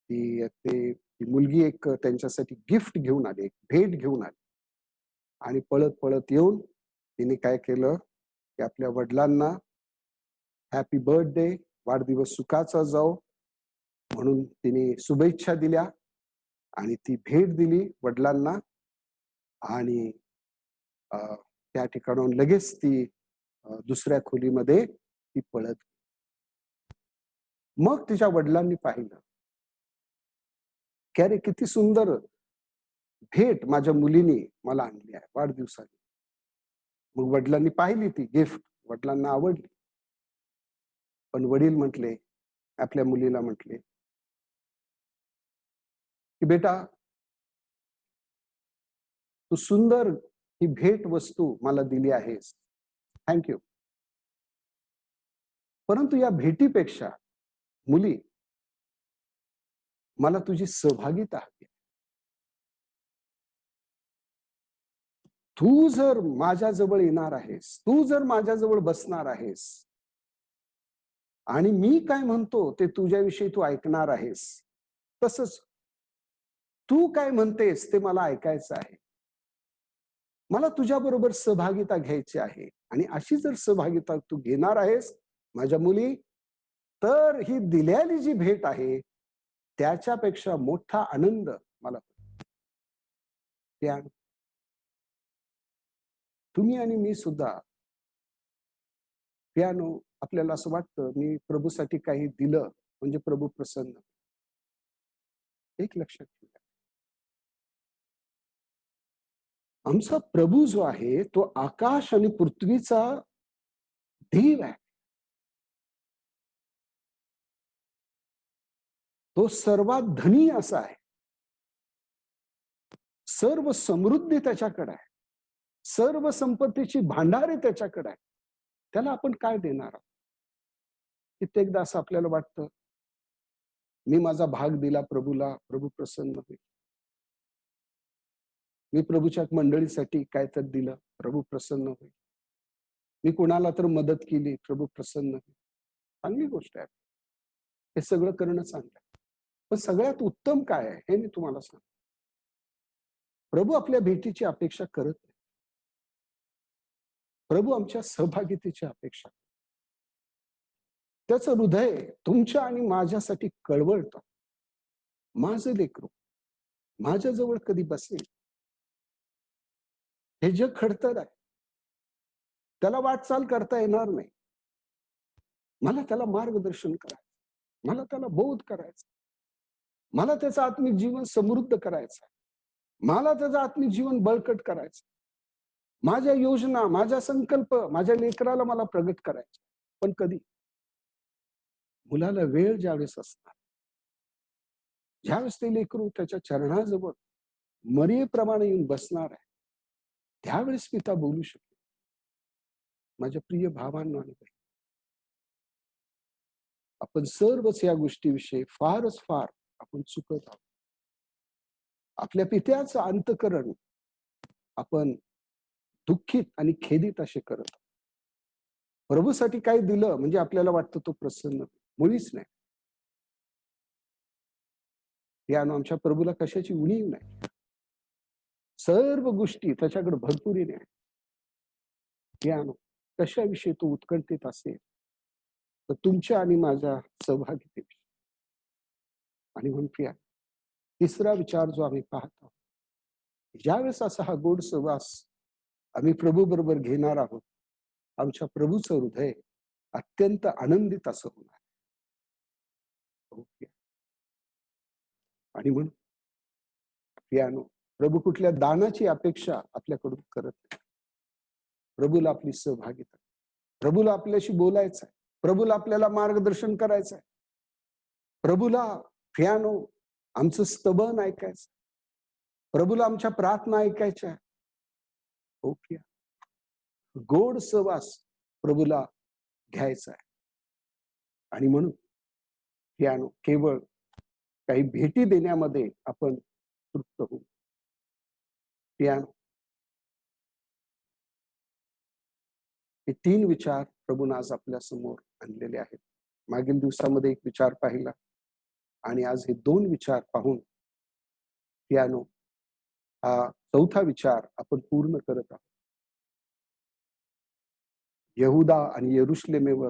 ती मुलगी एक त्यांच्यासाठी गिफ्ट घेऊन आली, एक भेट घेऊन आली. आणि पळत पळत येऊन तिने काय केलं की आपल्या वडिलांना हॅपी बर्थडे, वाढदिवस सुखाचा जाओ म्हणून तिने शुभेच्छा दिल्या आणि ती भेट दिली वडिलांना. आणि त्या ठिकाणाहून लगेच ती दुसऱ्या खोलीमध्ये ती पळत. मग तिच्या वडिलांनी पाहिलं की अरे किती सुंदर भेट माझ्या मुलीने मला आणली आहे वाढदिवसाची. मग वडिलांनी पाहिली ती गिफ्ट, वडिलांना आवडली. पण वडील म्हटले, आपल्या मुलीला म्हटले की बेटा, तू सुंदर ही भेट वस्तू मला दिली आहेस. थँक परंतु या भेटीपेक्षा मुली, मला तुझी सहभागिता हवी. तू जर माझ्याजवळ येणार आहेस, तू जर माझ्याजवळ बसणार आहेस आणि मी काय म्हणतो ते तुझ्याविषयी तू ऐकणार आहेस, तसंच तू काय म्हणतेस ते मला ऐकायचं आहे. मला तुझ्याबरोबर सहभागिता घ्यायची आहे आणि अशी जर सहभागिता तू घेणार आहेस माझ्या मुली, तर ही दिलेली जी भेट आहे त्याच्यापेक्षा मोठा आनंद मला त्या तुम्ही आणि मी सुद्धा पियानो आपल्याला असं वाटतं मी प्रभूसाठी काही दिलं म्हणजे प्रभू प्रसन्न. एक लक्षात ठेवा, आमचा प्रभू जो आहे तो आकाश आणि पृथ्वीचा देव आहे. तो सर्वात धनी असा आहे. सर्व समृद्धी त्याच्याकडे आहे. सर्व संपत्तीची भांडारे त्याच्याकडे आहे. त्याला आपण काय देणार आहोत? कित्येकदा असं आपल्याला वाटतं, मी माझा भाग दिला प्रभूला, प्रभू प्रसन्न होईल. मी प्रभूच्या मंडळीसाठी काय तर दिलं, प्रभू प्रसन्न होईल. मी कुणाला तर मदत केली, प्रभू प्रसन्न होईल. चांगली गोष्ट आहे. हे सगळं करणं चांगलं आहे. पण सगळ्यात उत्तम काय आहे हे मी तुम्हाला सांगतो. प्रभू आपल्या भेटीची अपेक्षा करत नाही. प्रभू आमच्या सहभागितेची अपेक्षा. त्याचं हृदय तुमच्या आणि माझ्यासाठी कळवळतं. माझं लेकरू माझ्याजवळ कधी बसेल? हे जग खडतर आहे. त्याला वाटचाल करता येणार नाही. मला त्याला मार्गदर्शन करायचं. मला त्याला बोध करायचा. मला त्याचं आत्मिक जीवन समृद्ध करायचं. मला त्याचं आत्मिक जीवन बळकट करायचं. माझ्या योजना, माझा संकल्प, माझ्या लेकराला मला प्रगट करायचं. पण कधी? मुलाला वेळ ज्यावेळेस असणार, ज्यावेळेस ते लेकरू त्याच्या चरणाजवळ मरियेप्रमाणे येऊन बसणार आहे, त्यावेळेस पिता बोलू शकेल. माझ्या प्रिय भावांनो आणि बहिणी, आपण सर्वच या गोष्टीविषयी फारच फार आपण चुकत आहोत. आपल्या पित्याचं अंतःकरण आपण दुःखित आणि खेदित असे करत आहोत. प्रभूसाठी काही दिलं म्हणजे आपल्याला वाटतं तो प्रसन्न. मुळीच नाही. यानं आमच्या प्रभूला कशाची उणीव नाही. सर्व गोष्टी त्याच्याकडे भरपुरीने आहे. यानं कशाविषयी तो उत्कंठित असेल तर तुमच्या आणि माझ्या सहभागितेविषयी. आणि म्हणून प्रिया, तिसरा विचार जो आम्ही पाहतो, ज्यावेळेस असा हा गोड सहवास आम्ही प्रभू बरोबर घेणार आहोत, आमच्या प्रभूचं हृदय अत्यंत आनंदित असं होणार. आणि म्हणून प्रियानो, प्रभू कुठल्या दानाची अपेक्षा आपल्याकडून करत नाही. प्रभूला आपली सहभागिता, प्रभूला आपल्याशी बोलायचं आहे, प्रभूला आपल्याला मार्गदर्शन करायचं आहे, प्रभूला प्रियानो आमचं स्तवन ऐकायचं, प्रभूला आमच्या प्रार्थना ऐकायच्या. हो प्रिया, गोड सहवास प्रभूला घ्यायचा आहे. आणि म्हणून प्रियानो, केवळ काही भेटी देण्यामध्ये आपण तृप्त होऊ. प्रियानो, हे 3 विचार प्रभूने आज आपल्या समोर आणलेले आहेत. मागील दिवसामध्ये एक विचार पाहिला आणि आज हे 2 विचार पाहून प्रियानो, हा 4था विचार आपण पूर्ण करत आहोत. यहुदा आणि यरुशलेमेवर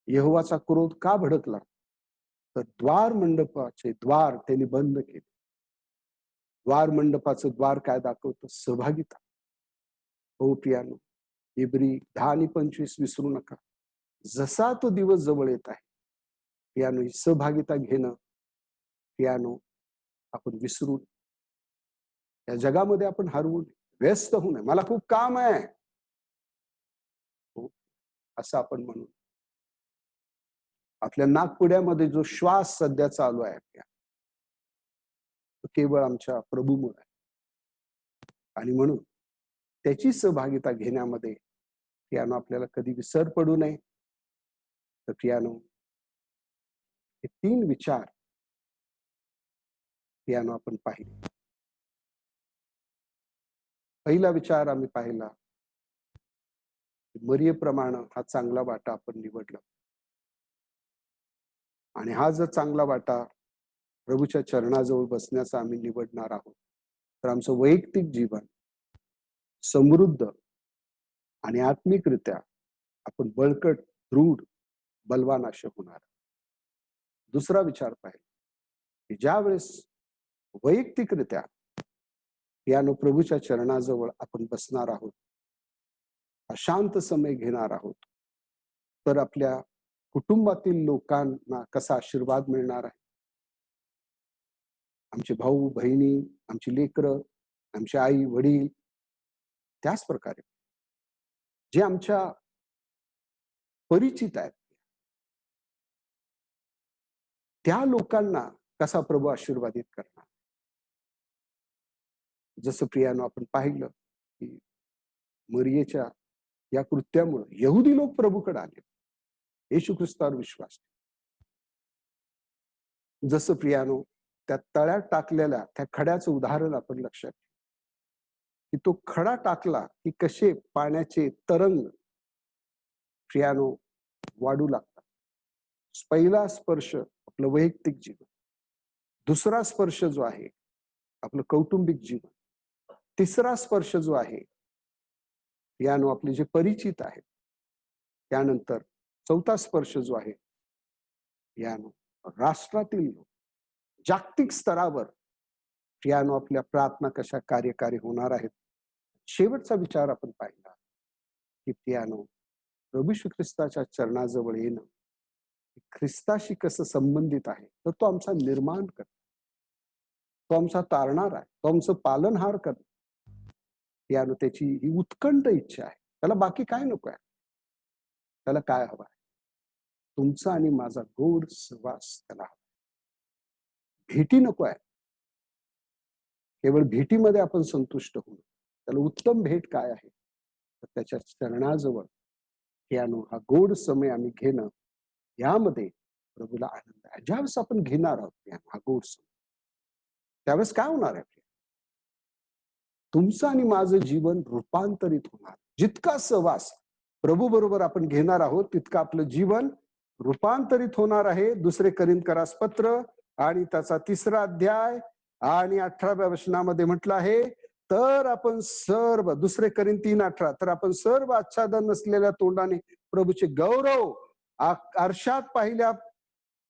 यहोवाचा क्रोध का भडकला? तर द्वार मंडपाचे द्वार त्यांनी बंद केले. द्वार मंडपाचं द्वार काय दाखवतं? सहभागिता. हो प्रियानो, इब्री 10 आणि 25 विसरू नका. जसा तो दिवस जवळ येत आहे, प्रियानो, ही सहभागिता घेणं प्रियानो आपण विसरून या जगामध्ये आपण हरवून व्यस्त होऊ नये. मला खूप काम आहे, हो, असं आपण म्हणू. आपल्या नाकपुड्यामध्ये जो श्वास सध्या चालू आहे तो केवळ आमच्या प्रभूमुळे आहे. आणि म्हणून त्याची सहभागिता घेण्यामध्ये पियानो आपल्याला कधी विसर पडू नये. तर पियानो हे 3 विचार पियानो आपण पाहिले. पहिला विचार आम्ही पाहिला, मरियेप्रमाणे हा चांगला वाटा आपण निवडला आणि हा जर चांगला वाटा प्रभूच्या चरणाजवळ बसण्याचा आम्ही निवडणार आहोत, तर आमचं वैयक्तिक जीवन समृद्ध आणि आत्मिकरित्या आपण बळकट, दृढ, बलवान असे होणार. दुसरा विचार पाहिला, की ज्यावेळेस वैयक्तिकरित्या पियानो प्रभूच्या चरणाजवळ आपण बसणार आहोत, हा शांत समय घेणार आहोत, तर आपल्या कुटुंबातील लोकांना कसा आशीर्वाद मिळणार आहे. आमचे भाऊ बहिणी, आमची लेकरं, आमचे आई वडील, त्याच प्रकारे जे आमच्या परिचित आहेत, त्या लोकांना कसा प्रभू आशीर्वादित करणार. जसं प्रियानो आपण पाहिलं, की मरियेच्या या कृत्यामुळे यहुदी लोक प्रभूकडे आले, येशू ख्रिस्तावर विश्वास. जसं प्रियानो त्या तळ्यात टाकलेल्या त्या खड्याचं उदाहरण आपण लक्षात घ्या, की तो खडा टाकला की कसे पाण्याचे तरंग प्रियानो वाढू लागतात. पहिला स्पर्श आपलं वैयक्तिक जीवन, दुसरा स्पर्श जो आहे आपलं कौटुंबिक जीवन, तिसरा स्पर्श जो आहे पियानो आपले जे परिचित आहेत, त्यानंतर चौथा स्पर्श जो आहे पियानो राष्ट्रातील लोक, जागतिक स्तरावर पियानो आपल्या प्रार्थना कशा कार्यकारी होणार आहेत. शेवटचा विचार आपण पाहिला, की पियानो प्रभू श्री ख्रिस्ताच्या चरणाजवळ येणं ख्रिस्ताशी कसं संबंधित आहे, तर तो आमचा निर्माण करतो, तो आमचा तारणार आहे, तो आमचं पालनहार करतो. पियानो त्याची ही उत्कंठ इच्छा आहे. त्याला बाकी काय नको आहे. त्याला काय हवं आहे? तुमचा आणि माझा गोड सहवास त्याला हवा. भेटी नको आहे. केवळ भेटीमध्ये आपण संतुष्ट होऊ. त्याला उत्तम भेट काय आहे? तर त्याच्या चरणाजवळ पियानो हा गोड समय आम्ही घेणं, यामध्ये प्रभूला आनंद आहे. ज्यावेळेस आपण घेणार आहोत पियानो हा गोड समय, त्यावेळेस काय होणार आहे? तुमचं आणि माझं जीवन रूपांतरित होणार. जितका सहवास प्रभू बरोबर आपण घेणार आहोत, तितकं आपलं जीवन रूपांतरित होणार आहे. दुसरे करिंथकरास पत्र आणि त्याचा 3रा अध्याय आणि 18व्या वचनामध्ये म्हटलं आहे, तर आपण सर्व, दुसरे करिंथ 3:18, तर आपण सर्व आच्छादन नसलेल्या तोंडाने प्रभूचे गौरव आरशात पाहिल्या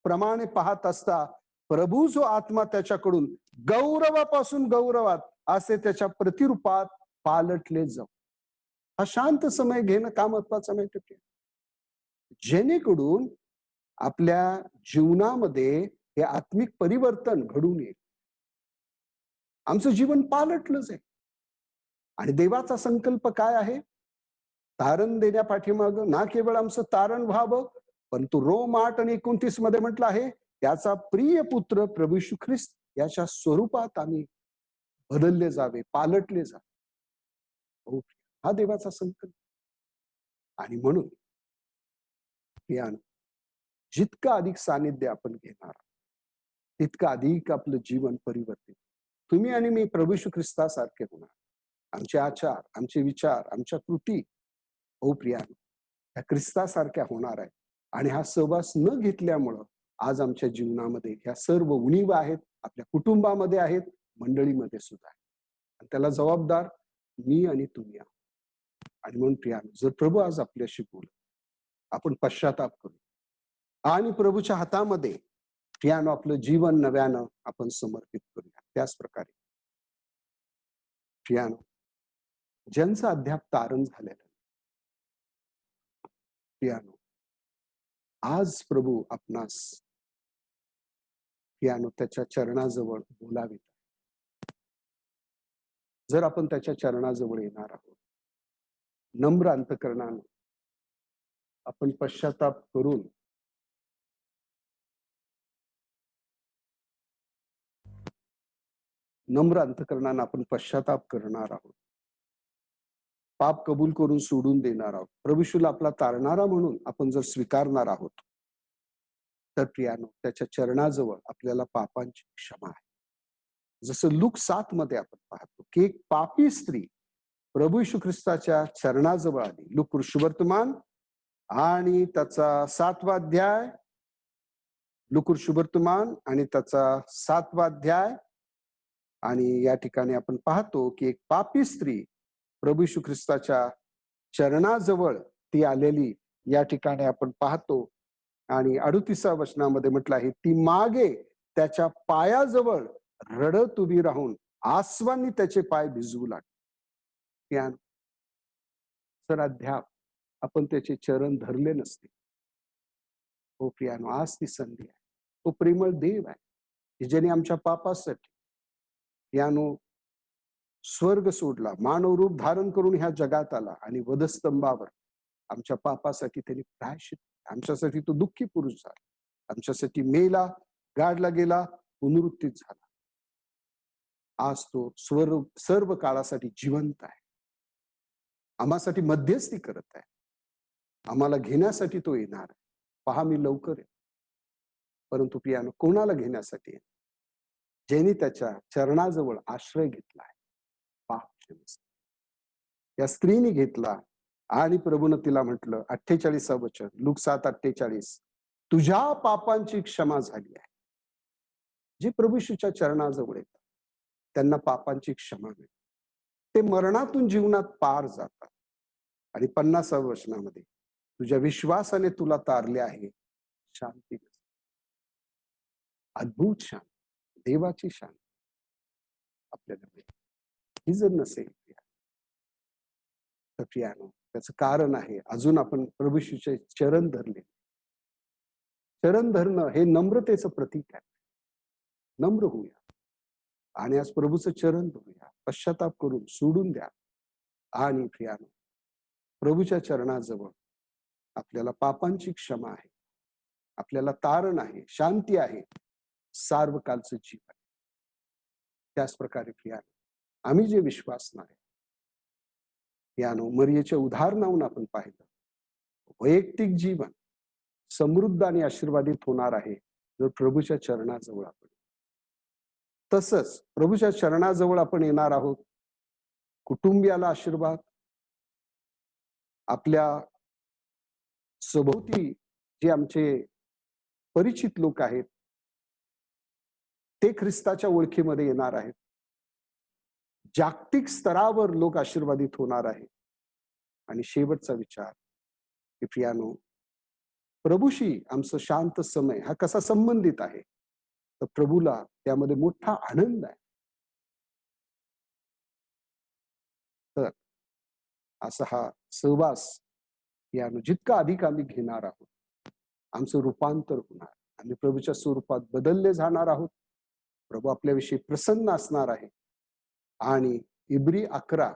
प्रमाणे पाहत असता, प्रभू जो आत्मा त्याच्याकडून गौरवापासून गौरवात असे त्याच्या प्रतिरूपात पालटले जाऊ. हा शांत समय घेणं का महत्वाचं माहिती, जेणेकरून आपल्या जीवनामध्ये हे आत्मिक परिवर्तन घडून येईल. आमचं जीवन पालटलं जाईल. आणि देवाचा संकल्प काय आहे? तारण देण्यापाठीमाग ना केवळ आमचं तारण व्हावं, परंतु रोम 8:29 मध्ये म्हटलं आहे, त्याचा प्रिय पुत्र प्रभू येशू ख्रिस्त याच्या स्वरूपात आम्ही बदलले जावे, पालटले जावे. हो, हा देवाचा संकल्प. आणि म्हणून पियानो जितकं अधिक सानिध्य आपण घेणार, तितकं अधिक आपलं जीवन परिवर्तित. तुम्ही आणि मी प्रभू येशू ख्रिस्तासारखे होणार. आमचे आचार, आमचे विचार, आमच्या कृती, हो प्रियानो, त्या ख्रिस्तासारख्या होणार आहे. आणि हा सहवास न घेतल्यामुळं आज आमच्या जीवनामध्ये ह्या सर्व उणीवा आहेत, आपल्या कुटुंबामध्ये आहेत, मंडळीमध्ये सुद्धा आहेत. आणि त्याला जबाबदार मी आणि तुम्ही आहोत. आणि म्हणून प्रियानो, जर प्रभू आज आपल्याशी बोलत, आपण पश्चाताप करू आणि प्रभूच्या हातामध्ये प्रियानो आपलं जीवन नव्यानं आपण समर्पित करूया. त्याच प्रकारे प्रियानो, ज्यांचं अद्याप तारण झालेलं प्रियानो, आज प्रभू आपणास पियानो त्याच्या चरणाजवळ बोलावित. जर आपण त्याच्या चरणाजवळ येणार आहोत, नम्र अंतकरणानं आपण पश्चाताप करून नम्र अंतकरणानं आपण पश्चाताप करणार आहोत, पाप कबूल करून सोडून देणार आहोत, प्रभू येशूला आपला तारणारा म्हणून आपण जर स्वीकारणार आहोत, तर प्रियानो त्याच्या चरणाजवळ आपल्याला पापांची क्षमा आहे. जसं लूक 7 मध्ये आपण पाहतो की एक पापी स्त्री प्रभू येशू ख्रिस्ताच्या चरणाजवळ आली. लूक शुभवर्तमान आणि त्याचा 7वा अध्याय, लूक शुभवर्तमान आणि त्याचा 7वा अध्याय. आणि या ठिकाणी आपण पाहतो की एक पापी स्त्री प्रभू येशू ख्रिस्ताच्या चरणाजवळ ती आलेली या ठिकाणी आपण पाहतो. आणि 38व्या वचनामध्ये म्हटलं आहे, ती मागे त्याच्या पायाजवळ रडत उभी राहून आसवांनी त्याचे पाय भिजवू लागली. सर अद्याप आपण त्याचे चरण धरले नसते. हो प्रियानो, आज ती संधी आहे. तो प्रेमळ देव आहे की ज्याने आमच्या पापासाठी प्रियानो स्वर्ग सोडला, मानव रूप धारण करून ह्या जगात आला आणि वधस्तंभावर आमच्या पापासाठी त्यांनी प्रायश्चित, आमच्यासाठी तो दुःखी पुरुष झाला, आमच्यासाठी मेला, गाडला गेला, पुनरुत्थित झाला. आज तो सर्व काळासाठी जिवंत आहे, आम्हासाठी मध्यस्थी करत आहे, आम्हाला घेण्यासाठी तो येणार आहे. पहा, मी लवकर आहे. परंतु प्रियानो, कोणाला घेण्यासाठी? ज्यांनी त्याच्या चरणाजवळ आश्रय घेतला आहे. पाप क्षमेसाठी या स्त्रीने घेतला आणि प्रभूने तिला म्हटलं, 48 वचन, लूक 7:48, तुझ्या पापांची क्षमा झाली आहे. जे प्रभू येशूच्या चरणाजवळ येतात त्यांना पापांची क्षमा मिळते. ते मरणातून जीवनात पार जातात. आणि 50व्या वचनामध्ये, तुझ्या विश्वासाने तुला तारले आहे, शांती. अद्भुत शांती, देवाची शांती आपल्याला मिळते. ही जर नसेल तर प्रियानो, त्याचं कारण आहे अजून आपण प्रभू येशूचे चरण धरले. चरण धरणं हे नम्रतेचं प्रतीक आहे. नम्र होऊया आणि आज प्रभूचं चरण धरूया, पश्चाताप करून सोडून द्या. आणि प्रियानो, प्रभूच्या चरणाजवळ आपल्याला पापांची क्षमा आहे, आपल्याला तारण आहे, शांती आहे, सार्वकालचं जीवन. त्याच प्रकारे प्रियानो, आम्ही जे विश्वासणार आहे, प्रियानो, मरियेच्या उदाहरणावरून आपण पाहिलं, वैयक्तिक जीवन समृद्ध आणि आशीर्वादित होणार आहे जर प्रभूच्या चरणाजवळ आपण. तसंच प्रभूच्या चरणाजवळ आपण येणार आहोत, कुटुंबियाला आशीर्वाद, आपल्या सभोवती जे आमचे परिचित लोक आहेत ते ख्रिस्ताच्या ओळखीमध्ये येणार आहेत. जागतिक स्तरावर लोक आशीर्वादित होणार आहे. आणि शेवटचा विचार की प्रियानो, प्रभूशी आमचं शांत समय हा कसा संबंधित आहे, तर प्रभूला त्यामध्ये मोठा आनंद आहे. तर असा हा सहवास यानं जितका अधिक आम्ही घेणार आहोत, आमचं रूपांतर होणार, आम्ही प्रभूच्या स्वरूपात बदलले जाणार आहोत. प्रभू आपल्याविषयी प्रसन्न असणार आहे. आणि इब्री 11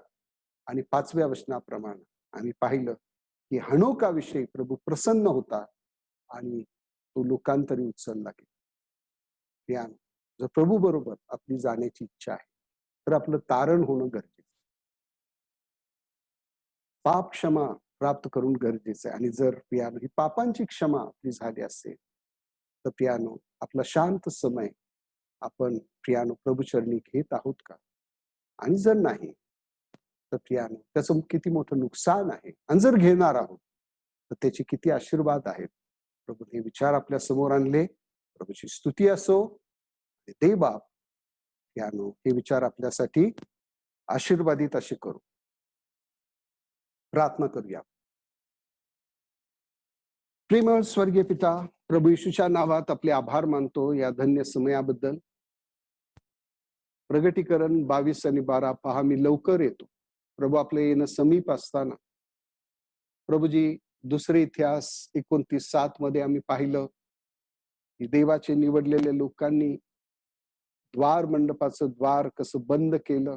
आणि 5व्या वचनाप्रमाणे आम्ही पाहिलं की हनोकाविषयी प्रभू प्रसन्न होता आणि तो लोकांतरी उचलला गेला. जर प्रभू बरोबर आपली जाण्याची इच्छा आहे तर आपलं तारण होणं गरजेचं, पाप क्षमा प्राप्त करून गरजेचं आहे. आणि जर प्रियानो ही पापांची क्षमा आपली झाली असेल तर प्रियानो, आपला शांत समय आपण प्रियानो प्रभुचरणी घेत आहोत का? आणि जर नाही तर प्रियानो, त्याचं किती मोठं नुकसान आहे. आणि जर घेणार आहोत तर त्याचे किती आशीर्वाद आहेत. प्रभू हे विचार आपल्या समोर आणले. प्रभूची स्तुती असो. दे बाप प्रियानो, हे विचार आपल्यासाठी आशीर्वादित असे करू. प्रार्थना करूया. प्रेमळ स्वर्गीय पिता, प्रभू येशूच्या नावात आपले आभार मानतो या धन्य समयाबद्दल. प्रगटीकरण 22 आणि 12 पहा, मी लवकर येतो. प्रभू आपलं येणं समीप असताना प्रभूजी, दुसरे इतिहास 29:7 मध्ये आम्ही पाहिलं की देवाचे निवडलेल्या लोकांनी द्वार मंडपाचं द्वार कसं बंद केलं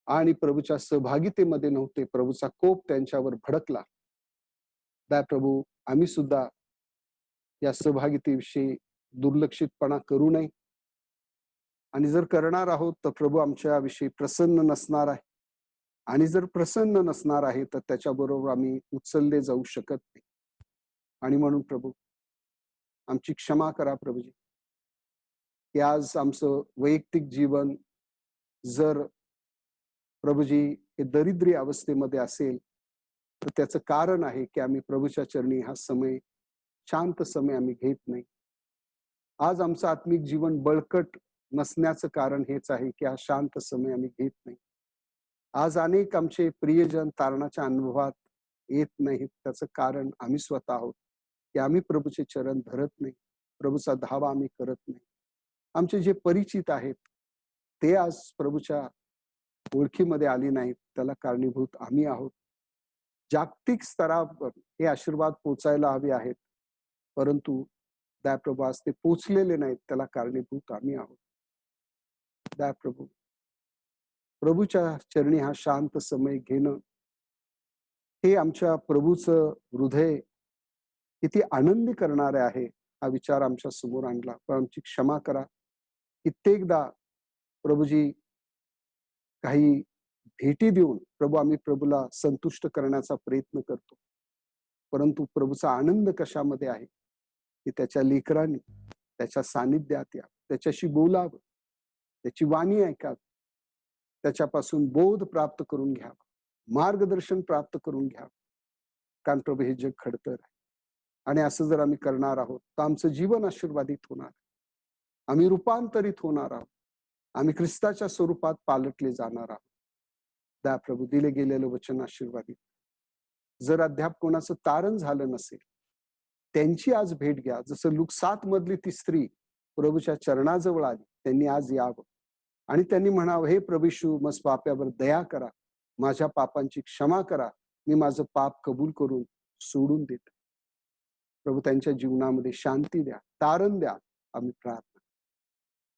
आणि प्रभूच्या सहभागितेमध्ये नव्हते. प्रभूचा कोप त्यांच्यावर भडकला. त्या प्रभू, आम्ही सुद्धा या सहभागितेविषयी दुर्लक्षितपणा करू नये. आणि जर करणार आहोत तर प्रभू आमच्या विषयी प्रसन्न नसणार आहे. आणि जर प्रसन्न नसणार आहे तर त्याच्याबरोबर आम्ही उचलले जाऊ शकत नाही. आणि म्हणून प्रभू आमची क्षमा करा प्रभूजी, की आज आमचं वैयक्तिक जीवन जर प्रभूजी हे दरिद्री अवस्थेमध्ये असेल, तर त्याचं कारण आहे की आम्ही प्रभूच्या चरणी हा समय, शांत समय आम्ही घेत नाही. आज आमचं आत्मिक जीवन बळकट नसण्याचं कारण हेच आहे की हा शांत समय आम्ही घेत नाही. आज अनेक आमचे प्रियजन तारणाच्या अनुभवात येत नाहीत. त्याचं कारण आम्ही स्वतः आहोत, की आम्ही प्रभूचे चरण धरत नाही. प्रभूचा धावा आम्ही करत नाही. आमचे जे परिचित आहेत, ते आज प्रभूच्या ओळखीमध्ये आली नाहीत. त्याला कारणीभूत आम्ही आहोत. जागतिक स्तरावर हे आशीर्वाद पोचायला हवे आहेत, परंतु दया प्रभू आज ते पोचलेले नाहीत. त्याला कारणीभूत आम्ही आहोत. दया प्रभू, प्रभूच्या चरणी हा शांत समय घेणं, हे आमच्या प्रभूचं हृदय किती आनंदी करणारे आहे, हा विचार आमच्या समोर आणला. पण आमची क्षमा करा. कित्येकदा प्रभूजी काही भेटी देऊन प्रभू आम्ही प्रभूला संतुष्ट करण्याचा प्रयत्न करतो. परंतु प्रभूचा आनंद कशामध्ये आहे, की त्याच्या लेकरांनी त्याच्या सानिध्यात या, त्याच्याशी बोलावं, त्याची वाणी ऐकावी, त्याच्यापासून बोध प्राप्त करून घ्यावा, मार्गदर्शन प्राप्त करून घ्यावं. कारण प्रभू हे जग खडतर आहे. आणि असं जर आम्ही करणार आहोत तर आमचं जीवन आशीर्वादित होणार. आम्ही रूपांतरित होणार आहोत. आम्ही ख्रिस्ताच्या स्वरूपात पालटले जाणार आहोत. दया प्रभू, दिले गेलेलं वचन आशीर्वादित. जर अद्याप कोणाचं तारण झालं नसेल, त्यांची आज भेट घ्या. जसं लूक 7 मधली ती स्त्री प्रभूच्या चरणाजवळ आली, त्यांनी आज यावं आणि त्यांनी म्हणावं, हे प्रभू येशू, मज पाप्यावर दया करा, माझ्या पापांची क्षमा करा, मी माझं पाप कबूल करून सोडून देतो. प्रभू त्यांच्या जीवनामध्ये शांती द्या, तारण द्या, आम्ही प्रार्थना.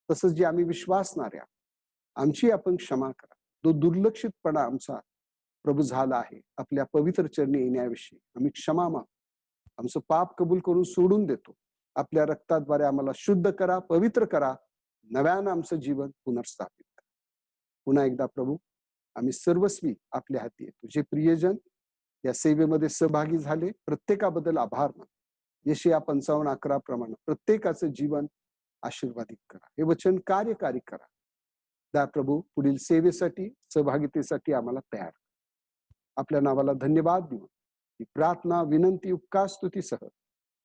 तसंच जे आम्ही विश्वासणाऱ्या, आमची आपण क्षमा करा. तो दुर्लक्षितपणा आमचा प्रभू झाला आहे, आपल्या पवित्र चरणी येण्याविषयी आम्ही क्षमा मागतो. आमचं पाप कबूल करून सोडून देतो. आपल्या रक्ताद्वारे आम्हाला शुद्ध करा, पवित्र करा, नव्यानं आमचं जीवन पुनर्स्थापित करा. पुन्हा एकदा प्रभू, आम्ही सर्वस्वी आपल्या हाती येतो. जे प्रियजन या सेवेमध्ये सहभागी झाले, प्रत्येकाबद्दल आभार मानतो. यशया 55:11 प्रमाणे प्रत्येकाचं जीवन आशीर्वादित करा. हे वचन कार्यकारी करा. दया प्रभू, पुढील सेवेसाठी, सहभागितेसाठी आम्हाला तयार करा. आपल्या नावाला धन्यवाद देऊन ही प्रार्थना, विनंती, उपकार, स्तुतीसह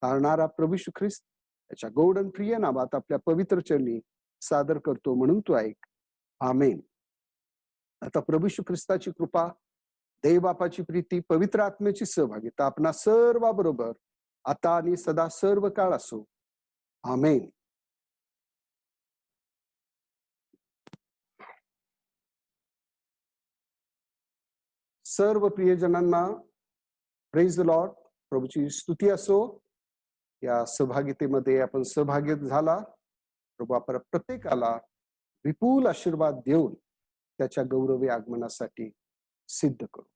तारणारा प्रभू येशू ख्रिस्त याच्या गौड आणि प्रिय नावात आपल्या पवित्र चरणी सादर करतो, म्हणून तू ऐक. आमेन. आता प्रभू येशू ख्रिस्ताची कृपा, देव बापाची प्रीती, पवित्र आत्म्याची सहभागिता आपणा सर्वाबरोबर आता आणि सदा सर्व काळ असो. आमेन. सर्व प्रियजनांना प्रेज द लॉर्ड, प्रभूची स्तुती असो. या सहभागितेमध्ये आपण सहभागी झाला. प्रभू आपण प्रत्येकाला विपुल आशीर्वाद देऊन त्याच्या गौरवी आगमनासाठी सिद्ध करू.